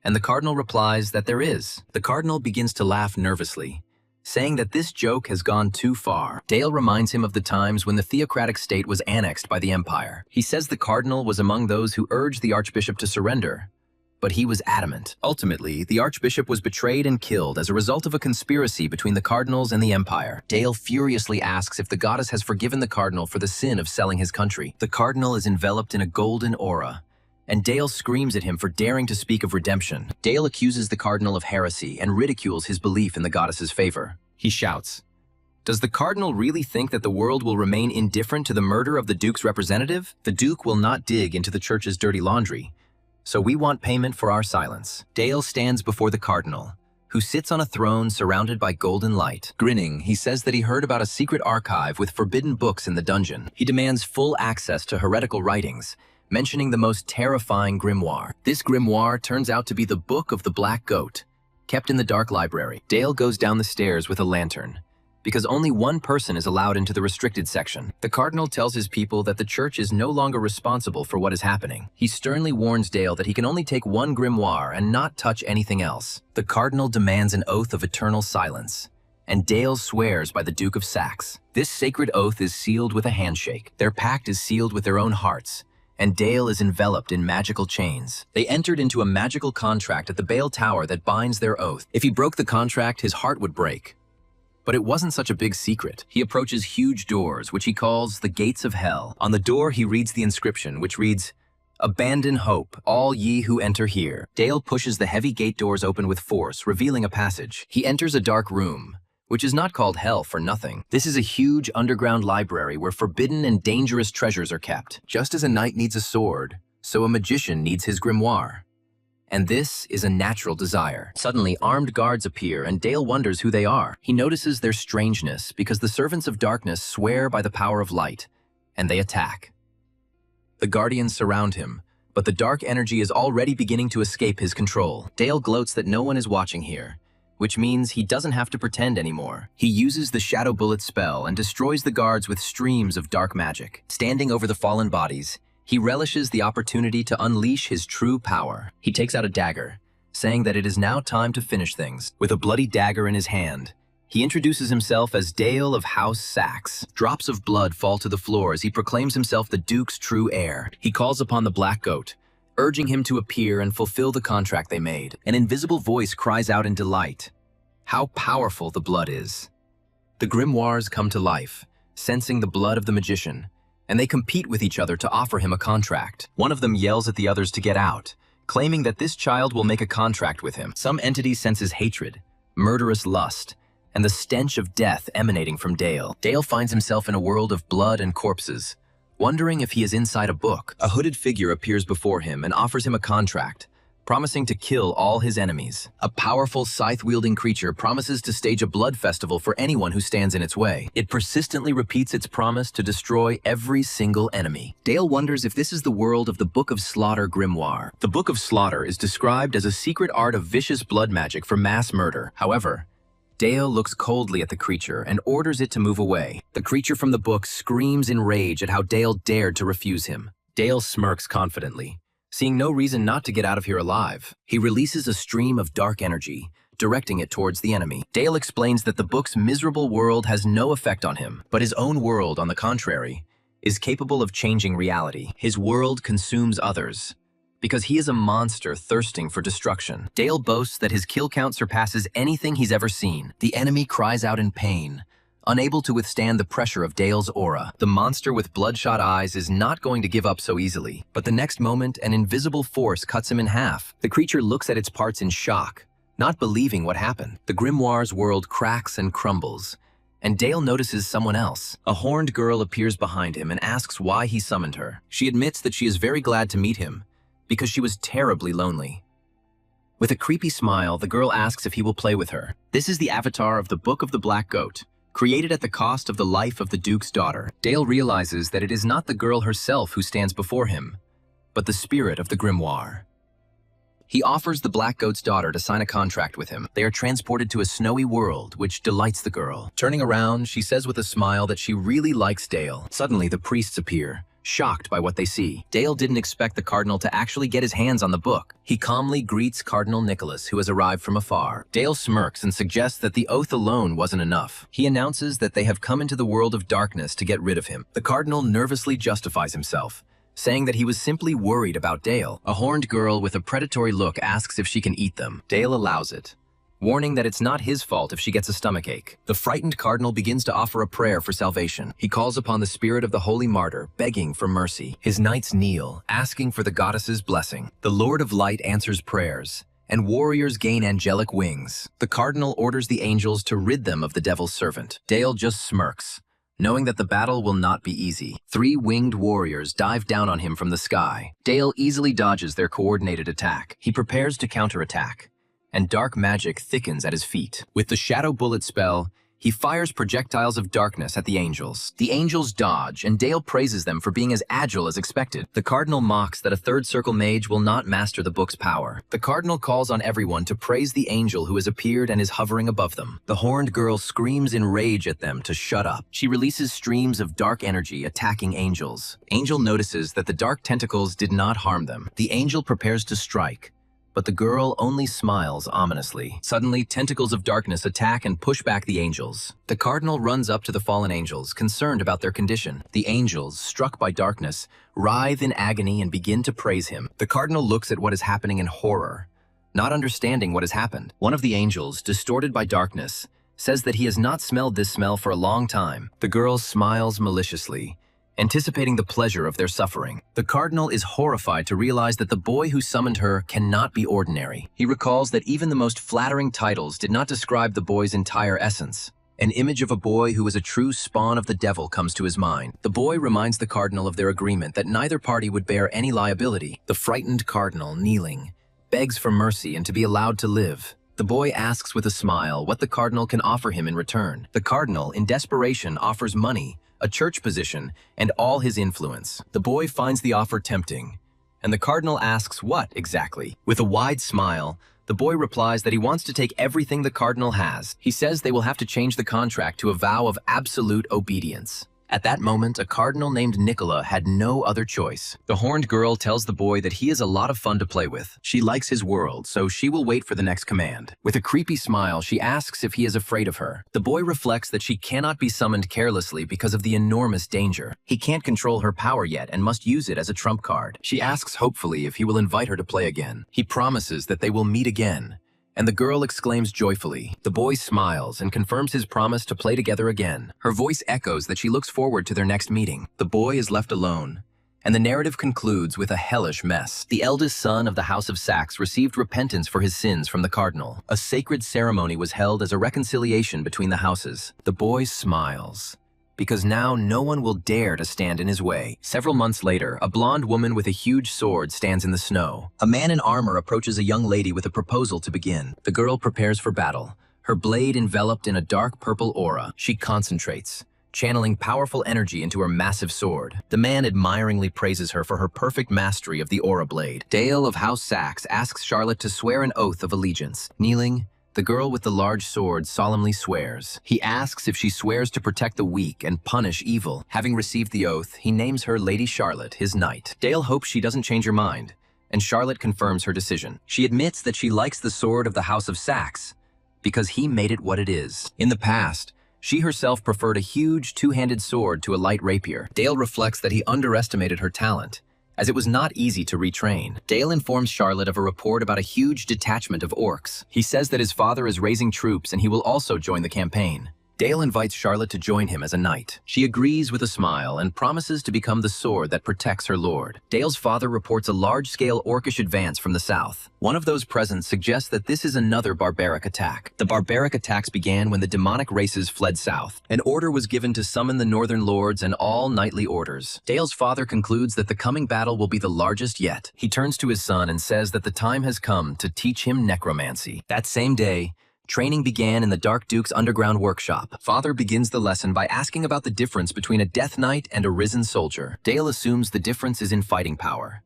and the cardinal replies that there is. The cardinal begins to laugh nervously, saying that this joke has gone too far. Dale reminds him of the times when the theocratic state was annexed by the empire. He says the cardinal was among those who urged the archbishop to surrender, but he was adamant. Ultimately, the archbishop was betrayed and killed as a result of a conspiracy between the cardinals and the empire. Dale furiously asks if the goddess has forgiven the cardinal for the sin of selling his country. The cardinal is enveloped in a golden aura, and Dale screams at him for daring to speak of redemption. Dale accuses the cardinal of heresy and ridicules his belief in the goddess's favor. He shouts, "Does the cardinal really think that the world will remain indifferent to the murder of the duke's representative? The duke will not dig into the church's dirty laundry, so we want payment for our silence." Dale stands before the cardinal, who sits on a throne surrounded by golden light. Grinning, he says that he heard about a secret archive with forbidden books in the dungeon. He demands full access to heretical writings, mentioning the most terrifying grimoire. This grimoire turns out to be the Book of the Black Goat, kept in the dark library. Dale goes down the stairs with a lantern, because only one person is allowed into the restricted section. The cardinal tells his people that the church is no longer responsible for what is happening. He sternly warns Dale that he can only take one grimoire and not touch anything else. The cardinal demands an oath of eternal silence, and Dale swears by the Duke of Saxe. This sacred oath is sealed with a handshake. Their pact is sealed with their own hearts, and Dale is enveloped in magical chains. They entered into a magical contract at the Bale Tower that binds their oath. If he broke the contract, his heart would break. But it wasn't such a big secret. He approaches huge doors, which he calls the Gates of Hell. On the door, he reads the inscription, which reads, "Abandon hope, all ye who enter here." Dale pushes the heavy gate doors open with force, revealing a passage. He enters a dark room, which is not called Hell for nothing. This is a huge underground library where forbidden and dangerous treasures are kept. Just as a knight needs a sword, so a magician needs his grimoire. And this is a natural desire. Suddenly, armed guards appear, and Dale wonders who they are. He notices their strangeness because the servants of darkness swear by the power of light, and they attack. The guardians surround him, but the dark energy is already beginning to escape his control. Dale gloats that no one is watching here, which means he doesn't have to pretend anymore. He uses the Shadow Bullet spell and destroys the guards with streams of dark magic. Standing over the fallen bodies, he relishes the opportunity to unleash his true power. He takes out a dagger, saying that it is now time to finish things. With a bloody dagger in his hand, he introduces himself as Dale of House Saxe. Drops of blood fall to the floor as he proclaims himself the Duke's true heir. He calls upon the Black Goat, urging him to appear and fulfill the contract they made. An invisible voice cries out in delight, "How powerful the blood is!" The grimoires come to life, sensing the blood of the magician, and they compete with each other to offer him a contract. One of them yells at the others to get out, claiming that this child will make a contract with him. Some entity senses hatred, murderous lust, and the stench of death emanating from Dale. Dale finds himself in a world of blood and corpses, wondering if he is inside a book. A hooded figure appears before him and offers him a contract, promising to kill all his enemies. A powerful scythe-wielding creature promises to stage a blood festival for anyone who stands in its way. It persistently repeats its promise to destroy every single enemy. Dale wonders if this is the world of the Book of Slaughter grimoire. The Book of Slaughter is described as a secret art of vicious blood magic for mass murder. However, Dale looks coldly at the creature and orders it to move away. The creature from the book screams in rage at how Dale dared to refuse him. Dale smirks confidently, seeing no reason not to get out of here alive. He releases a stream of dark energy, directing it towards the enemy. Dale explains that the book's miserable world has no effect on him, but his own world, on the contrary, is capable of changing reality. His world consumes others, because he is a monster thirsting for destruction. Dale boasts that his kill count surpasses anything he's ever seen. The enemy cries out in pain, unable to withstand the pressure of Dale's aura. The monster with bloodshot eyes is not going to give up so easily, but the next moment, an invisible force cuts him in half. The creature looks at its parts in shock, not believing what happened. The grimoire's world cracks and crumbles, and Dale notices someone else. A horned girl appears behind him and asks why he summoned her. She admits that she is very glad to meet him, because she was terribly lonely. With a creepy smile, the girl asks if he will play with her. This is the avatar of the Book of the Black Goat, created at the cost of the life of the Duke's daughter. Dale realizes that it is not the girl herself who stands before him, but the spirit of the grimoire. He offers the Black Goat's daughter to sign a contract with him. They are transported to a snowy world, which delights the girl. Turning around, she says with a smile that she really likes Dale. Suddenly, the priests appear, shocked by what they see. Dale didn't expect the cardinal to actually get his hands on the book. He calmly greets Cardinal Nicholas, who has arrived from afar. Dale smirks and suggests that the oath alone wasn't enough. He announces that they have come into the world of darkness to get rid of him. The cardinal nervously justifies himself, saying that he was simply worried about Dale. A horned girl with a predatory look asks if she can eat them. Dale allows it, warning that it's not his fault if she gets a stomachache. The frightened cardinal begins to offer a prayer for salvation. He calls upon the spirit of the holy martyr, begging for mercy. His knights kneel, asking for the goddess's blessing. The Lord of Light answers prayers, and warriors gain angelic wings. The cardinal orders the angels to rid them of the devil's servant. Dale just smirks, knowing that the battle will not be easy. 3 winged warriors dive down on him from the sky. Dale easily dodges their coordinated attack. He prepares to counterattack, and dark magic thickens at his feet. With the Shadow Bullet spell, he fires projectiles of darkness at the angels. The angels dodge, and Dale praises them for being as agile as expected. The cardinal mocks that a third circle mage will not master the book's power. The cardinal calls on everyone to praise the angel who has appeared and is hovering above them. The horned girl screams in rage at them to shut up. She releases streams of dark energy attacking angels. Angel notices that the dark tentacles did not harm them. The angel prepares to strike, but the girl only smiles ominously. Suddenly, tentacles of darkness attack and push back the angels. The cardinal runs up to the fallen angels, concerned about their condition. The angels, struck by darkness, writhe in agony and begin to praise him. The cardinal looks at what is happening in horror, not understanding what has happened. One of the angels, distorted by darkness, says that he has not smelled this smell for a long time. The girl smiles maliciously, anticipating the pleasure of their suffering. The cardinal is horrified to realize that the boy who summoned her cannot be ordinary. He recalls that even the most flattering titles did not describe the boy's entire essence. An image of a boy who is a true spawn of the devil comes to his mind. The boy reminds the cardinal of their agreement that neither party would bear any liability. The frightened cardinal, kneeling, begs for mercy and to be allowed to live. The boy asks with a smile what the cardinal can offer him in return. The cardinal, in desperation, offers money, a church position, and all his influence. The boy finds the offer tempting, and the cardinal asks what exactly. With a wide smile, the boy replies that he wants to take everything the cardinal has. He says they will have to change the contract to a vow of absolute obedience. At that moment, a cardinal named Nicola had no other choice. The horned girl tells the boy that he is a lot of fun to play with. She likes his world, so she will wait for the next command. With a creepy smile, she asks if he is afraid of her. The boy reflects that she cannot be summoned carelessly because of the enormous danger. He can't control her power yet and must use it as a trump card. She asks hopefully if he will invite her to play again. He promises that they will meet again, And the girl exclaims joyfully. The boy smiles and confirms his promise to play together again. Her voice echoes that she looks forward to their next meeting. The boy is left alone, and the narrative concludes with a hellish mess. The eldest son of the House of Saxe received repentance for his sins from the cardinal. A sacred ceremony was held as a reconciliation between the houses. The boy smiles, because now no one will dare to stand in his way. Several months later, a blonde woman with a huge sword stands in the snow. A man in armor approaches a young lady with a proposal to begin. The girl prepares for battle, her blade enveloped in a dark purple aura. She concentrates, channeling powerful energy into her massive sword. The man admiringly praises her for her perfect mastery of the aura blade. Dale of House Saxe asks Charlotte to swear an oath of allegiance. Kneeling, the girl with the large sword solemnly swears. He asks if she swears to protect the weak and punish evil. Having received the oath, he names her Lady Charlotte, his knight. Dale hopes she doesn't change her mind, and Charlotte confirms her decision. She admits that she likes the sword of the House of Saxe because he made it what it is. In the past, she herself preferred a huge two-handed sword to a light rapier. Dale reflects that he underestimated her talent, as it was not easy to retrain. Dale informs Charlotte of a report about a huge detachment of orcs. He says that his father is raising troops and he will also join the campaign. Dale invites Charlotte to join him as a knight. She agrees with a smile and promises to become the sword that protects her lord. Dale's father reports a large-scale orcish advance from the south. One of those present suggests that this is another barbaric attack. The barbaric attacks began when the demonic races fled south. An order was given to summon the northern lords and all knightly orders. Dale's father concludes that the coming battle will be the largest yet. He turns to his son and says that the time has come to teach him necromancy. That same day, training began in the Dark Duke's underground workshop. Father begins the lesson by asking about the difference between a Death Knight and a risen soldier. Dale assumes the difference is in fighting power,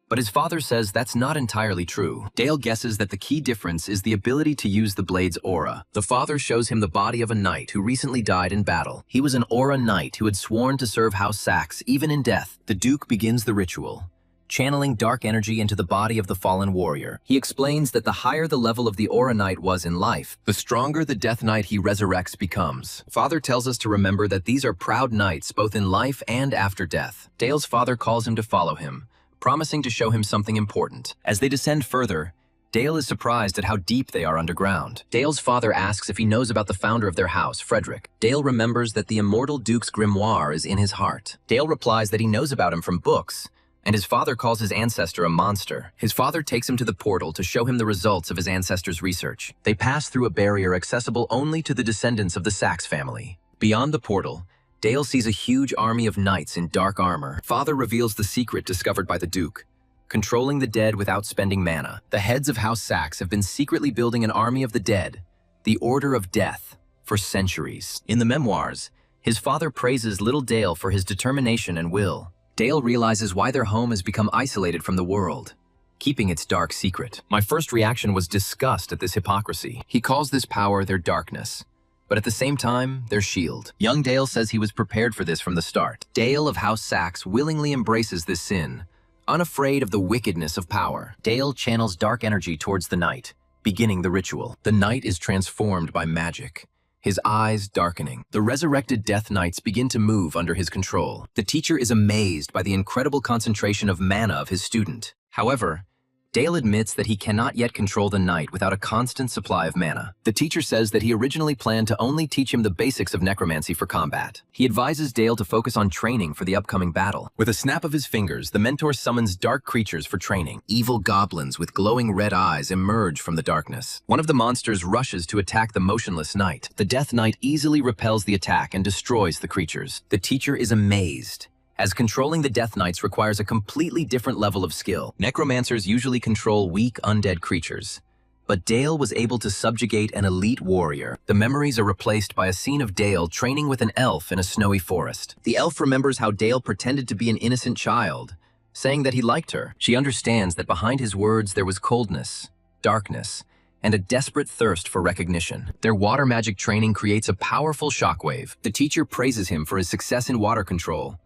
but his father says that's not entirely true. Dale guesses that the key difference is the ability to use the blade's aura. The father shows him the body of a knight who recently died in battle. He was an aura knight who had sworn to serve House Saxe even in death. The Duke begins the ritual, channeling dark energy into the body of the fallen warrior. He explains that the higher the level of the Aura Knight was in life, the stronger the Death Knight he resurrects becomes. Father tells us to remember that these are proud knights both in life and after death. Dale's father calls him to follow him, promising to show him something important. As they descend further, Dale is surprised at how deep they are underground. Dale's father asks if he knows about the founder of their house, Frederick. Dale remembers that the immortal Duke's grimoire is in his heart. Dale replies that he knows about him from books, and his father calls his ancestor a monster. His father takes him to the portal to show him the results of his ancestor's research. They pass through a barrier accessible only to the descendants of the Saxe family. Beyond the portal, Dale sees a huge army of knights in dark armor. Father reveals the secret discovered by the Duke: controlling the dead without spending mana. The heads of House Saxe have been secretly building an army of the dead, the Order of Death, for centuries. In the memoirs, his father praises little Dale for his determination and will. Dale realizes why their home has become isolated from the world, keeping its dark secret. My first reaction was disgust at this hypocrisy. He calls this power their darkness, but at the same time, their shield. Young Dale says he was prepared for this from the start. Dale of House Saxe willingly embraces this sin, unafraid of the wickedness of power. Dale channels dark energy towards the knight, beginning the ritual. The knight is transformed by magic, his eyes darkening. The resurrected Death Knights begin to move under his control. The teacher is amazed by the incredible concentration of mana of his student. However, Dale admits that he cannot yet control the knight without a constant supply of mana. The teacher says that he originally planned to only teach him the basics of necromancy for combat. He advises Dale to focus on training for the upcoming battle. With a snap of his fingers, the mentor summons dark creatures for training. Evil goblins with glowing red eyes emerge from the darkness. One of the monsters rushes to attack the motionless knight. The Death Knight easily repels the attack and destroys the creatures. The teacher is amazed, as controlling the Death Knights requires a completely different level of skill. Necromancers usually control weak, undead creatures, but Dale was able to subjugate an elite warrior. The memories are replaced by a scene of Dale training with an elf in a snowy forest. The elf remembers how Dale pretended to be an innocent child, saying that he liked her. She understands that behind his words there was coldness, darkness, and a desperate thirst for recognition. Their water magic training creates a powerful shockwave. The teacher praises him for his success in water control,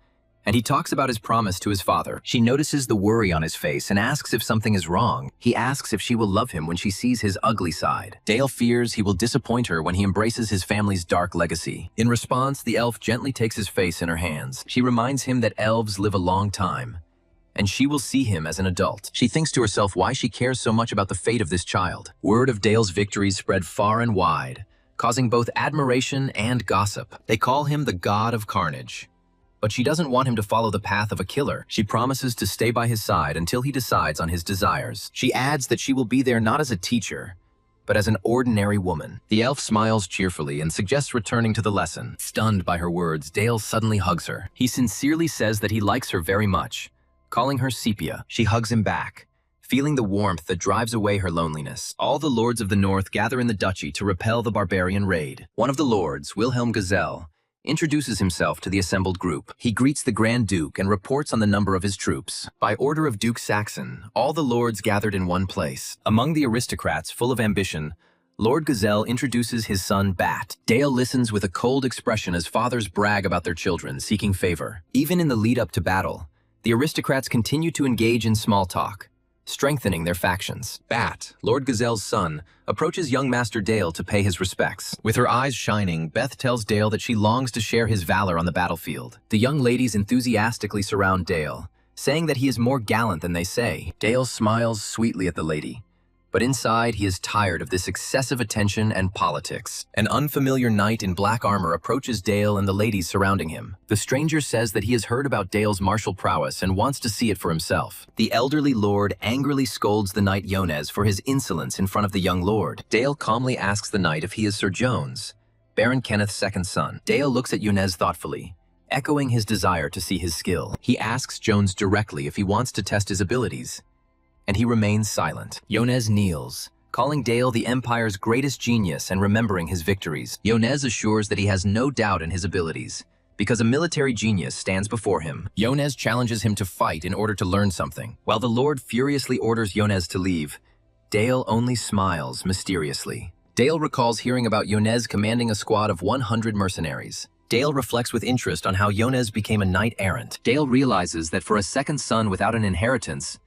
and he talks about his promise to his father. She notices the worry on his face and asks if something is wrong. He asks if she will love him when she sees his ugly side. Dale fears he will disappoint her when he embraces his family's dark legacy. In response, the elf gently takes his face in her hands. She reminds him that elves live a long time, and she will see him as an adult. She thinks to herself why she cares so much about the fate of this child. Word of Dale's victories spread far and wide, causing both admiration and gossip. They call him the God of Carnage. But she doesn't want him to follow the path of a killer. She promises to stay by his side until he decides on his desires. She adds that she will be there not as a teacher, but as an ordinary woman. The elf smiles cheerfully and suggests returning to the lesson. Stunned by her words, Dale suddenly hugs her. He sincerely says that he likes her very much, calling her Sepia. She hugs him back, feeling the warmth that drives away her loneliness. All the lords of the north gather in the duchy to repel the barbarian raid. One of the lords, Wilhelm Gazelle, introduces himself to the assembled group. He greets the Grand Duke and reports on the number of his troops. By order of Duke Saxon, all the lords gathered in one place. Among the aristocrats full of ambition, Lord Gazelle introduces his son Bat. Dale listens with a cold expression as fathers brag about their children, seeking favor. Even in the lead-up to battle, the aristocrats continue to engage in small talk, strengthening their factions. Bat, Lord Gazelle's son, approaches young Master Dale to pay his respects. With her eyes shining, Beth tells Dale that she longs to share his valor on the battlefield. The young ladies enthusiastically surround Dale, saying that he is more gallant than they say. Dale smiles sweetly at the lady, but inside he is tired of this excessive attention and politics. An unfamiliar knight in black armor approaches Dale and the ladies surrounding him. The stranger says that he has heard about Dale's martial prowess and wants to see it for himself. The elderly lord angrily scolds the knight Yonez for his insolence in front of the young lord. Dale calmly asks the knight if he is Sir Jones, Baron Kenneth's second son. Dale looks at Yonez thoughtfully, echoing his desire to see his skill. He asks Jones directly if he wants to test his abilities, and he remains silent. Yonez kneels, calling Dale the Empire's greatest genius and remembering his victories. Yonez assures that he has no doubt in his abilities, because a military genius stands before him. Yonez challenges him to fight in order to learn something. While the Lord furiously orders Yonez to leave, Dale only smiles mysteriously. Dale recalls hearing about Yonez commanding a squad of 100 mercenaries. Dale reflects with interest on how Yonez became a knight-errant. Dale realizes that for a second son without an inheritance,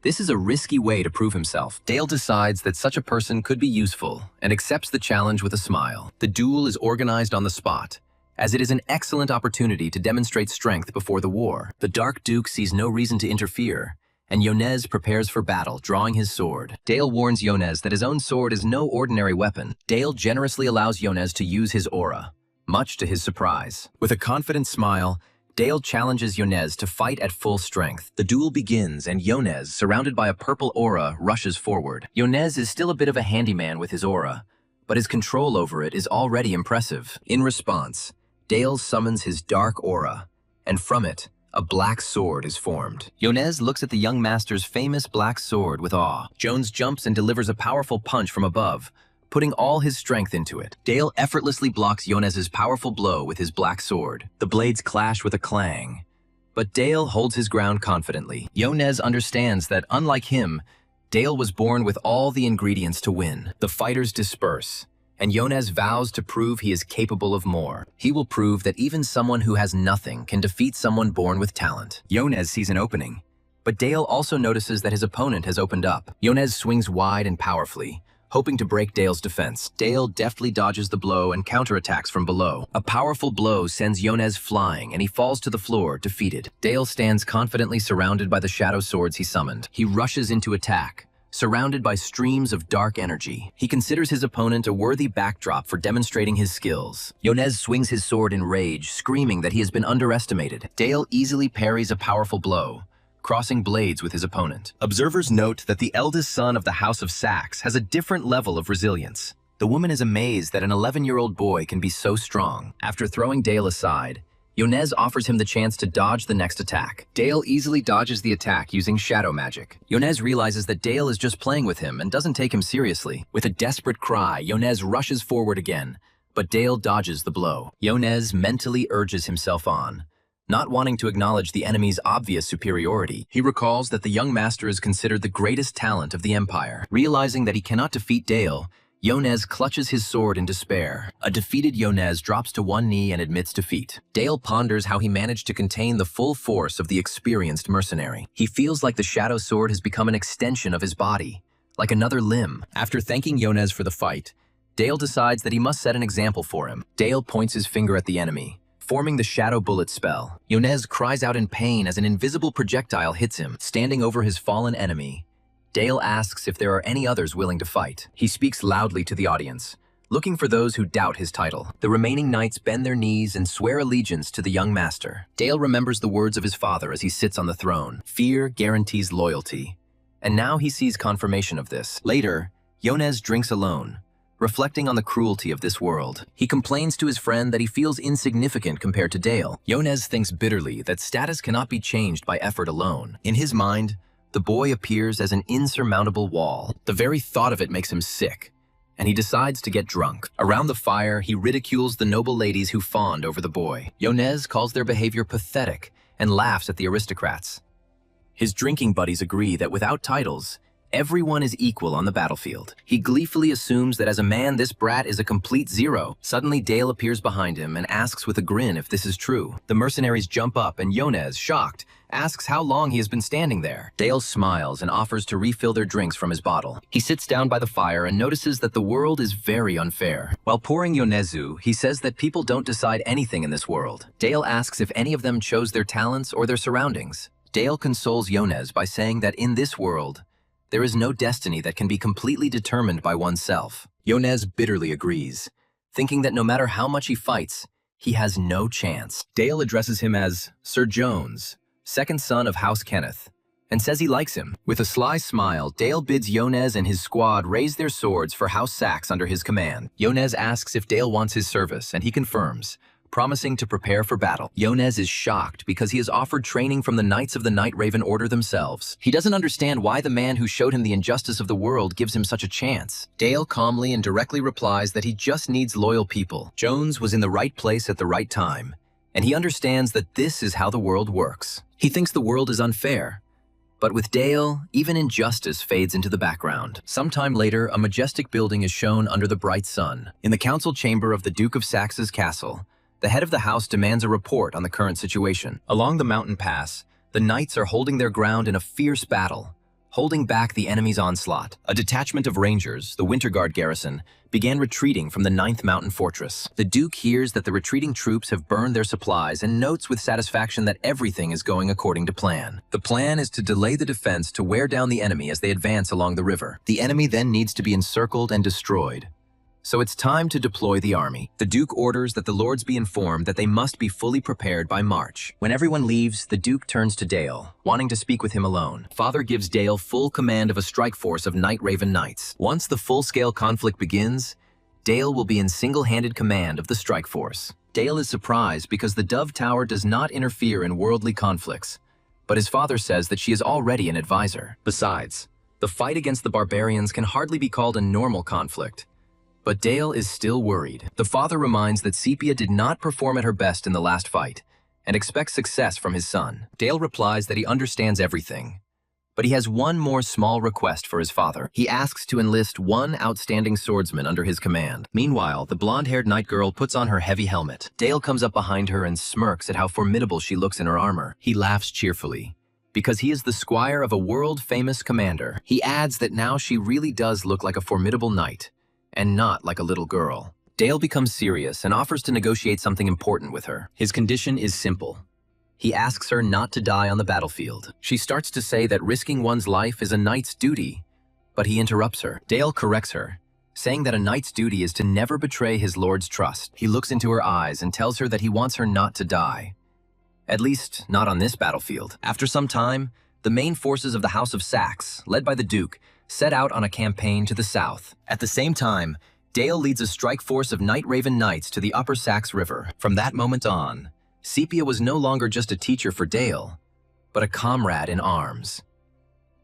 this is a risky way to prove himself. Dale decides that such a person could be useful and accepts the challenge with a smile. The duel is organized on the spot, as it is an excellent opportunity to demonstrate strength before the war. The Dark Duke sees no reason to interfere, and Yonez prepares for battle, drawing his sword. Dale warns Yonez that his own sword is no ordinary weapon. Dale generously allows Yonez to use his aura, much to his surprise. With a confident smile, Dale challenges Yonez to fight at full strength. The duel begins, and Yonez, surrounded by a purple aura, rushes forward. Yonez is still a bit of a handyman with his aura, but his control over it is already impressive. In response, Dale summons his dark aura, and from it, a black sword is formed. Yonez looks at the young master's famous black sword with awe. Jones jumps and delivers a powerful punch from above, putting all his strength into it. Dale effortlessly blocks Yonez's powerful blow with his black sword. The blades clash with a clang, but Dale holds his ground confidently. Yonez understands that, unlike him, Dale was born with all the ingredients to win. The fighters disperse, and Yonez vows to prove he is capable of more. He will prove that even someone who has nothing can defeat someone born with talent. Yonez sees an opening, but Dale also notices that his opponent has opened up. Yonez swings wide and powerfully, hoping to break Dale's defense. Dale deftly dodges the blow and counterattacks from below. A powerful blow sends Yonez flying, and he falls to the floor, defeated. Dale stands confidently surrounded by the shadow swords he summoned. He rushes into attack, surrounded by streams of dark energy. He considers his opponent a worthy backdrop for demonstrating his skills. Yonez swings his sword in rage, screaming that he has been underestimated. Dale easily parries a powerful blow, crossing blades with his opponent. Observers note that the eldest son of the House of Saxe has a different level of resilience. The woman is amazed that an 11-year-old boy can be so strong. After throwing Dale aside, Yonez offers him the chance to dodge the next attack. Dale easily dodges the attack using shadow magic. Yonez realizes that Dale is just playing with him and doesn't take him seriously. With a desperate cry, Yonez rushes forward again, but Dale dodges the blow. Yonez mentally urges himself on, not wanting to acknowledge the enemy's obvious superiority. He recalls that the young master is considered the greatest talent of the Empire. Realizing that he cannot defeat Dale, Yonez clutches his sword in despair. A defeated Yonez drops to one knee and admits defeat. Dale ponders how he managed to contain the full force of the experienced mercenary. He feels like the shadow sword has become an extension of his body, like another limb. After thanking Yonez for the fight, Dale decides that he must set an example for him. Dale points his finger at the enemy, forming the shadow bullet spell. Yonez cries out in pain as an invisible projectile hits him, standing over his fallen enemy. Dale asks if there are any others willing to fight. He speaks loudly to the audience, looking for those who doubt his title. The remaining knights bend their knees and swear allegiance to the young master. Dale remembers the words of his father as he sits on the throne. Fear guarantees loyalty. And now he sees confirmation of this. Later, Yonez drinks alone, reflecting on the cruelty of this world. He complains to his friend that he feels insignificant compared to Dale. Yonez thinks bitterly that status cannot be changed by effort alone. In his mind, the boy appears as an insurmountable wall. The very thought of it makes him sick, and he decides to get drunk. Around the fire, he ridicules the noble ladies who fawned over the boy. Yonez calls their behavior pathetic and laughs at the aristocrats. His drinking buddies agree that without titles, everyone is equal on the battlefield. He gleefully assumes that as a man, this brat is a complete zero. Suddenly, Dale appears behind him and asks with a grin if this is true. The mercenaries jump up and Yonez, shocked, asks how long he has been standing there. Dale smiles and offers to refill their drinks from his bottle. He sits down by the fire and notices that the world is very unfair. While pouring Yonezu, he says that people don't decide anything in this world. Dale asks if any of them chose their talents or their surroundings. Dale consoles Yonez by saying that in this world, there is no destiny that can be completely determined by oneself. Yonez bitterly agrees, thinking that no matter how much he fights, he has no chance. Dale addresses him as Sir Jones, second son of House Kenneth, and says he likes him. With a sly smile, Dale bids Yonez and his squad raise their swords for House Saxe under his command. Yonez asks if Dale wants his service, and he confirms, promising to prepare for battle. Yonez is shocked because he is offered training from the Knights of the Night Raven Order themselves. He doesn't understand why the man who showed him the injustice of the world gives him such a chance. Dale calmly and directly replies that he just needs loyal people. Jones was in the right place at the right time, and he understands that this is how the world works. He thinks the world is unfair. But with Dale, even injustice fades into the background. Sometime later, a majestic building is shown under the bright sun. In the council chamber of the Duke of Saxe's castle, the head of the house demands a report on the current situation. Along the mountain pass, the knights are holding their ground in a fierce battle, holding back the enemy's onslaught. A detachment of rangers, the Winter Guard garrison, began retreating from the 9th Mountain Fortress. The Duke hears that the retreating troops have burned their supplies and notes with satisfaction that everything is going according to plan. The plan is to delay the defense to wear down the enemy as they advance along the river. The enemy then needs to be encircled and destroyed. So it's time to deploy the army. The Duke orders that the lords be informed that they must be fully prepared by March. When everyone leaves, the Duke turns to Dale, wanting to speak with him alone. Father gives Dale full command of a strike force of Night Raven Knights. Once the full-scale conflict begins, Dale will be in single-handed command of the strike force. Dale is surprised because the Dove Tower does not interfere in worldly conflicts, but his father says that she is already an advisor. Besides, the fight against the barbarians can hardly be called a normal conflict. But Dale is still worried. The father reminds that Sepia did not perform at her best in the last fight and expects success from his son. Dale replies that he understands everything, but he has one more small request for his father. He asks to enlist one outstanding swordsman under his command. Meanwhile, the blonde-haired night girl puts on her heavy helmet. Dale comes up behind her and smirks at how formidable she looks in her armor. He laughs cheerfully, because he is the squire of a world-famous commander. He adds that now she really does look like a formidable knight, and not like a little girl. Dale becomes serious and offers to negotiate something important with her. His condition is simple. He asks her not to die on the battlefield. She starts to say that risking one's life is a knight's duty, but he interrupts her. Dale corrects her, saying that a knight's duty is to never betray his lord's trust. He looks into her eyes and tells her that he wants her not to die. At least, not on this battlefield. After some time, the main forces of the House of Saxe, led by the Duke, set out on a campaign to the south. At the same time, Dale leads a strike force of Night Raven Knights to the Upper Saxe River. From that moment on, Sepia was no longer just a teacher for Dale, but a comrade in arms.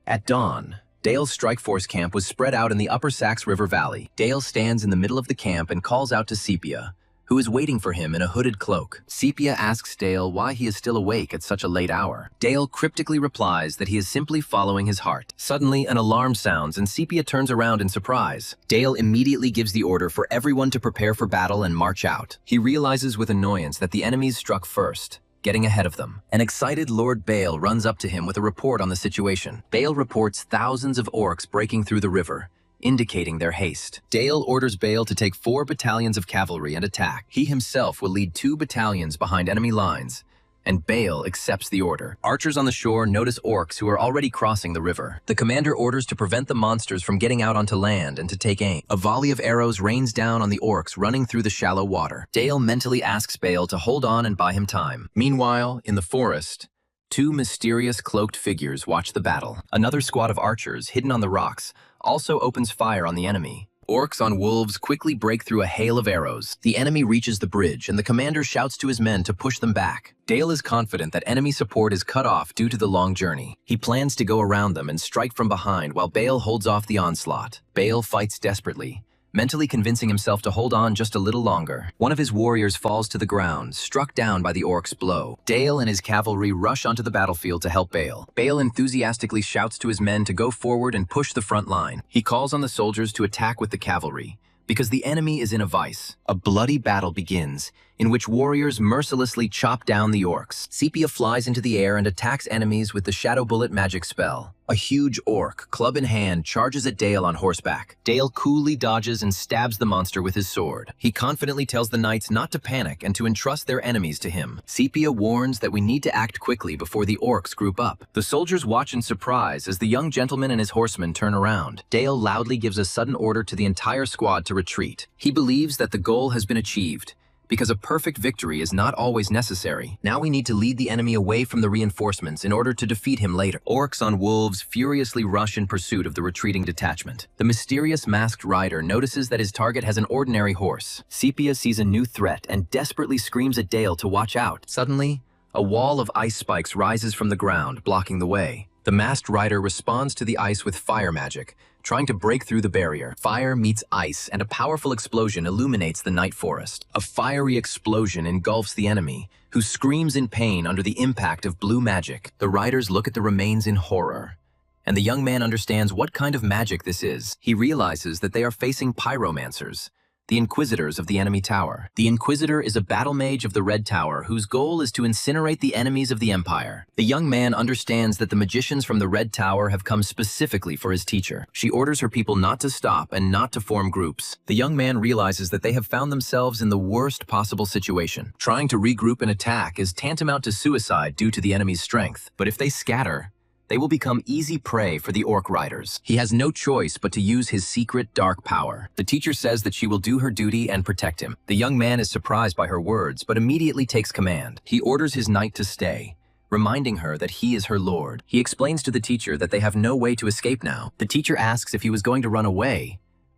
At dawn, Dale's strike force camp was spread out in the Upper Saxe River Valley. Dale stands in the middle of the camp and calls out to Sepia, who is waiting for him in a hooded cloak. Sepia asks Dale why he is still awake at such a late hour. Dale cryptically replies that he is simply following his heart. Suddenly, an alarm sounds and Sepia turns around in surprise. Dale immediately gives the order for everyone to prepare for battle and march out. He realizes with annoyance that the enemies struck first, getting ahead of them. An excited Lord Bale runs up to him with a report on the situation. Bale reports thousands of orcs breaking through the river, indicating their haste. Dale orders Bale to take 4 battalions of cavalry and attack. He himself will lead 2 battalions behind enemy lines, and Bale accepts the order. Archers on the shore notice orcs who are already crossing the river. The commander orders to prevent the monsters from getting out onto land and to take aim. A volley of arrows rains down on the orcs running through the shallow water. Dale mentally asks Bale to hold on and buy him time. Meanwhile, in the forest, 2 mysterious cloaked figures watch the battle. Another squad of archers, hidden on the rocks, also opens fire on the enemy. Orcs on wolves quickly break through a hail of arrows. The enemy reaches the bridge, and the commander shouts to his men to push them back. Dale is confident that enemy support is cut off due to the long journey. He plans to go around them and strike from behind while Bale holds off the onslaught. Bale fights desperately, mentally convincing himself to hold on just a little longer. One of his warriors falls to the ground, struck down by the orc's blow. Dale and his cavalry rush onto the battlefield to help Bale. Bale enthusiastically shouts to his men to go forward and push the front line. He calls on the soldiers to attack with the cavalry, because the enemy is in a vice. A bloody battle begins, in which warriors mercilessly chop down the orcs. Sepia flies into the air and attacks enemies with the Shadow Bullet magic spell. A huge orc, club in hand, charges at Dale on horseback. Dale coolly dodges and stabs the monster with his sword. He confidently tells the knights not to panic and to entrust their enemies to him. Sepia warns that we need to act quickly before the orcs group up. The soldiers watch in surprise as the young gentleman and his horsemen turn around. Dale loudly gives a sudden order to the entire squad to retreat. He believes that the goal has been achieved, because a perfect victory is not always necessary. Now we need to lead the enemy away from the reinforcements in order to defeat him later. Orcs on wolves furiously rush in pursuit of the retreating detachment. The mysterious masked rider notices that his target has an ordinary horse. Sepia sees a new threat and desperately screams at Dale to watch out. Suddenly, a wall of ice spikes rises from the ground, blocking the way. The masked rider responds to the ice with fire magic, trying to break through the barrier. Fire meets ice, and a powerful explosion illuminates the night forest. A fiery explosion engulfs the enemy, who screams in pain under the impact of blue magic. The riders look at the remains in horror, and the young man understands what kind of magic this is. He realizes that they are facing pyromancers, the Inquisitors of the enemy tower. The Inquisitor is a battle mage of the Red Tower whose goal is to incinerate the enemies of the Empire. The young man understands that the magicians from the Red Tower have come specifically for his teacher. She orders her people not to stop and not to form groups. The young man realizes that they have found themselves in the worst possible situation. Trying to regroup and attack is tantamount to suicide due to the enemy's strength. But if they scatter, they will become easy prey for the orc riders. He has no choice but to use his secret dark power. The teacher says that she will do her duty and protect him. The young man is surprised by her words, but immediately takes command. He orders his knight to stay, reminding her that he is her lord. He explains to the teacher that they have no way to escape now. The teacher asks if he was going to run away,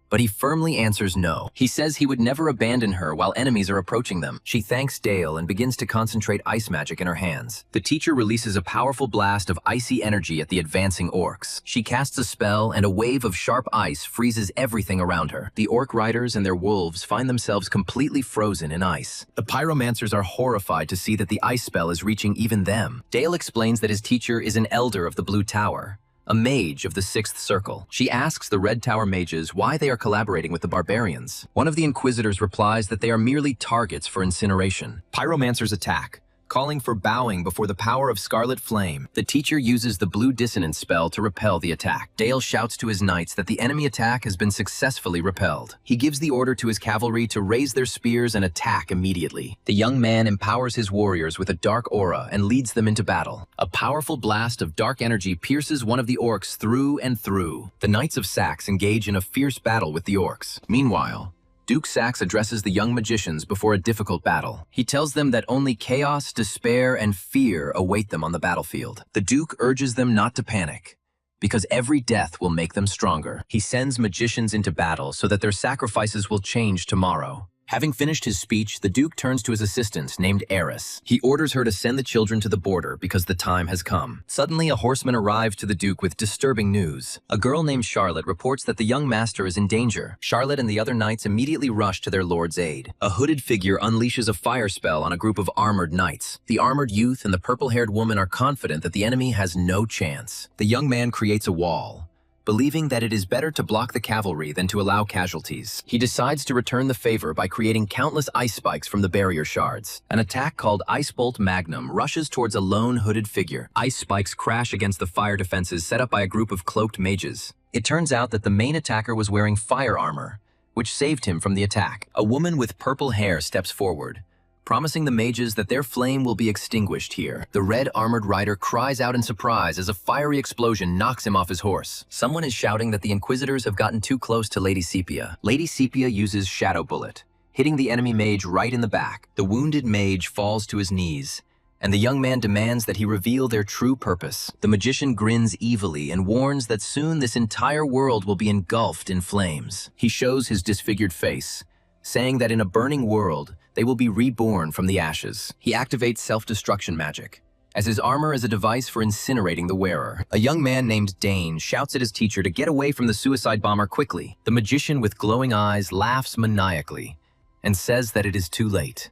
but he firmly answers no. He says he would never abandon her while enemies are approaching them. She thanks Dale and begins to concentrate ice magic in her hands. The teacher releases a powerful blast of icy energy at the advancing orcs. She casts a spell, and a wave of sharp ice freezes everything around her. The orc riders and their wolves find themselves completely frozen in ice. The pyromancers are horrified to see that the ice spell is reaching even them. Dale explains that his teacher is an elder of the Blue Tower, a mage of the Sixth Circle. She asks the Red Tower mages why they are collaborating with the barbarians. One of the Inquisitors replies that they are merely targets for incineration. Pyromancers attack, calling for bowing before the power of Scarlet Flame. The teacher uses the Blue Dissonance spell to repel the attack. Dale shouts to his knights that the enemy attack has been successfully repelled. He gives the order to his cavalry to raise their spears and attack immediately. The young man empowers his warriors with a dark aura and leads them into battle. A powerful blast of dark energy pierces one of the orcs through and through. The Knights of Sax engage in a fierce battle with the orcs. Meanwhile, Duke Sax addresses the young magicians before a difficult battle. He tells them that only chaos, despair, and fear await them on the battlefield. The Duke urges them not to panic, because every death will make them stronger. He sends magicians into battle so that their sacrifices will change tomorrow. Having finished his speech, the Duke turns to his assistant named Eris. He orders her to send the children to the border because the time has come. Suddenly, a horseman arrives to the Duke with disturbing news. A girl named Charlotte reports that the young master is in danger. Charlotte and the other knights immediately rush to their lord's aid. A hooded figure unleashes a fire spell on a group of armored knights. The armored youth and the purple-haired woman are confident that the enemy has no chance. The young man creates a wall, believing that it is better to block the cavalry than to allow casualties. He decides to return the favor by creating countless ice spikes from the barrier shards. An attack called Ice Bolt Magnum rushes towards a lone hooded figure. Ice spikes crash against the fire defenses set up by a group of cloaked mages. It turns out that the main attacker was wearing fire armor, which saved him from the attack. A woman with purple hair steps forward, promising the mages that their flame will be extinguished here. The red armored rider cries out in surprise as a fiery explosion knocks him off his horse. Someone is shouting that the Inquisitors have gotten too close to Lady Sepia. Lady Sepia uses Shadow Bullet, hitting the enemy mage right in the back. The wounded mage falls to his knees, and the young man demands that he reveal their true purpose. The magician grins evilly and warns that soon this entire world will be engulfed in flames. He shows his disfigured face, saying that in a burning world, they will be reborn from the ashes. He activates self-destruction magic, as his armor is a device for incinerating the wearer. A young man named Dane shouts at his teacher to get away from the suicide bomber quickly. The magician with glowing eyes laughs maniacally and says that it is too late.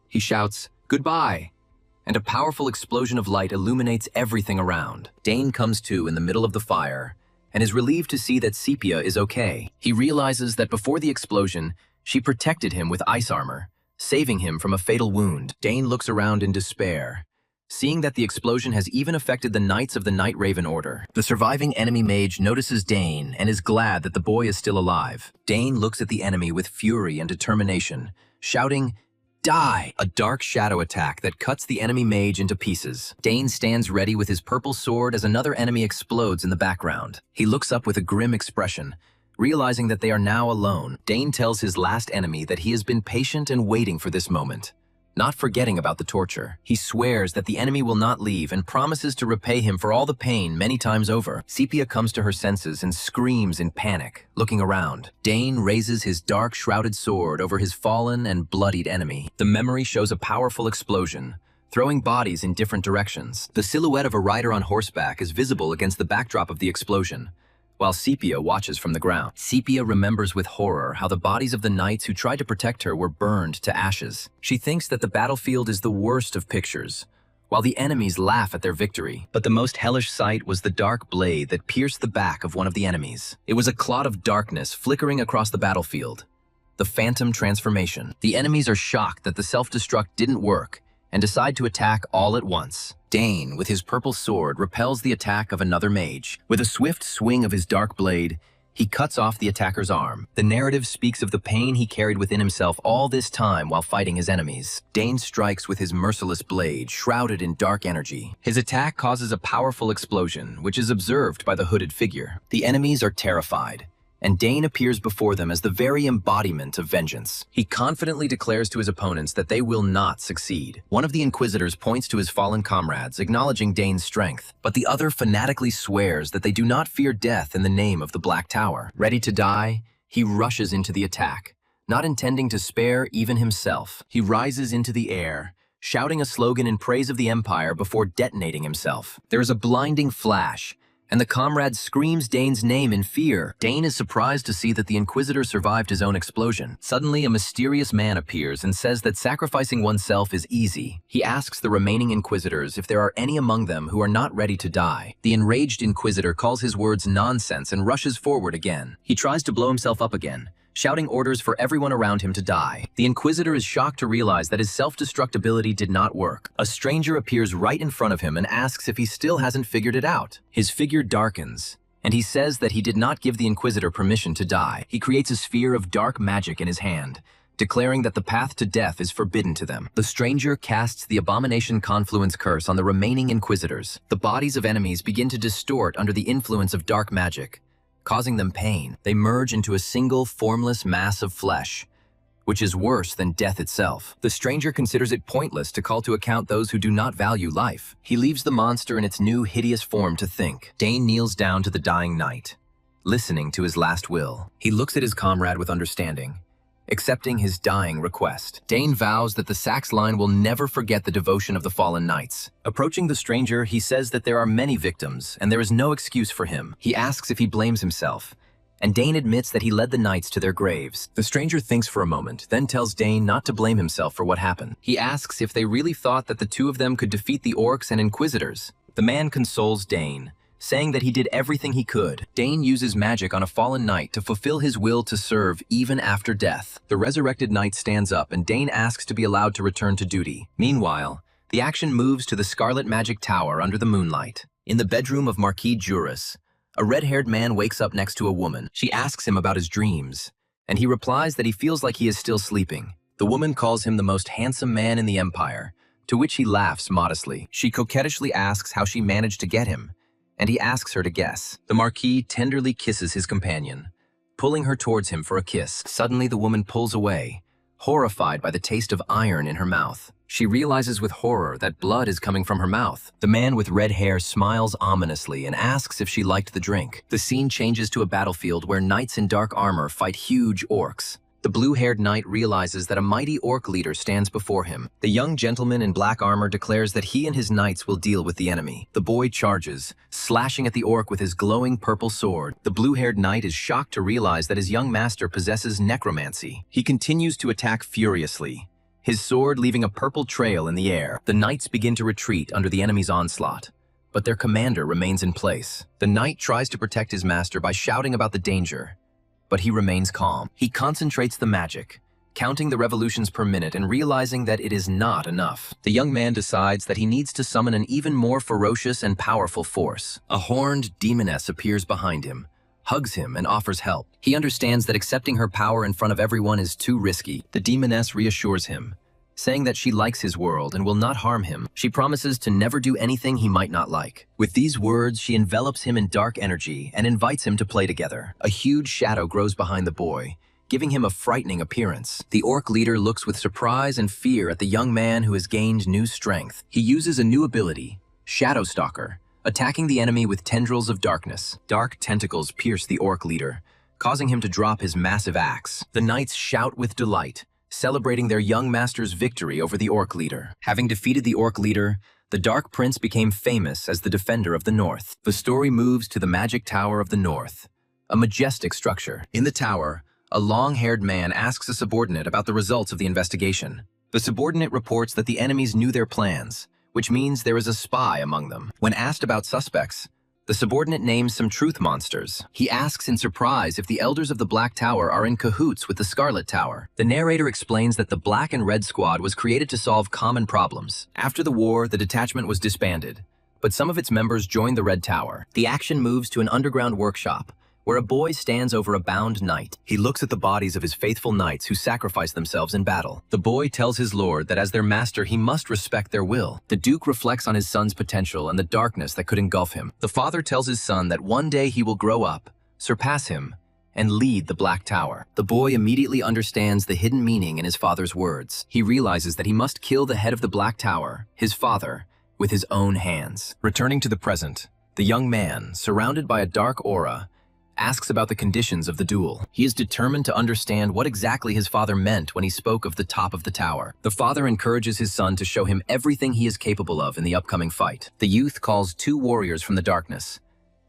He shouts, "Goodbye," and a powerful explosion of light illuminates everything around. Dane comes to in the middle of the fire and is relieved to see that Sepia is okay. He realizes that before the explosion, she protected him with ice armor, saving him from a fatal wound. Dane looks around in despair, seeing that the explosion has even affected the Knights of the Night Raven Order. The surviving enemy mage notices Dane and is glad that the boy is still alive. Dane looks at the enemy with fury and determination, shouting, "Die!" A dark shadow attack that cuts the enemy mage into pieces. Dane stands ready with his purple sword as another enemy explodes in the background. He looks up with a grim expression, realizing that they are now alone. Dane tells his last enemy that he has been patient and waiting for this moment, not forgetting about the torture. He swears that the enemy will not leave and promises to repay him for all the pain many times over. Sepia comes to her senses and screams in panic, looking around. Dane raises his dark shrouded sword over his fallen and bloodied enemy. The memory shows a powerful explosion, throwing bodies in different directions. The silhouette of a rider on horseback is visible against the backdrop of the explosion, while Sepia watches from the ground. Sepia remembers with horror how the bodies of the knights who tried to protect her were burned to ashes. She thinks that the battlefield is the worst of pictures, while the enemies laugh at their victory. But the most hellish sight was the dark blade that pierced the back of one of the enemies. It was a clot of darkness flickering across the battlefield. The Phantom Transformation. The enemies are shocked that the self-destruct didn't work and decide to attack all at once. Dane, with his purple sword, repels the attack of another mage. With a swift swing of his dark blade, he cuts off the attacker's arm. The narrative speaks of the pain he carried within himself all this time while fighting his enemies. Dane strikes with his merciless blade, shrouded in dark energy. His attack causes a powerful explosion, which is observed by the hooded figure. The enemies are terrified, and Dane appears before them as the very embodiment of vengeance. He confidently declares to his opponents that they will not succeed. One of the Inquisitors points to his fallen comrades, acknowledging Dane's strength, but the other fanatically swears that they do not fear death in the name of the Black Tower. Ready to die, he rushes into the attack, not intending to spare even himself. He rises into the air, shouting a slogan in praise of the Empire before detonating himself. There is a blinding flash, and the comrade screams Dane's name in fear. Dane is surprised to see that the Inquisitor survived his own explosion. Suddenly, a mysterious man appears and says that sacrificing oneself is easy. He asks the remaining Inquisitors if there are any among them who are not ready to die. The enraged Inquisitor calls his words nonsense and rushes forward again. He tries to blow himself up again, shouting orders for everyone around him to die. The Inquisitor is shocked to realize that his self-destruct ability did not work. A stranger appears right in front of him and asks if he still hasn't figured it out. His figure darkens, and he says that he did not give the Inquisitor permission to die. He creates a sphere of dark magic in his hand, declaring that the path to death is forbidden to them. The stranger casts the Abomination Confluence curse on the remaining Inquisitors. The bodies of enemies begin to distort under the influence of dark magic, causing them pain. They merge into a single, formless mass of flesh, which is worse than death itself. The stranger considers it pointless to call to account those who do not value life. He leaves the monster in its new, hideous form to think. Dane kneels down to the dying knight, listening to his last will. He looks at his comrade with understanding, accepting his dying request. Dane vows that the Sax line will never forget the devotion of the fallen knights. Approaching the stranger, he says that there are many victims, and there is no excuse for him. He asks if he blames himself, and Dane admits that he led the knights to their graves. The stranger thinks for a moment, then tells Dane not to blame himself for what happened. He asks if they really thought that the two of them could defeat the orcs and Inquisitors. The man consoles Dane, saying that he did everything he could. Dane uses magic on a fallen knight to fulfill his will to serve even after death. The resurrected knight stands up and Dane asks to be allowed to return to duty. Meanwhile, the action moves to the Scarlet Magic Tower under the moonlight. In the bedroom of Marquis Juris, A red-haired man wakes up next to a woman. She asks him about his dreams, and he replies that he feels like he is still sleeping. The woman calls him the most handsome man in the empire, to which he laughs modestly. She coquettishly asks how she managed to get him, and he asks her to guess. The Marquis tenderly kisses his companion, pulling her towards him for a kiss. Suddenly, the woman pulls away, horrified by the taste of iron in her mouth. She realizes with horror that blood is coming from her mouth. The man with red hair smiles ominously and asks if she liked the drink. The scene changes to a battlefield where knights in dark armor fight huge orcs. The blue-haired knight realizes that a mighty orc leader stands before him. The young gentleman in black armor declares that he and his knights will deal with the enemy. The boy charges, slashing at the orc with his glowing purple sword. The blue-haired knight is shocked to realize that his young master possesses necromancy. He continues to attack furiously, his sword leaving a purple trail in the air. The knights begin to retreat under the enemy's onslaught, but their commander remains in place. The knight tries to protect his master by shouting about the danger, but he remains calm. He concentrates the magic, counting the revolutions per minute and realizing that it is not enough. The young man decides that he needs to summon an even more ferocious and powerful force. A horned demoness appears behind him, hugs him, and offers help. He understands that accepting her power in front of everyone is too risky. The demoness reassures him, saying that she likes his world and will not harm him. She promises to never do anything he might not like. With these words, she envelops him in dark energy and invites him to play together. A huge shadow grows behind the boy, giving him a frightening appearance. The orc leader looks with surprise and fear at the young man who has gained new strength. He uses a new ability, Shadow Stalker, attacking the enemy with tendrils of darkness. Dark tentacles pierce the orc leader, causing him to drop his massive axe. The knights shout with delight, celebrating their young master's victory over the orc leader. Having defeated the orc leader, the Dark Prince became famous as the defender of the North. The story moves to the Magic Tower of the North, a majestic structure. In the tower, a long-haired man asks a subordinate about the results of the investigation. The subordinate reports that the enemies knew their plans, which means there is a spy among them. When asked about suspects, the subordinate names some truth monsters. He asks in surprise if the elders of the Black Tower are in cahoots with the Scarlet Tower. The narrator explains that the Black and Red Squad was created to solve common problems. After the war, the detachment was disbanded, but some of its members joined the Red Tower. The action moves to an underground workshop, where a boy stands over a bound knight. He looks at the bodies of his faithful knights who sacrificed themselves in battle. The boy tells his lord that as their master he must respect their will. The duke reflects on his son's potential and the darkness that could engulf him. The father tells his son that one day he will grow up, surpass him, and lead the Black Tower. The boy immediately understands the hidden meaning in his father's words. He realizes that he must kill the head of the Black Tower, his father, with his own hands. Returning to the present, the young man, surrounded by a dark aura, asks about the conditions of the duel. He is determined to understand what exactly his father meant when he spoke of the top of the tower. The father encourages his son to show him everything he is capable of in the upcoming fight. The youth calls two warriors from the darkness,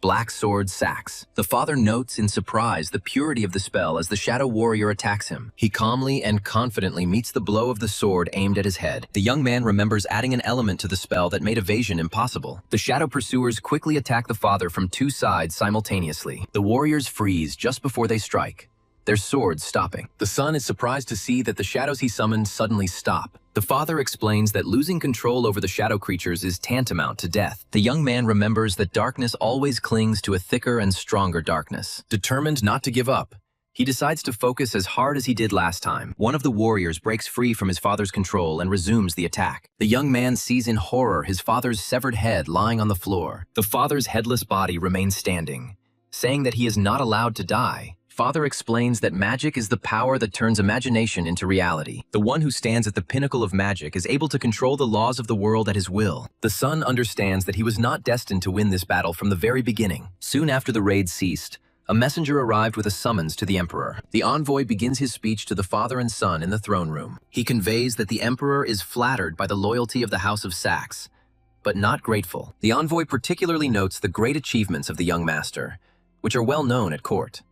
Black Sword Sax. The father notes in surprise the purity of the spell as the shadow warrior attacks him. He calmly and confidently meets the blow of the sword aimed at his head. The young man remembers adding an element to the spell that made evasion impossible. The shadow pursuers quickly attack the father from two sides simultaneously. The warriors freeze just before they strike, their swords stopping. The son is surprised to see that the shadows he summoned suddenly stop. The father explains that losing control over the shadow creatures is tantamount to death. The young man remembers that darkness always clings to a thicker and stronger darkness. Determined not to give up, he decides to focus as hard as he did last time. One of the warriors breaks free from his father's control and resumes the attack. The young man sees in horror his father's severed head lying on the floor. The father's headless body remains standing, saying that he is not allowed to die. Father explains that magic is the power that turns imagination into reality. The one who stands at the pinnacle of magic is able to control the laws of the world at his will. The son understands that he was not destined to win this battle from the very beginning. Soon after the raid ceased, a messenger arrived with a summons to the emperor. The envoy begins his speech to the father and son in the throne room. He conveys that the emperor is flattered by the loyalty of the House of Saxe, but not grateful. The envoy particularly notes the great achievements of the young master, which are well known at court.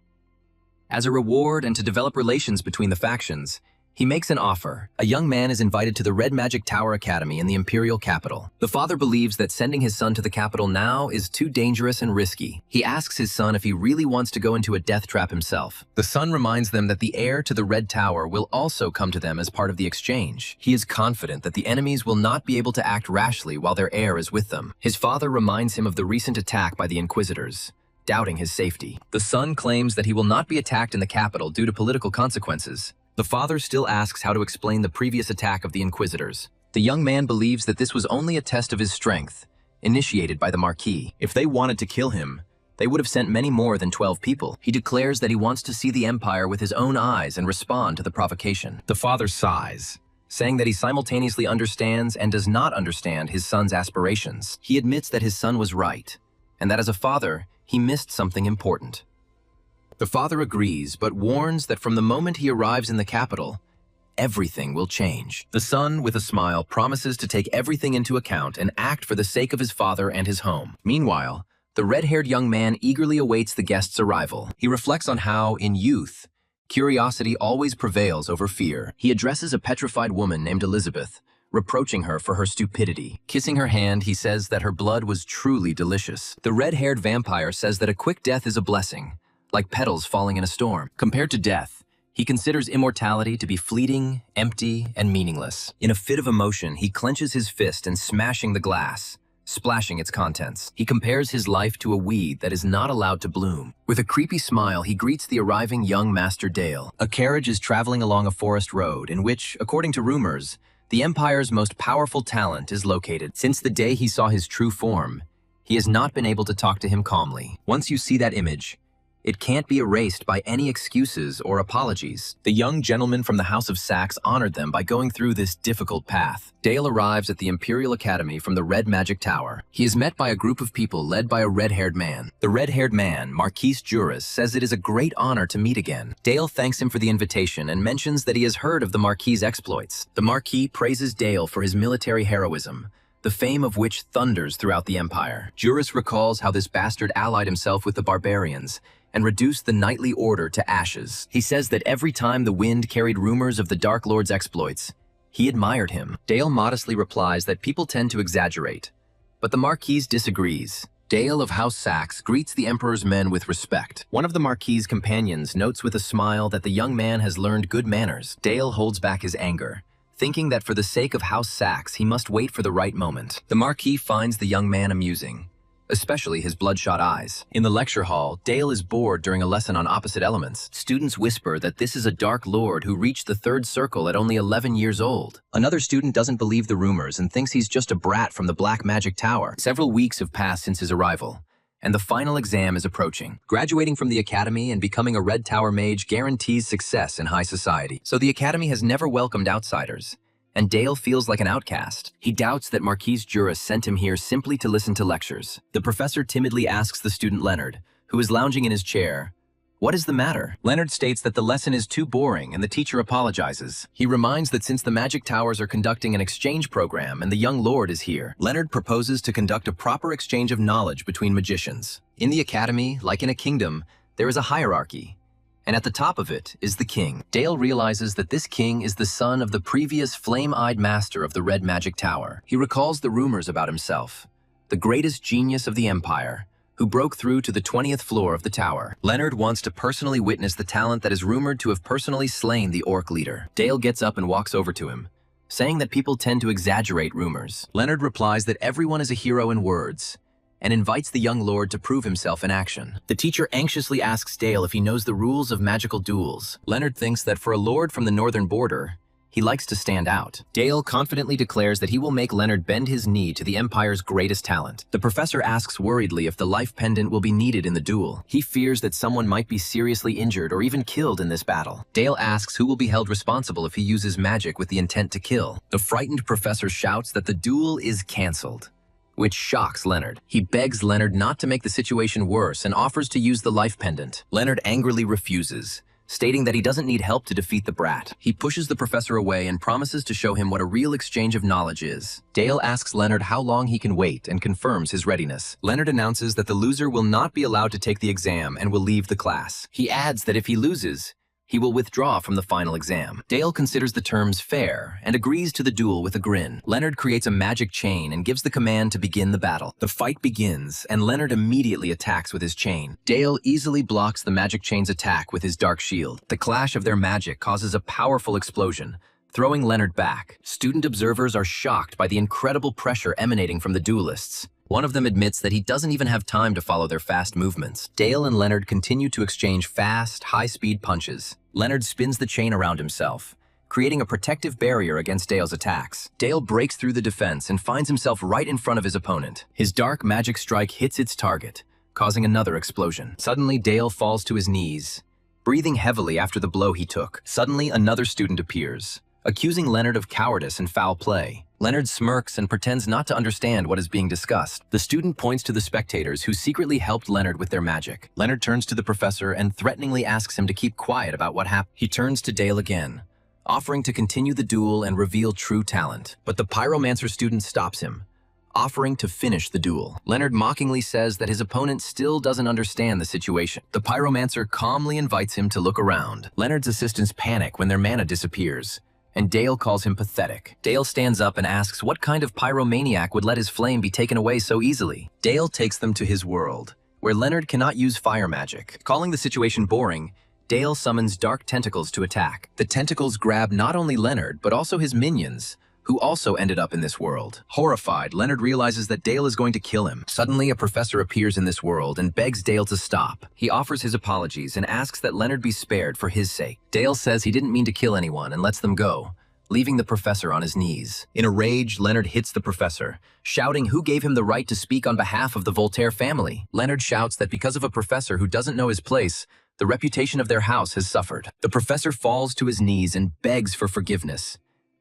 As a reward and to develop relations between the factions, he makes an offer. A young man is invited to the Red Magic Tower Academy in the imperial capital. The father believes that sending his son to the capital now is too dangerous and risky. He asks his son if he really wants to go into a death trap himself. The son reminds them that the heir to the Red Tower will also come to them as part of the exchange. He is confident that the enemies will not be able to act rashly while their heir is with them. His father reminds him of the recent attack by the Inquisitors, doubting his safety. The son claims that he will not be attacked in the capital due to political consequences. The father still asks how to explain the previous attack of the Inquisitors. The young man believes that this was only a test of his strength, initiated by the Marquis. If they wanted to kill him, they would have sent many more than 12 people. He declares that he wants to see the Empire with his own eyes and respond to the provocation. The father sighs, saying that he simultaneously understands and does not understand his son's aspirations. He admits that his son was right, and that as a father, he missed something important. The father agrees, but warns that from the moment he arrives in the capital, everything will change. The son, with a smile, promises to take everything into account and act for the sake of his father and his home. Meanwhile, the red-haired young man eagerly awaits the guest's arrival. He reflects on how, in youth, curiosity always prevails over fear. He addresses a petrified woman named Elizabeth, reproaching her for her stupidity. Kissing her hand, he says that her blood was truly delicious. The red-haired vampire says that a quick death is a blessing, like petals falling in a storm. Compared to death, he considers immortality to be fleeting, empty, and meaningless. In a fit of emotion, he clenches his fist and smashing the glass, splashing its contents. He compares his life to a weed that is not allowed to bloom. With a creepy smile, he greets the arriving young Master Dale. A carriage is traveling along a forest road in which, according to rumors, the Empire's most powerful talent is located. Since the day he saw his true form, he has not been able to talk to him calmly. Once you see that image, it can't be erased by any excuses or apologies. The young gentleman from the House of Saxe honored them by going through this difficult path. Dale arrives at the Imperial Academy from the Red Magic Tower. He is met by a group of people led by a red-haired man. The red-haired man, Marquis Juris, says it is a great honor to meet again. Dale thanks him for the invitation and mentions that he has heard of the Marquis' exploits. The Marquis praises Dale for his military heroism, the fame of which thunders throughout the Empire. Juris recalls how this bastard allied himself with the barbarians and reduced the knightly order to ashes. He says that every time the wind carried rumors of the Dark Lord's exploits, he admired him. Dale modestly replies that people tend to exaggerate, but the Marquis disagrees. Dale of House Saxe greets the Emperor's men with respect. One of the Marquis' companions notes with a smile that the young man has learned good manners. Dale holds back his anger, thinking that for the sake of House Saxe, he must wait for the right moment. The Marquis finds the young man amusing, especially his bloodshot eyes. In the lecture hall, Dale is bored during a lesson on opposite elements. Students whisper that this is a dark lord who reached the third circle at only 11 years old. Another student doesn't believe the rumors and thinks he's just a brat from the Black Magic Tower. Several weeks have passed since his arrival, and the final exam is approaching. Graduating from the academy and becoming a Red Tower mage guarantees success in high society. So the academy has never welcomed outsiders, and Dale feels like an outcast. He doubts that Marquis Juris sent him here simply to listen to lectures. The professor timidly asks the student Leonard, who is lounging in his chair, "What is the matter?" Leonard states that the lesson is too boring and the teacher apologizes. He reminds that since the Magic Towers are conducting an exchange program and the young lord is here, Leonard proposes to conduct a proper exchange of knowledge between magicians. In the academy, like in a kingdom, there is a hierarchy, and at the top of it is the king. Dale realizes that this king is the son of the previous flame-eyed master of the Red Magic Tower. He recalls the rumors about himself, the greatest genius of the Empire, who broke through to the 20th floor of the tower. Leonard wants to personally witness the talent that is rumored to have personally slain the orc leader. Dale gets up and walks over to him, saying that people tend to exaggerate rumors. Leonard replies that everyone is a hero in words, and invites the young lord to prove himself in action. The teacher anxiously asks Dale if he knows the rules of magical duels. Leonard thinks that for a lord from the northern border, he likes to stand out. Dale confidently declares that he will make Leonard bend his knee to the Empire's greatest talent. The professor asks worriedly if the life pendant will be needed in the duel. He fears that someone might be seriously injured or even killed in this battle. Dale asks who will be held responsible if he uses magic with the intent to kill. The frightened professor shouts that the duel is cancelled, which shocks Leonard. He begs Leonard not to make the situation worse and offers to use the life pendant. Leonard angrily refuses, stating that he doesn't need help to defeat the brat. He pushes the professor away and promises to show him what a real exchange of knowledge is. Dale asks Leonard how long he can wait and confirms his readiness. Leonard announces that the loser will not be allowed to take the exam and will leave the class. He adds that if he loses, he will withdraw from the final exam. Dale considers the terms fair and agrees to the duel with a grin. Leonard creates a magic chain and gives the command to begin the battle. The fight begins, and Leonard immediately attacks with his chain. Dale easily blocks the magic chain's attack with his dark shield. The clash of their magic causes a powerful explosion, throwing Leonard back. Student observers are shocked by the incredible pressure emanating from the duelists. One of them admits that he doesn't even have time to follow their fast movements. Dale and Leonard continue to exchange fast, high-speed punches. Leonard spins the chain around himself, creating a protective barrier against Dale's attacks. Dale breaks through the defense and finds himself right in front of his opponent. His dark magic strike hits its target, causing another explosion. Suddenly, Dale falls to his knees, breathing heavily after the blow he took. Suddenly, another student appears, accusing Leonard of cowardice and foul play. Leonard smirks and pretends not to understand what is being discussed. The student points to the spectators who secretly helped Leonard with their magic. Leonard turns to the professor and threateningly asks him to keep quiet about what happened. He turns to Dale again, offering to continue the duel and reveal true talent. But the pyromancer student stops him, offering to finish the duel. Leonard mockingly says that his opponent still doesn't understand the situation. The pyromancer calmly invites him to look around. Leonard's assistants panic when their mana disappears, and Dale calls him pathetic. Dale stands up and asks what kind of pyromaniac would let his flame be taken away so easily. Dale takes them to his world, where Leonard cannot use fire magic. Calling the situation boring, Dale summons dark tentacles to attack. The tentacles grab not only Leonard, but also his minions, who also ended up in this world. Horrified, Leonard realizes that Dale is going to kill him. Suddenly, a professor appears in this world and begs Dale to stop. He offers his apologies and asks that Leonard be spared for his sake. Dale says he didn't mean to kill anyone and lets them go, leaving the professor on his knees. In a rage, Leonard hits the professor, shouting who gave him the right to speak on behalf of the Voltaire family. Leonard shouts that because of a professor who doesn't know his place, the reputation of their house has suffered. The professor falls to his knees and begs for forgiveness,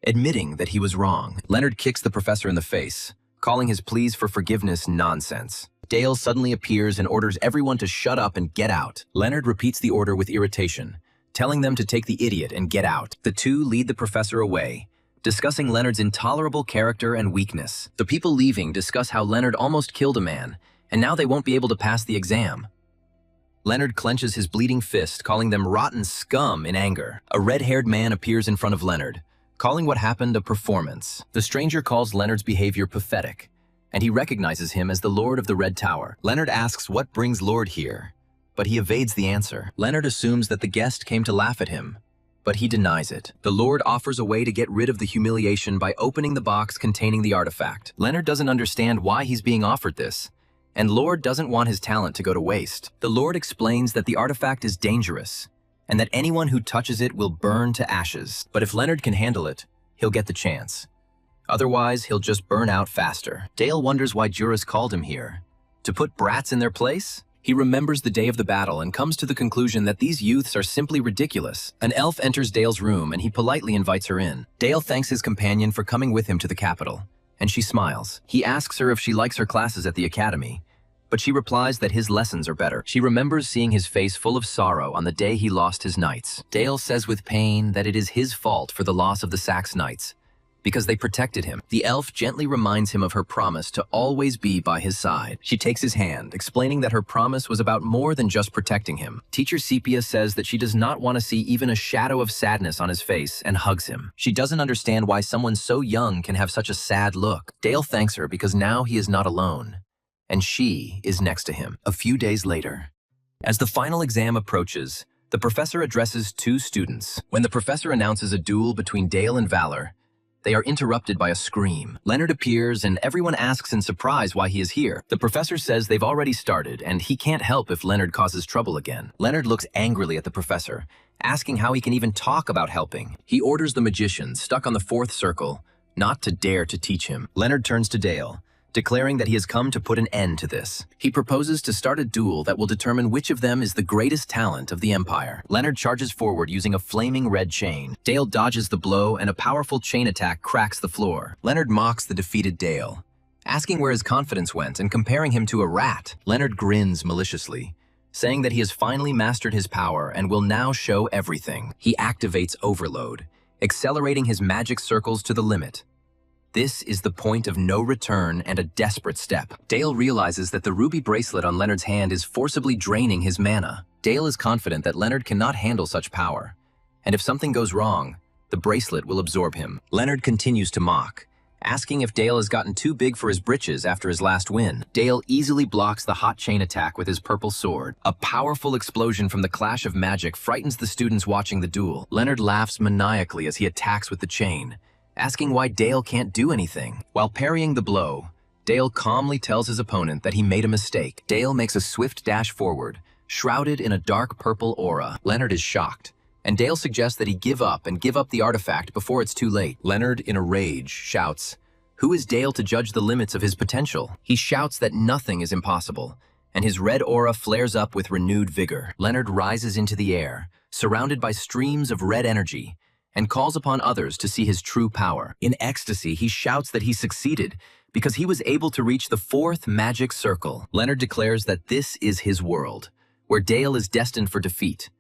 admitting that he was wrong. Leonard kicks the professor in the face, calling his pleas for forgiveness nonsense. Dale suddenly appears and orders everyone to shut up and get out. Leonard repeats the order with irritation, telling them to take the idiot and get out. The two lead the professor away, discussing Leonard's intolerable character and weakness. The people leaving discuss how Leonard almost killed a man, and now they won't be able to pass the exam. Leonard clenches his bleeding fist, calling them rotten scum in anger. A red-haired man appears in front of Leonard, calling what happened a performance. The stranger calls Leonard's behavior pathetic, and he recognizes him as the Lord of the Red Tower. Leonard asks what brings Lord here, but he evades the answer. Leonard assumes that the guest came to laugh at him, but he denies it. The Lord offers a way to get rid of the humiliation by opening the box containing the artifact. Leonard doesn't understand why he's being offered this, and Lord doesn't want his talent to go to waste. The Lord explains that the artifact is dangerous, and that anyone who touches it will burn to ashes. But if Leonard can handle it, he'll get the chance. Otherwise, he'll just burn out faster. Dale wonders why Juris called him here. To put brats in their place? He remembers the day of the battle and comes to the conclusion that these youths are simply ridiculous. An elf enters Dale's room and he politely invites her in. Dale thanks his companion for coming with him to the capital, and she smiles. He asks her if she likes her classes at the academy, but she replies that his lessons are better. She remembers seeing his face full of sorrow on the day he lost his knights. Dale says with pain that it is his fault for the loss of the Saxe knights, because they protected him. The elf gently reminds him of her promise to always be by his side. She takes his hand, explaining that her promise was about more than just protecting him. Teacher Sepia says that she does not want to see even a shadow of sadness on his face and hugs him. She doesn't understand why someone so young can have such a sad look. Dale thanks her because now he is not alone, and she is next to him. A few days later, as the final exam approaches, the professor addresses two students. When the professor announces a duel between Dale and Valor, they are interrupted by a scream. Leonard appears and everyone asks in surprise why he is here. The professor says they've already started and he can't help if Leonard causes trouble again. Leonard looks angrily at the professor, asking how he can even talk about helping. He orders the magician, stuck on the fourth circle, not to dare to teach him. Leonard turns to Dale, declaring that he has come to put an end to this. He proposes to start a duel that will determine which of them is the greatest talent of the Empire. Leonard charges forward using a flaming red chain. Dale dodges the blow and a powerful chain attack cracks the floor. Leonard mocks the defeated Dale, asking where his confidence went and comparing him to a rat. Leonard grins maliciously, saying that he has finally mastered his power and will now show everything. He activates Overload, accelerating his magic circles to the limit. This is the point of no return and a desperate step. Dale realizes that the ruby bracelet on Leonard's hand is forcibly draining his mana. Dale is confident that Leonard cannot handle such power, and if something goes wrong, the bracelet will absorb him. Leonard continues to mock, asking if Dale has gotten too big for his britches after his last win. Dale easily blocks the hot chain attack with his purple sword. A powerful explosion from the clash of magic frightens the students watching the duel. Leonard laughs maniacally as he attacks with the chain, asking why Dale can't do anything. While parrying the blow, Dale calmly tells his opponent that he made a mistake. Dale makes a swift dash forward, shrouded in a dark purple aura. Leonard is shocked, and Dale suggests that he give up the artifact before it's too late. Leonard, in a rage, shouts, "Who is Dale to judge the limits of his potential?" He shouts that nothing is impossible, and his red aura flares up with renewed vigor. Leonard rises into the air, surrounded by streams of red energy, and calls upon others to see his true power. In ecstasy, he shouts that he succeeded because he was able to reach the fourth magic circle. Leonard declares that this is his world, where Dale is destined for defeat.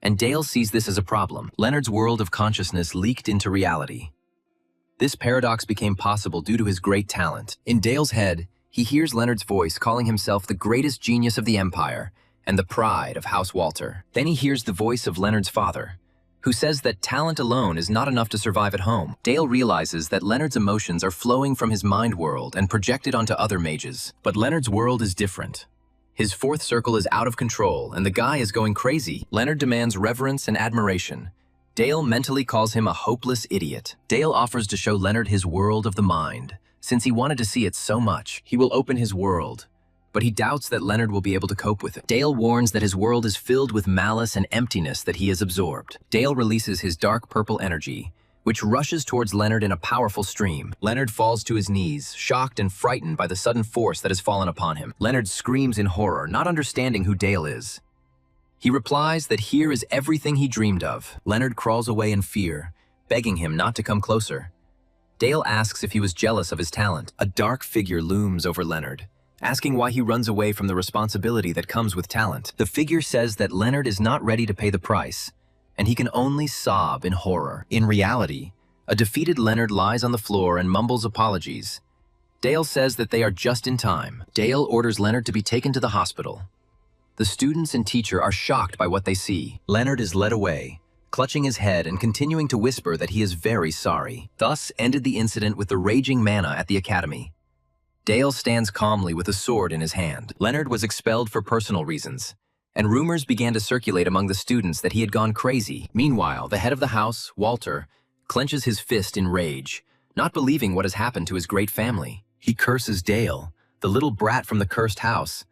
And Dale sees this as a problem. Leonard's world of consciousness leaked into reality. This paradox became possible due to his great talent. In Dale's head, he hears Leonard's voice calling himself the greatest genius of the Empire and the pride of House Walter. Then he hears the voice of Leonard's father, who says that talent alone is not enough to survive at home. Dale realizes that Leonard's emotions are flowing from his mind world and projected onto other mages. But Leonard's world is different. His fourth circle is out of control, and the guy is going crazy. Leonard demands reverence and admiration. Dale mentally calls him a hopeless idiot. Dale offers to show Leonard his world of the mind. Since he wanted to see it so much, he will open his world. But he doubts that Leonard will be able to cope with it. Dale warns that his world is filled with malice and emptiness that he has absorbed. Dale releases his dark purple energy, which rushes towards Leonard in a powerful stream. Leonard falls to his knees, shocked and frightened by the sudden force that has fallen upon him. Leonard screams in horror, not understanding who Dale is. He replies that here is everything he dreamed of. Leonard crawls away in fear, begging him not to come closer. Dale asks if he was jealous of his talent. A dark figure looms over Leonard, asking why he runs away from the responsibility that comes with talent. The figure says that Leonard is not ready to pay the price, and he can only sob in horror. In reality, a defeated Leonard lies on the floor and mumbles apologies. Dale says that they are just in time. Dale orders Leonard to be taken to the hospital. The students and teacher are shocked by what they see. Leonard is led away, clutching his head and continuing to whisper that he is very sorry. Thus ended the incident with the raging mana at the academy. Dale stands calmly with a sword in his hand. Leonard was expelled for personal reasons, and rumors began to circulate among the students that he had gone crazy. Meanwhile, the head of the house, Walter, clenches his fist in rage, not believing what has happened to his great family. He curses Dale, the little brat from the cursed house.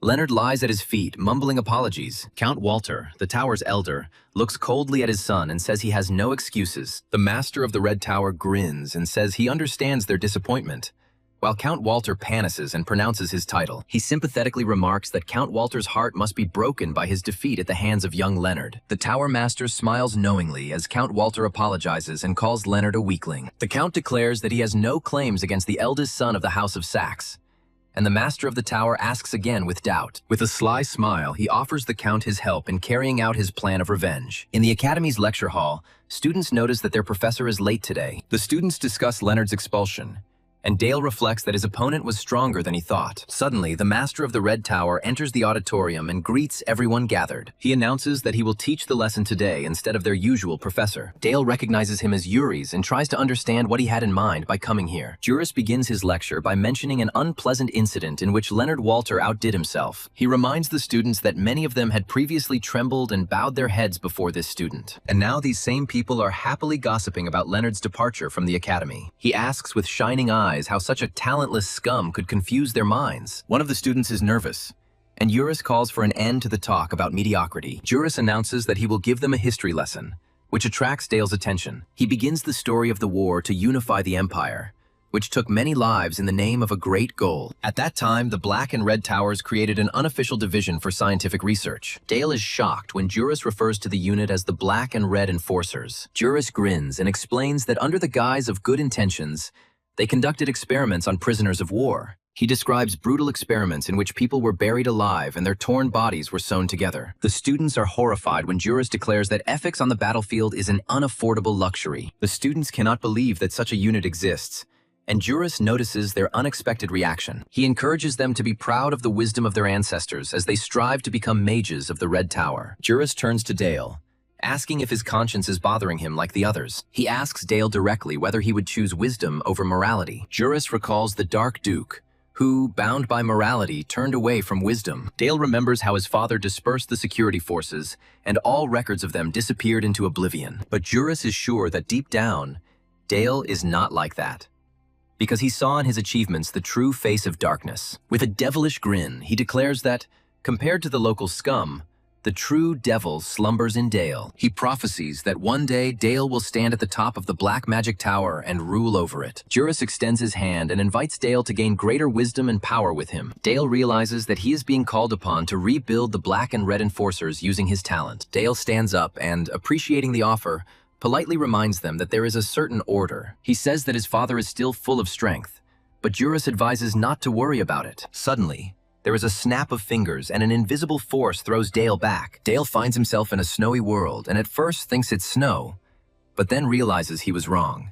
Leonard lies at his feet, mumbling apologies. Count Walter, the tower's elder, looks coldly at his son and says he has no excuses. The master of the Red Tower grins and says he understands their disappointment. While Count Walter panises and pronounces his title, he sympathetically remarks that Count Walter's heart must be broken by his defeat at the hands of young Leonard. The Tower Master smiles knowingly as Count Walter apologizes and calls Leonard a weakling. The Count declares that he has no claims against the eldest son of the House of Saxe, and the Master of the Tower asks again with doubt. With a sly smile, he offers the Count his help in carrying out his plan of revenge. In the Academy's lecture hall, students notice that their professor is late today. The students discuss Leonard's expulsion, and Dale reflects that his opponent was stronger than he thought. Suddenly, the Master of the Red Tower enters the auditorium and greets everyone gathered. He announces that he will teach the lesson today instead of their usual professor. Dale recognizes him as Yuri's and tries to understand what he had in mind by coming here. Juris begins his lecture by mentioning an unpleasant incident in which Leonard Walter outdid himself. He reminds the students that many of them had previously trembled and bowed their heads before this student. And now these same people are happily gossiping about Leonard's departure from the Academy. He asks with shining eyes how such a talentless scum could confuse their minds. One of the students is nervous, and Juris calls for an end to the talk about mediocrity. Juris announces that he will give them a history lesson, which attracts Dale's attention. He begins the story of the war to unify the Empire, which took many lives in the name of a great goal. At that time, the Black and Red Towers created an unofficial division for scientific research. Dale is shocked when Juris refers to the unit as the Black and Red Enforcers. Juris grins and explains that under the guise of good intentions, they conducted experiments on prisoners of war. He describes brutal experiments in which people were buried alive and their torn bodies were sewn together. The students are horrified when Juris declares that ethics on the battlefield is an unaffordable luxury. The students cannot believe that such a unit exists, and Juris notices their unexpected reaction. He encourages them to be proud of the wisdom of their ancestors as they strive to become mages of the Red Tower. Juris turns to Dale, asking if his conscience is bothering him like the others. He asks Dale directly whether he would choose wisdom over morality. Juris recalls the Dark Duke, who, bound by morality, turned away from wisdom. Dale remembers how his father dispersed the security forces, and all records of them disappeared into oblivion. But Juris is sure that deep down, Dale is not like that. because he saw in his achievements the true face of darkness. With a devilish grin, he declares that, compared to the local scum, the true devil slumbers in Dale. He prophesies that one day Dale will stand at the top of the Black Magic Tower and rule over it. Juris extends his hand and invites Dale to gain greater wisdom and power with him. Dale realizes that he is being called upon to rebuild the Black and Red Enforcers using his talent. Dale stands up and, appreciating the offer, politely reminds them that there is a certain order. He says that his father is still full of strength, but Juris advises not to worry about it. Suddenly, there is a snap of fingers and an invisible force throws Dale back. Dale finds himself in a snowy world and at first thinks it's snow, but then realizes he was wrong.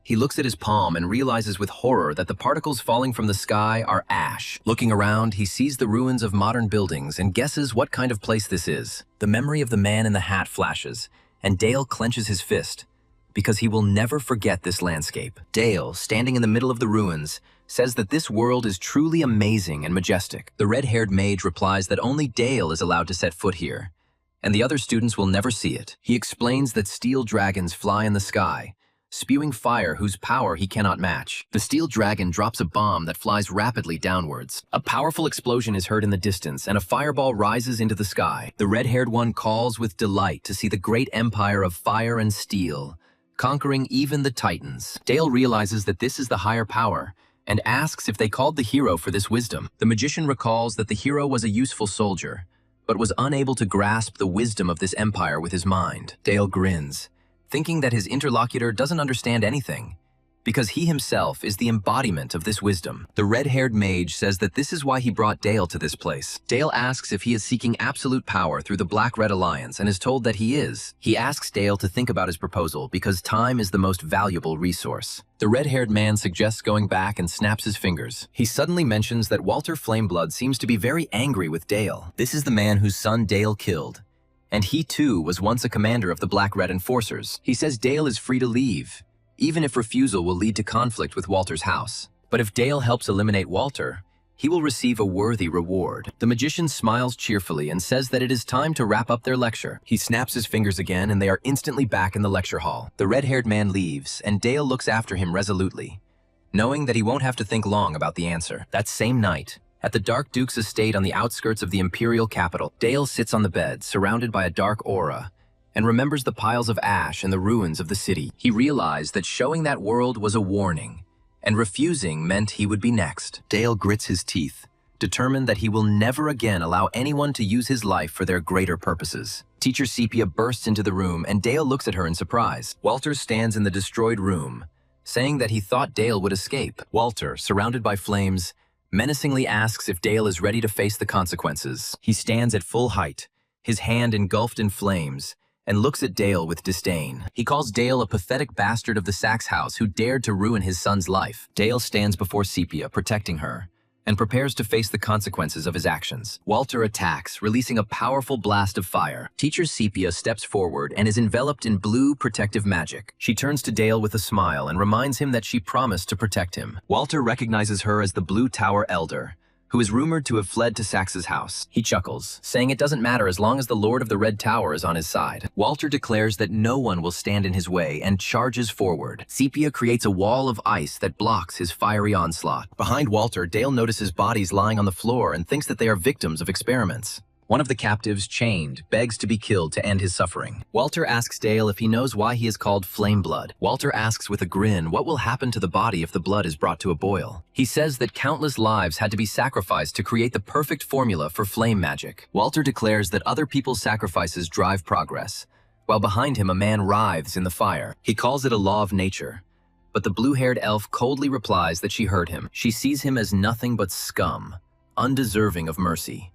He looks at his palm and realizes with horror that the particles falling from the sky are ash. Looking around, he sees the ruins of modern buildings and guesses what kind of place this is. The memory of the man in the hat flashes, and Dale clenches his fist, because he will never forget this landscape. Dale, standing in the middle of the ruins, says that this world is truly amazing and majestic. The red-haired mage replies that only Dale is allowed to set foot here, and the other students will never see it. He explains that steel dragons fly in the sky, spewing fire whose power he cannot match. The steel dragon drops a bomb that flies rapidly downwards. A powerful explosion is heard in the distance, and a fireball rises into the sky. The red-haired one calls with delight to see the great empire of fire and steel, conquering even the titans. Dale realizes that this is the higher power, and asks if they called the hero for this wisdom. The magician recalls that the hero was a useful soldier, but was unable to grasp the wisdom of this empire with his mind. Dale grins, thinking that his interlocutor doesn't understand anything, because he himself is the embodiment of this wisdom. The red-haired mage says that this is why he brought Dale to this place. Dale asks if he is seeking absolute power through the Black-Red Alliance and is told that he is. He asks Dale to think about his proposal because time is the most valuable resource. The red-haired man suggests going back and snaps his fingers. He suddenly mentions that Walter Flameblood seems to be very angry with Dale. This is the man whose son Dale killed, and he too was once a commander of the Black-Red Enforcers. He says Dale is free to leave, even if refusal will lead to conflict with Walter's house. But if Dale helps eliminate Walter, he will receive a worthy reward. The magician smiles cheerfully and says that it is time to wrap up their lecture. He snaps his fingers again and they are instantly back in the lecture hall. The red-haired man leaves and Dale looks after him resolutely, knowing that he won't have to think long about the answer. That same night, at the Dark Duke's estate on the outskirts of the imperial capital, Dale sits on the bed, surrounded by a dark aura, and remembers the piles of ash and the ruins of the city. He realized that showing that world was a warning, and refusing meant he would be next. Dale grits his teeth, determined that he will never again allow anyone to use his life for their greater purposes. Teacher Sepia bursts into the room, and Dale looks at her in surprise. Walter stands in the destroyed room, saying that he thought Dale would escape. Walter, surrounded by flames, menacingly asks if Dale is ready to face the consequences. He stands at full height, his hand engulfed in flames, and looks at Dale with disdain. He calls Dale a pathetic bastard of the Sachs house who dared to ruin his son's life. Dale stands before Sepia, protecting her, and prepares to face the consequences of his actions. Walter attacks, releasing a powerful blast of fire. Teacher Sepia steps forward and is enveloped in blue protective magic. She turns to Dale with a smile and reminds him that she promised to protect him. Walter recognizes her as the Blue Tower Elder, who is rumored to have fled to Sax's house. He chuckles, saying it doesn't matter as long as the Lord of the Red Tower is on his side. Walter declares that no one will stand in his way and charges forward. Sepia creates a wall of ice that blocks his fiery onslaught. Behind Walter, Dale notices bodies lying on the floor and thinks that they are victims of experiments. One of the captives, chained, begs to be killed to end his suffering. Walter asks Dale if he knows why he is called Flameblood. Walter asks with a grin what will happen to the body if the blood is brought to a boil. He says that countless lives had to be sacrificed to create the perfect formula for flame magic. Walter declares that other people's sacrifices drive progress, while behind him a man writhes in the fire. He calls it a law of nature, but the blue-haired elf coldly replies that she heard him. She sees him as nothing but scum, undeserving of mercy.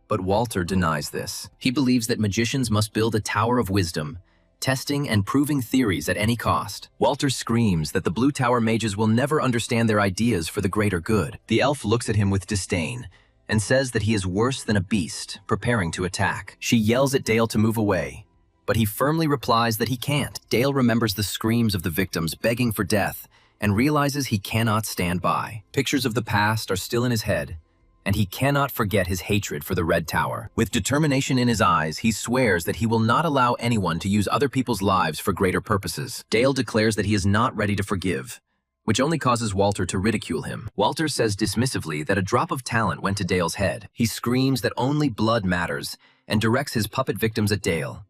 But Walter denies this. He believes that magicians must build a tower of wisdom, testing and proving theories at any cost. Walter screams that the Blue Tower mages will never understand their ideas for the greater good. The elf looks at him with disdain and says that he is worse than a beast, preparing to attack. She yells at Dale to move away, but he firmly replies that he can't. Dale remembers the screams of the victims begging for death and realizes he cannot stand by. Pictures of the past are still in his head, and he cannot forget his hatred for the Red Tower. With determination in his eyes, he swears that he will not allow anyone to use other people's lives for greater purposes. Dale declares that he is not ready to forgive, which only causes Walter to ridicule him. Walter says dismissively that a drop of talent went to Dale's head. He screams that only blood matters and directs his puppet victims at Dale.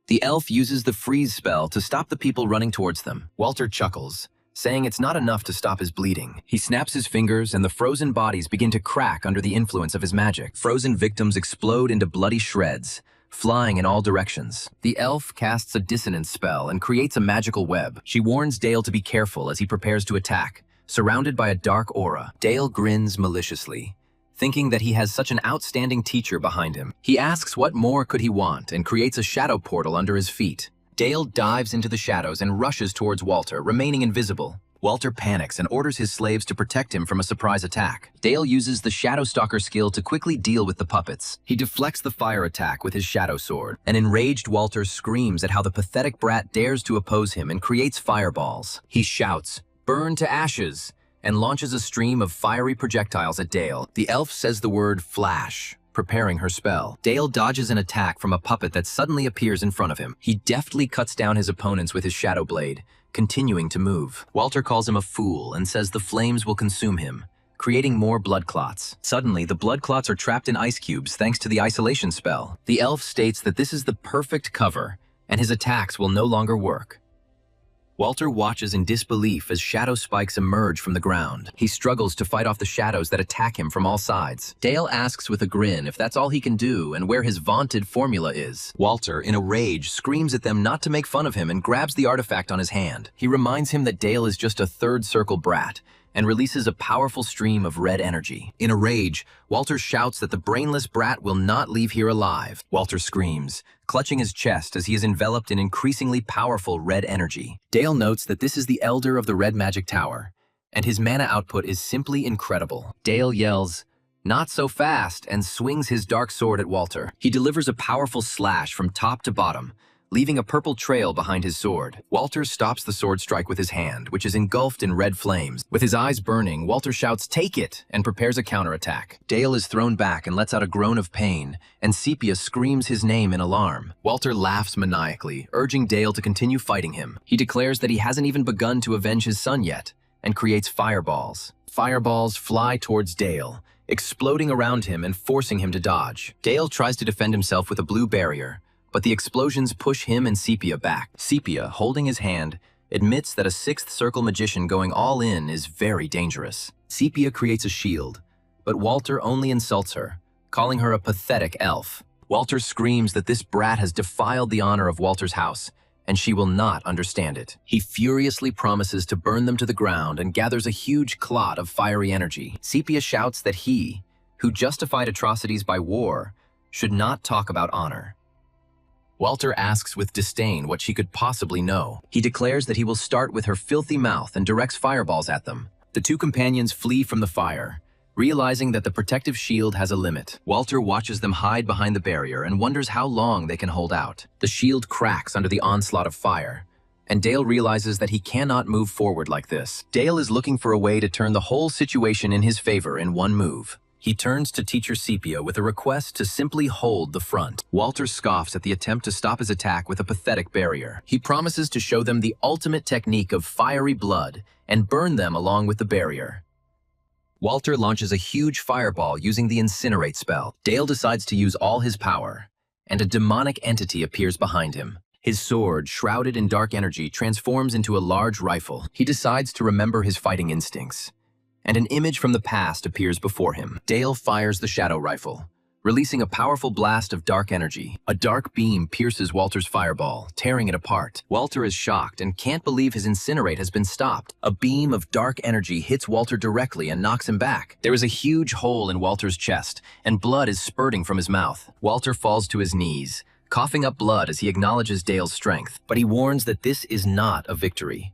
The elf uses the freeze spell to stop the people running towards them. Walter chuckles, saying it's not enough to stop his bleeding. He snaps his fingers and the frozen bodies begin to crack under the influence of his magic. Frozen victims explode into bloody shreds, flying in all directions. The elf casts a dissonance spell and creates a magical web. She warns Dale to be careful as he prepares to attack, surrounded by a dark aura. Dale grins maliciously, thinking that he has such an outstanding teacher behind him. He asks what more could he want and creates a shadow portal under his feet. Dale dives into the shadows and rushes towards Walter, remaining invisible. Walter panics and orders his slaves to protect him from a surprise attack. Dale uses the Shadow Stalker skill to quickly deal with the puppets. He deflects the fire attack with his shadow sword. An enraged Walter screams at how the pathetic brat dares to oppose him and creates fireballs. He shouts, "Burn to ashes!" and launches a stream of fiery projectiles at Dale. The elf says the word flash, preparing her spell. Dale dodges an attack from a puppet that suddenly appears in front of him. He deftly cuts down his opponents with his shadow blade, continuing to move. Walter calls him a fool and says the flames will consume him, creating more blood clots. Suddenly, the blood clots are trapped in ice cubes thanks to the isolation spell. The elf states that this is the perfect cover, and his attacks will no longer work. Walter watches in disbelief as shadow spikes emerge from the ground. He struggles to fight off the shadows that attack him from all sides. Dale asks with a grin if that's all he can do and where his vaunted formula is. Walter, in a rage, screams at them not to make fun of him and grabs the artifact on his hand. He reminds him that Dale is just a third circle brat and releases a powerful stream of red energy. In a rage, Walter shouts that the brainless brat will not leave here alive. Walter screams, clutching his chest as he is enveloped in increasingly powerful red energy. Dale notes that this is the Elder of the Red Magic Tower, and his mana output is simply incredible. Dale yells, "Not so fast," and swings his dark sword at Walter. He delivers a powerful slash from top to bottom, leaving a purple trail behind his sword. Walter stops the sword strike with his hand, which is engulfed in red flames. With his eyes burning, Walter shouts, "Take it!" and prepares a counterattack. Dale is thrown back and lets out a groan of pain, and Sepia screams his name in alarm. Walter laughs maniacally, urging Dale to continue fighting him. He declares that he hasn't even begun to avenge his son yet, and creates fireballs. Fireballs fly towards Dale, exploding around him and forcing him to dodge. Dale tries to defend himself with a blue barrier, but the explosions push him and Sepia back. Sepia, holding his hand, admits that a sixth circle magician going all in is very dangerous. Sepia creates a shield, but Walter only insults her, calling her a pathetic elf. Walter screams that this brat has defiled the honor of Walter's house, and she will not understand it. He furiously promises to burn them to the ground and gathers a huge clot of fiery energy. Sepia shouts that he, who justified atrocities by war, should not talk about honor. Walter asks with disdain what she could possibly know. He declares that he will start with her filthy mouth and directs fireballs at them. The two companions flee from the fire, realizing that the protective shield has a limit. Walter watches them hide behind the barrier and wonders how long they can hold out. The shield cracks under the onslaught of fire, and Dale realizes that he cannot move forward like this. Dale is looking for a way to turn the whole situation in his favor in one move. He turns to Teacher Sepia with a request to simply hold the front. Walter scoffs at the attempt to stop his attack with a pathetic barrier. He promises to show them the ultimate technique of fiery blood and burn them along with the barrier. Walter launches a huge fireball using the incinerate spell. Dale decides to use all his power, and a demonic entity appears behind him. His sword, shrouded in dark energy, transforms into a large rifle. He decides to remember his fighting instincts, and an image from the past appears before him. Dale fires the shadow rifle, releasing a powerful blast of dark energy. A dark beam pierces Walter's fireball, tearing it apart. Walter is shocked and can't believe his incinerate has been stopped. A beam of dark energy hits Walter directly and knocks him back. There is a huge hole in Walter's chest, and blood is spurting from his mouth. Walter falls to his knees, coughing up blood as he acknowledges Dale's strength. But he warns that this is not a victory,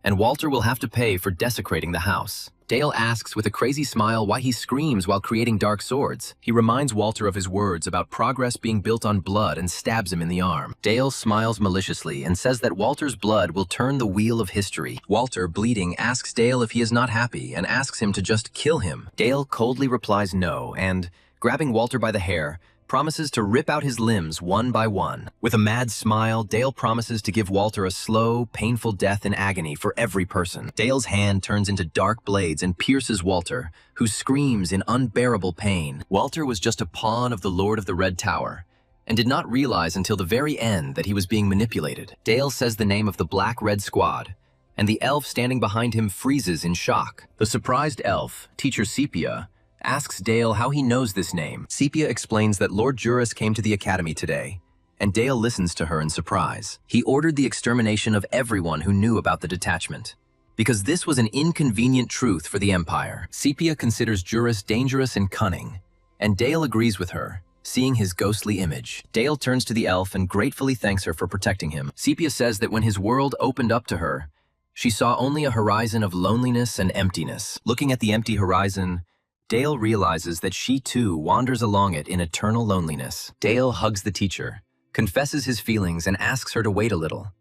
and Walter will have to pay for desecrating the house. Dale asks with a crazy smile why he screams while creating dark swords. He reminds Walter of his words about progress being built on blood and stabs him in the arm. Dale smiles maliciously and says that Walter's blood will turn the wheel of history. Walter, bleeding, asks Dale if he is not happy and asks him to just kill him. Dale coldly replies no and, grabbing Walter by the hair, promises to rip out his limbs one by one. With a mad smile, Dale promises to give Walter a slow, painful death in agony for every person. Dale's hand turns into dark blades and pierces Walter, who screams in unbearable pain. Walter was just a pawn of the Lord of the Red Tower, and did not realize until the very end that he was being manipulated. Dale says the name of the Black-Red Squad, and the elf standing behind him freezes in shock. The surprised elf, Teacher Sepia, asks Dale how he knows this name. Sepia explains that Lord Juris came to the academy today, and Dale listens to her in surprise. He ordered the extermination of everyone who knew about the detachment, because this was an inconvenient truth for the Empire. Sepia considers Juris dangerous and cunning, and Dale agrees with her, seeing his ghostly image. Dale turns to the elf and gratefully thanks her for protecting him. Sepia says that when his world opened up to her, she saw only a horizon of loneliness and emptiness. Looking at the empty horizon, Dale realizes that she too wanders along it in eternal loneliness. Dale hugs the teacher, confesses his feelings, and asks her to wait a little.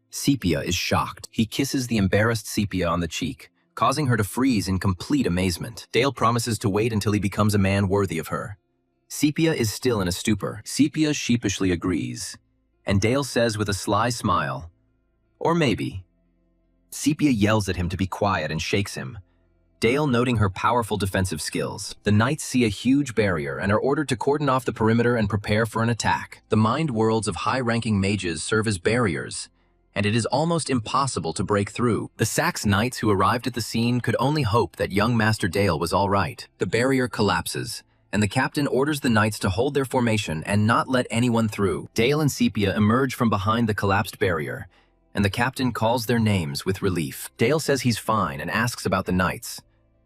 Sepia is shocked. He kisses the embarrassed Sepia on the cheek, causing her to freeze in complete amazement. Dale promises to wait until he becomes a man worthy of her. Sepia is still in a stupor. Sepia sheepishly agrees, and Dale says with a sly smile, "Or maybe." Sepia yells at him to be quiet and shakes him, Dale noting her powerful defensive skills. The knights see a huge barrier and are ordered to cordon off the perimeter and prepare for an attack. The mind worlds of high-ranking mages serve as barriers, and it is almost impossible to break through. The Sax knights who arrived at the scene could only hope that young Master Dale was all right. The barrier collapses, and the captain orders the knights to hold their formation and not let anyone through. Dale and Sepia emerge from behind the collapsed barrier, and the captain calls their names with relief. Dale says he's fine and asks about the knights.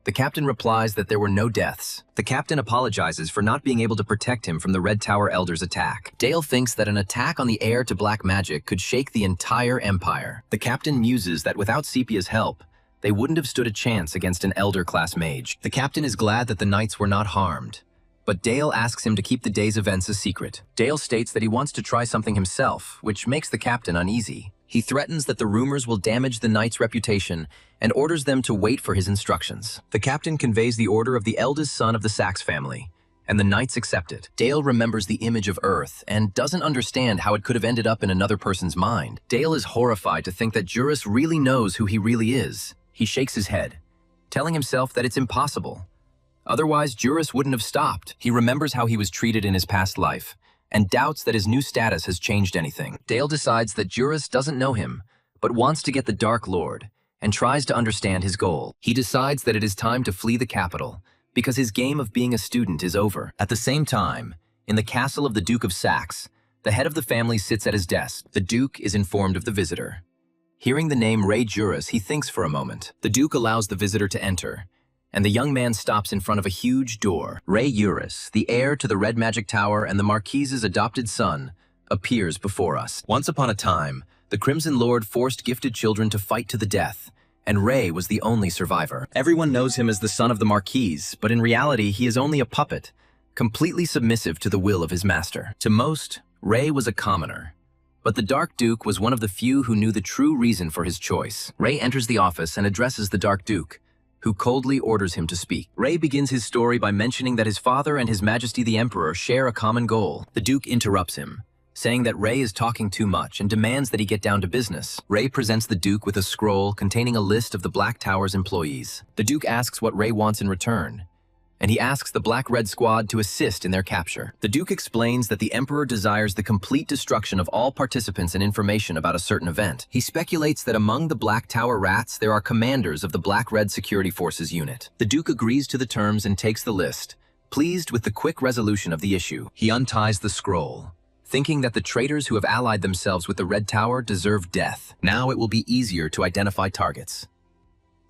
The captain replies that there were no deaths. The captain apologizes for not being able to protect him from the Red Tower Elder's attack. Dale thinks that an attack on the heir to black magic could shake the entire empire. The captain muses that without Sepia's help, they wouldn't have stood a chance against an Elder-class mage. The captain is glad that the knights were not harmed, but Dale asks him to keep the day's events a secret. Dale states that he wants to try something himself, which makes the captain uneasy. He threatens that the rumors will damage the knight's reputation and orders them to wait for his instructions. The captain conveys the order of the eldest son of the Sax family, and the knights accept it. Dale remembers the image of Earth and doesn't understand how it could have ended up in another person's mind. Dale is horrified to think that Juris really knows who he really is. He shakes his head, telling himself that it's impossible. Otherwise, Juris wouldn't have stopped. He remembers how he was treated in his past life, and doubts that his new status has changed anything. Dale decides that Juris doesn't know him, but wants to get the Dark Lord, and tries to understand his goal. He decides that it is time to flee the capital, because his game of being a student is over. At the same time, in the castle of the Duke of Saxe, the head of the family sits at his desk. The Duke is informed of the visitor. Hearing the name Ray Juris, he thinks for a moment. The Duke allows the visitor to enter, and the young man stops in front of a huge door. Ray Juris, the heir to the Red Magic Tower and the Marquise's adopted son, appears before us. Once upon a time, the Crimson Lord forced gifted children to fight to the death, and Ray was the only survivor. Everyone knows him as the son of the Marquise, but in reality he is only a puppet, completely submissive to the will of his master. To most, Ray was a commoner, but the Dark Duke was one of the few who knew the true reason for his choice. Ray enters the office and addresses the Dark Duke, who coldly orders him to speak. Ray begins his story by mentioning that his father and His Majesty the Emperor share a common goal. The Duke interrupts him, saying that Ray is talking too much and demands that he get down to business. Ray presents the Duke with a scroll containing a list of the Black Tower's employees. The Duke asks what Ray wants in return, and he asks the Black-Red Squad to assist in their capture. The Duke explains that the Emperor desires the complete destruction of all participants and information about a certain event. He speculates that among the Black Tower rats there are commanders of the Black-Red Security Forces unit. The Duke agrees to the terms and takes the list, pleased with the quick resolution of the issue. He unties the scroll, thinking that the traitors who have allied themselves with the Red Tower deserve death. Now it will be easier to identify targets.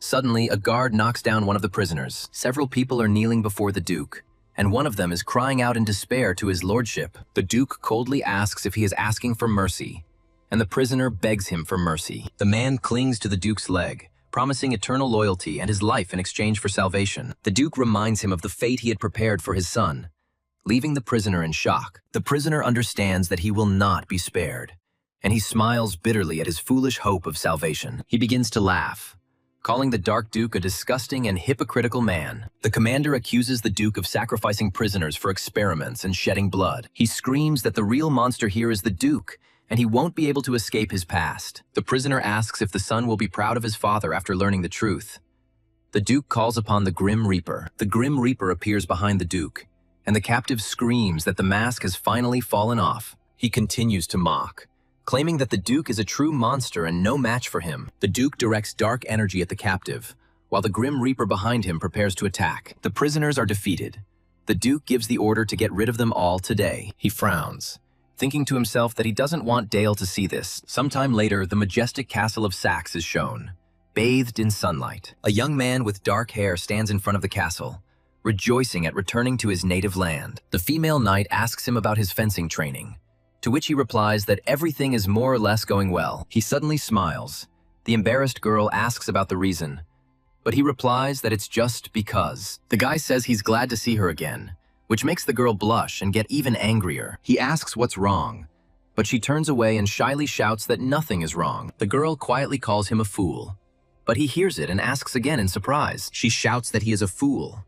Suddenly, a guard knocks down one of the prisoners. Several people are kneeling before the Duke, and one of them is crying out in despair to his lordship. The Duke coldly asks if he is asking for mercy, and the prisoner begs him for mercy. The man clings to the Duke's leg, promising eternal loyalty and his life in exchange for salvation. The Duke reminds him of the fate he had prepared for his son, leaving the prisoner in shock. The prisoner understands that he will not be spared, and he smiles bitterly at his foolish hope of salvation. He begins to laugh, calling the Dark Duke a disgusting and hypocritical man. The commander accuses the Duke of sacrificing prisoners for experiments and shedding blood. He screams that the real monster here is the Duke, and he won't be able to escape his past. The prisoner asks if the son will be proud of his father after learning the truth. The Duke calls upon the Grim Reaper. The Grim Reaper appears behind the Duke, and the captive screams that the mask has finally fallen off. He continues to mock, claiming that the Duke is a true monster and no match for him. The Duke directs dark energy at the captive, while the Grim Reaper behind him prepares to attack. The prisoners are defeated. The Duke gives the order to get rid of them all today. He frowns, thinking to himself that he doesn't want Dale to see this. Sometime later, the majestic castle of Saxe is shown, bathed in sunlight. A young man with dark hair stands in front of the castle, rejoicing at returning to his native land. The female knight asks him about his fencing training, to which he replies that everything is more or less going well. He suddenly smiles. The embarrassed girl asks about the reason, but he replies that it's just because. The guy says he's glad to see her again, which makes the girl blush and get even angrier. He asks what's wrong, but she turns away and shyly shouts that nothing is wrong. The girl quietly calls him a fool, but he hears it and asks again in surprise. She shouts that he is a fool.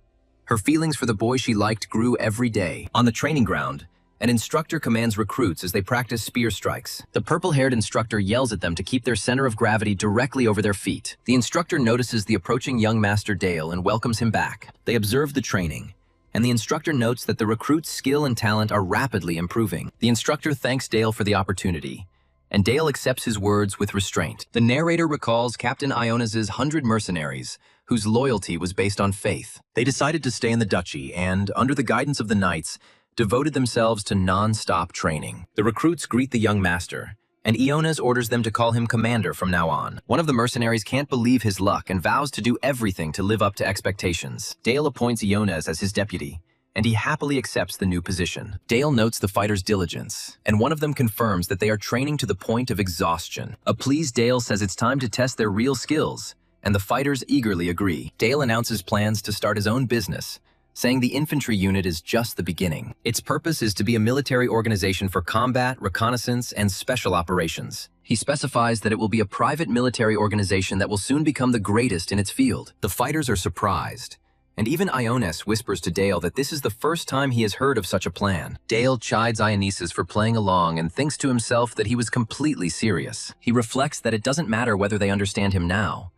Her feelings for the boy she liked grew every day. On the training ground, an instructor commands recruits as they practice spear strikes. The purple-haired instructor yells at them to keep their center of gravity directly over their feet. The instructor notices the approaching young Master Dale and welcomes him back. They observe the training, and the instructor notes that the recruit's skill and talent are rapidly improving. The instructor thanks Dale for the opportunity, and Dale accepts his words with restraint. The narrator recalls Captain Iones's 100 mercenaries, whose loyalty was based on faith. They decided to stay in the duchy and, under the guidance of the knights, devoted themselves to non-stop training. The recruits greet the young master, and Iones orders them to call him commander from now on. One of the mercenaries can't believe his luck and vows to do everything to live up to expectations. Dale appoints Iones as his deputy, and he happily accepts the new position. Dale notes the fighters' diligence, and one of them confirms that they are training to the point of exhaustion. A pleased Dale says it's time to test their real skills, and the fighters eagerly agree. Dale announces plans to start his own business, saying the infantry unit is just the beginning. Its purpose is to be a military organization for combat, reconnaissance, and special operations. He specifies that it will be a private military organization that will soon become the greatest in its field. The fighters are surprised, and even Iones whispers to Dale that this is the first time he has heard of such a plan. Dale chides Ionesis for playing along and thinks to himself that he was completely serious. He reflects that it doesn't matter whether they understand him now.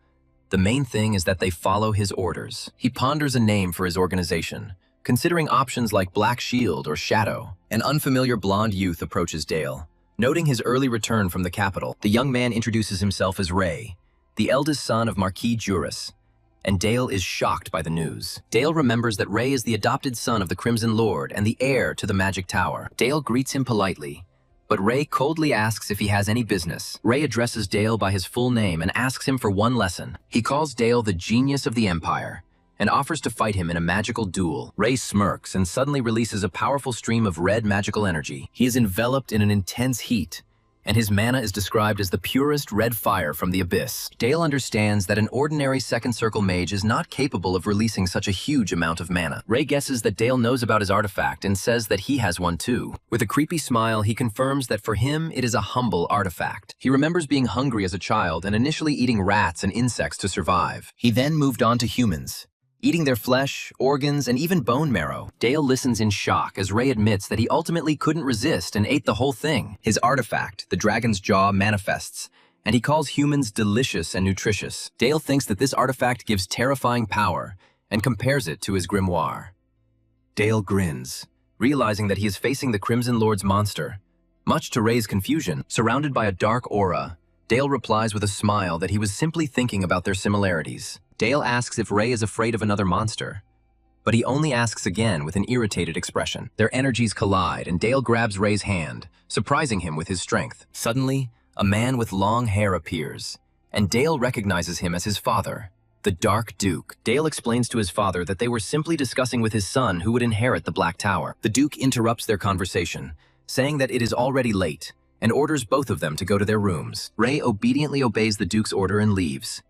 The main thing is that they follow his orders. He ponders a name for his organization, considering options like Black Shield or Shadow. An unfamiliar blonde youth approaches Dale, noting his early return from the capital. The young man introduces himself as Ray, the eldest son of Marquis Juris, and Dale is shocked by the news. Dale remembers that Ray is the adopted son of the Crimson Lord and the heir to the Magic Tower. Dale greets him politely, but Ray coldly asks if he has any business. Ray addresses Dale by his full name and asks him for one lesson. He calls Dale the genius of the Empire and offers to fight him in a magical duel. Ray smirks and suddenly releases a powerful stream of red magical energy. He is enveloped in an intense heat, and his mana is described as the purest red fire from the abyss. Dale understands that an ordinary second circle mage is not capable of releasing such a huge amount of mana. Ray guesses that Dale knows about his artifact and says that he has one too. With a creepy smile, he confirms that for him it is a humble artifact. He remembers being hungry as a child and initially eating rats and insects to survive. He then moved on to humans, eating their flesh, organs, and even bone marrow. Dale listens in shock as Ray admits that he ultimately couldn't resist and ate the whole thing. His artifact, the dragon's jaw, manifests, and he calls humans delicious and nutritious. Dale thinks that this artifact gives terrifying power and compares it to his grimoire. Dale grins, realizing that he is facing the Crimson Lord's monster. Much to Ray's confusion, surrounded by a dark aura, Dale replies with a smile that he was simply thinking about their similarities. Dale asks if Ray is afraid of another monster, but he only asks again with an irritated expression. Their energies collide, and Dale grabs Ray's hand, surprising him with his strength. Suddenly, a man with long hair appears, and Dale recognizes him as his father, the Dark Duke. Dale explains to his father that they were simply discussing with his son who would inherit the Black Tower. The Duke interrupts their conversation, saying that it is already late, and orders both of them to go to their rooms. Ray obediently obeys the Duke's order and leaves,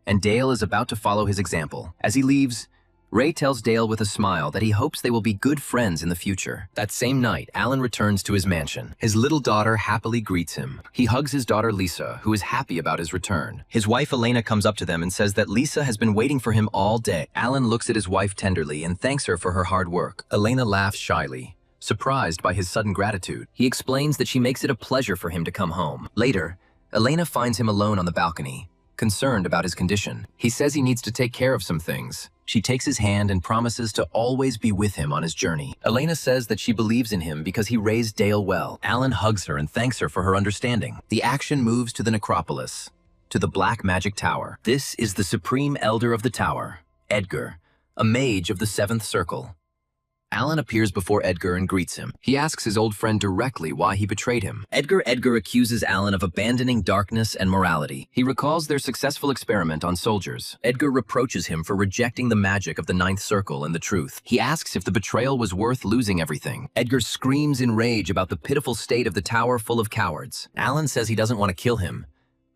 and Dale is about to follow his example. As he leaves, Ray tells Dale with a smile that he hopes they will be good friends in the future. That same night, Alan returns to his mansion. His little daughter happily greets him. He hugs his daughter Lisa, who is happy about his return. His wife Elena comes up to them and says that Lisa has been waiting for him all day. Alan looks at his wife tenderly and thanks her for her hard work. Elena laughs shyly, surprised by his sudden gratitude. He explains that she makes it a pleasure for him to come home. Later, Elena finds him alone on the balcony, concerned about his condition. He says he needs to take care of some things. She takes his hand and promises to always be with him on his journey. Elena says that she believes in him because he raised Dale well. Alan hugs her and thanks her for her understanding. The action moves to the necropolis, to the Black Magic Tower. This is the supreme elder of the tower, Edgar, a mage of the Seventh Circle. Alan appears before Edgar and greets him. He asks his old friend directly why he betrayed him. Edgar accuses Alan of abandoning darkness and morality. He recalls their successful experiment on soldiers. Edgar reproaches him for rejecting the magic of the Ninth Circle and the truth. He asks if the betrayal was worth losing everything. Edgar screams in rage about the pitiful state of the tower full of cowards. Alan says he doesn't want to kill him,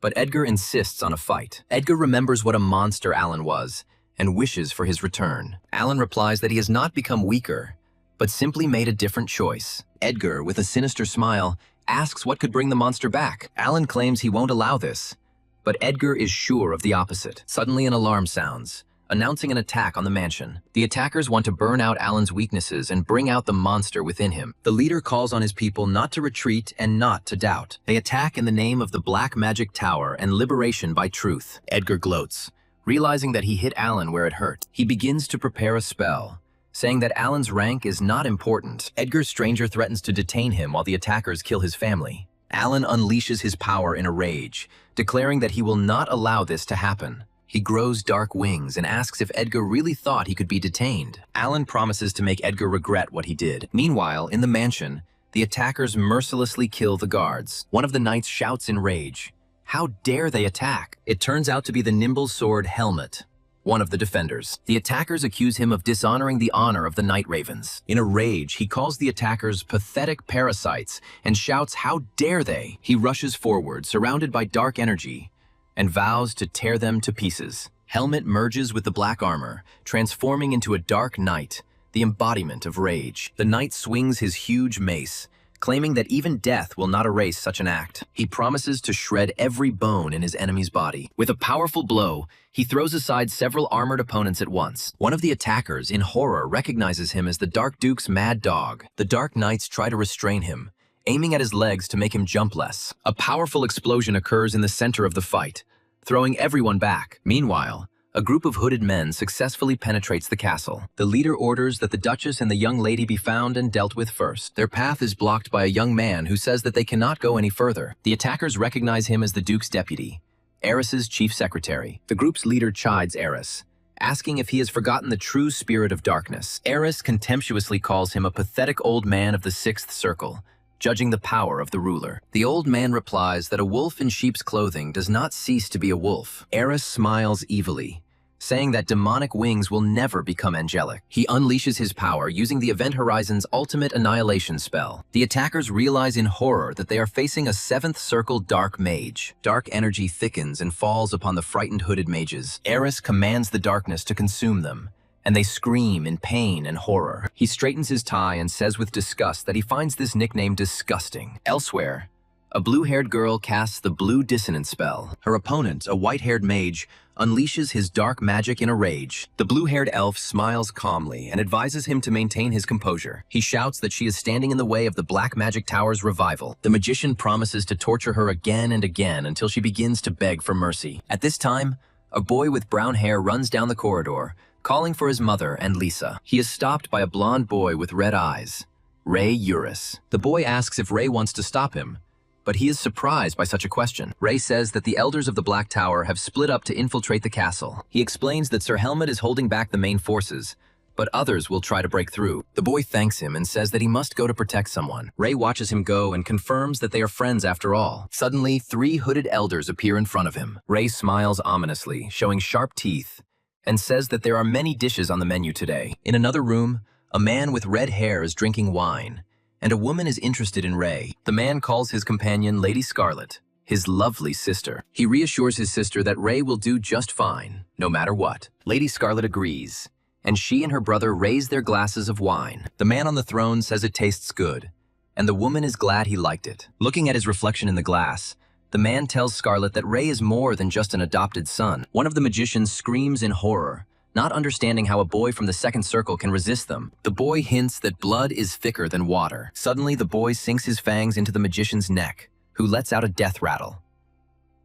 but Edgar insists on a fight. Edgar remembers what a monster Alan was and wishes for his return. Alan replies that he has not become weaker, but simply made a different choice. Edgar, with a sinister smile, asks what could bring the monster back. Alan claims he won't allow this, but Edgar is sure of the opposite. Suddenly an alarm sounds, announcing an attack on the mansion. The attackers want to burn out Alan's weaknesses and bring out the monster within him. The leader calls on his people not to retreat and not to doubt. They attack in the name of the Black Magic Tower and liberation by truth. Edgar gloats, realizing that he hit Alan where it hurt. He begins to prepare a spell, saying that Alan's rank is not important. Edgar's stranger threatens to detain him while the attackers kill his family. Alan unleashes his power in a rage, declaring that he will not allow this to happen. He grows dark wings and asks if Edgar really thought he could be detained. Alan promises to make Edgar regret what he did. Meanwhile, in the mansion, the attackers mercilessly kill the guards. One of the knights shouts in rage, "How dare they attack?" It turns out to be the nimble sword Helmet, one of the defenders. The attackers accuse him of dishonoring the honor of the Night Ravens. In a rage, he calls the attackers pathetic parasites and shouts, "How dare they?" He rushes forward, surrounded by dark energy, and vows to tear them to pieces. Helmet merges with the black armor, transforming into a dark knight, the embodiment of rage. The knight swings his huge mace, claiming that even death will not erase such an act. He promises to shred every bone in his enemy's body. With a powerful blow, he throws aside several armored opponents at once. One of the attackers, in horror, recognizes him as the Dark Duke's mad dog. The Dark Knights try to restrain him, aiming at his legs to make him jump less. A powerful explosion occurs in the center of the fight, throwing everyone back. Meanwhile, a group of hooded men successfully penetrates the castle. The leader orders that the Duchess and the young lady be found and dealt with first. Their path is blocked by a young man who says that they cannot go any further. The attackers recognize him as the Duke's deputy, Eris's chief secretary. The group's leader chides Eris, asking if he has forgotten the true spirit of darkness. Eris contemptuously calls him a pathetic old man of the Sixth Circle, judging the power of the ruler. The old man replies that a wolf in sheep's clothing does not cease to be a wolf. Eris smiles evilly, saying that demonic wings will never become angelic. He unleashes his power using the Event Horizon's ultimate annihilation spell. The attackers realize in horror that they are facing a Seventh Circle dark mage. Dark energy thickens and falls upon the frightened hooded mages. Eris commands the darkness to consume them, and they scream in pain and horror. He straightens his tie and says with disgust that he finds this nickname disgusting. Elsewhere, a blue-haired girl casts the Blue Dissonance spell. Her opponent, a white-haired mage, unleashes his dark magic in a rage. The blue-haired elf smiles calmly and advises him to maintain his composure. He shouts that she is standing in the way of the Black Magic Tower's revival. The magician promises to torture her again and again until she begins to beg for mercy. At this time, a boy with brown hair runs down the corridor, calling for his mother and Lisa. He is stopped by a blonde boy with red eyes, Ray Uris. The boy asks if Ray wants to stop him, but he is surprised by such a question. Ray says that the elders of the Black Tower have split up to infiltrate the castle. He explains that Sir Helmet is holding back the main forces, but others will try to break through. The boy thanks him and says that he must go to protect someone. Ray watches him go and confirms that they are friends after all. Suddenly, 3 hooded elders appear in front of him. Ray smiles ominously, showing sharp teeth, and says that there are many dishes on the menu today. In another room, a man with red hair is drinking wine, and a woman is interested in Ray. The man calls his companion Lady Scarlet, his lovely sister. He reassures his sister that Ray will do just fine, no matter what. Lady Scarlet agrees, and she and her brother raise their glasses of wine. The man on the throne says it tastes good, and the woman is glad he liked it. Looking at his reflection in the glass, the man tells Scarlet that Ray is more than just an adopted son. One of the magicians screams in horror, not understanding how a boy from the second circle can resist them. The boy hints that blood is thicker than water. Suddenly, the boy sinks his fangs into the magician's neck, who lets out a death rattle.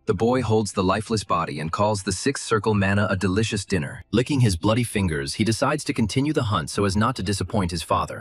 The boy holds the lifeless body and calls the sixth circle mana a delicious dinner. Licking his bloody fingers, he decides to continue the hunt so as not to disappoint his father.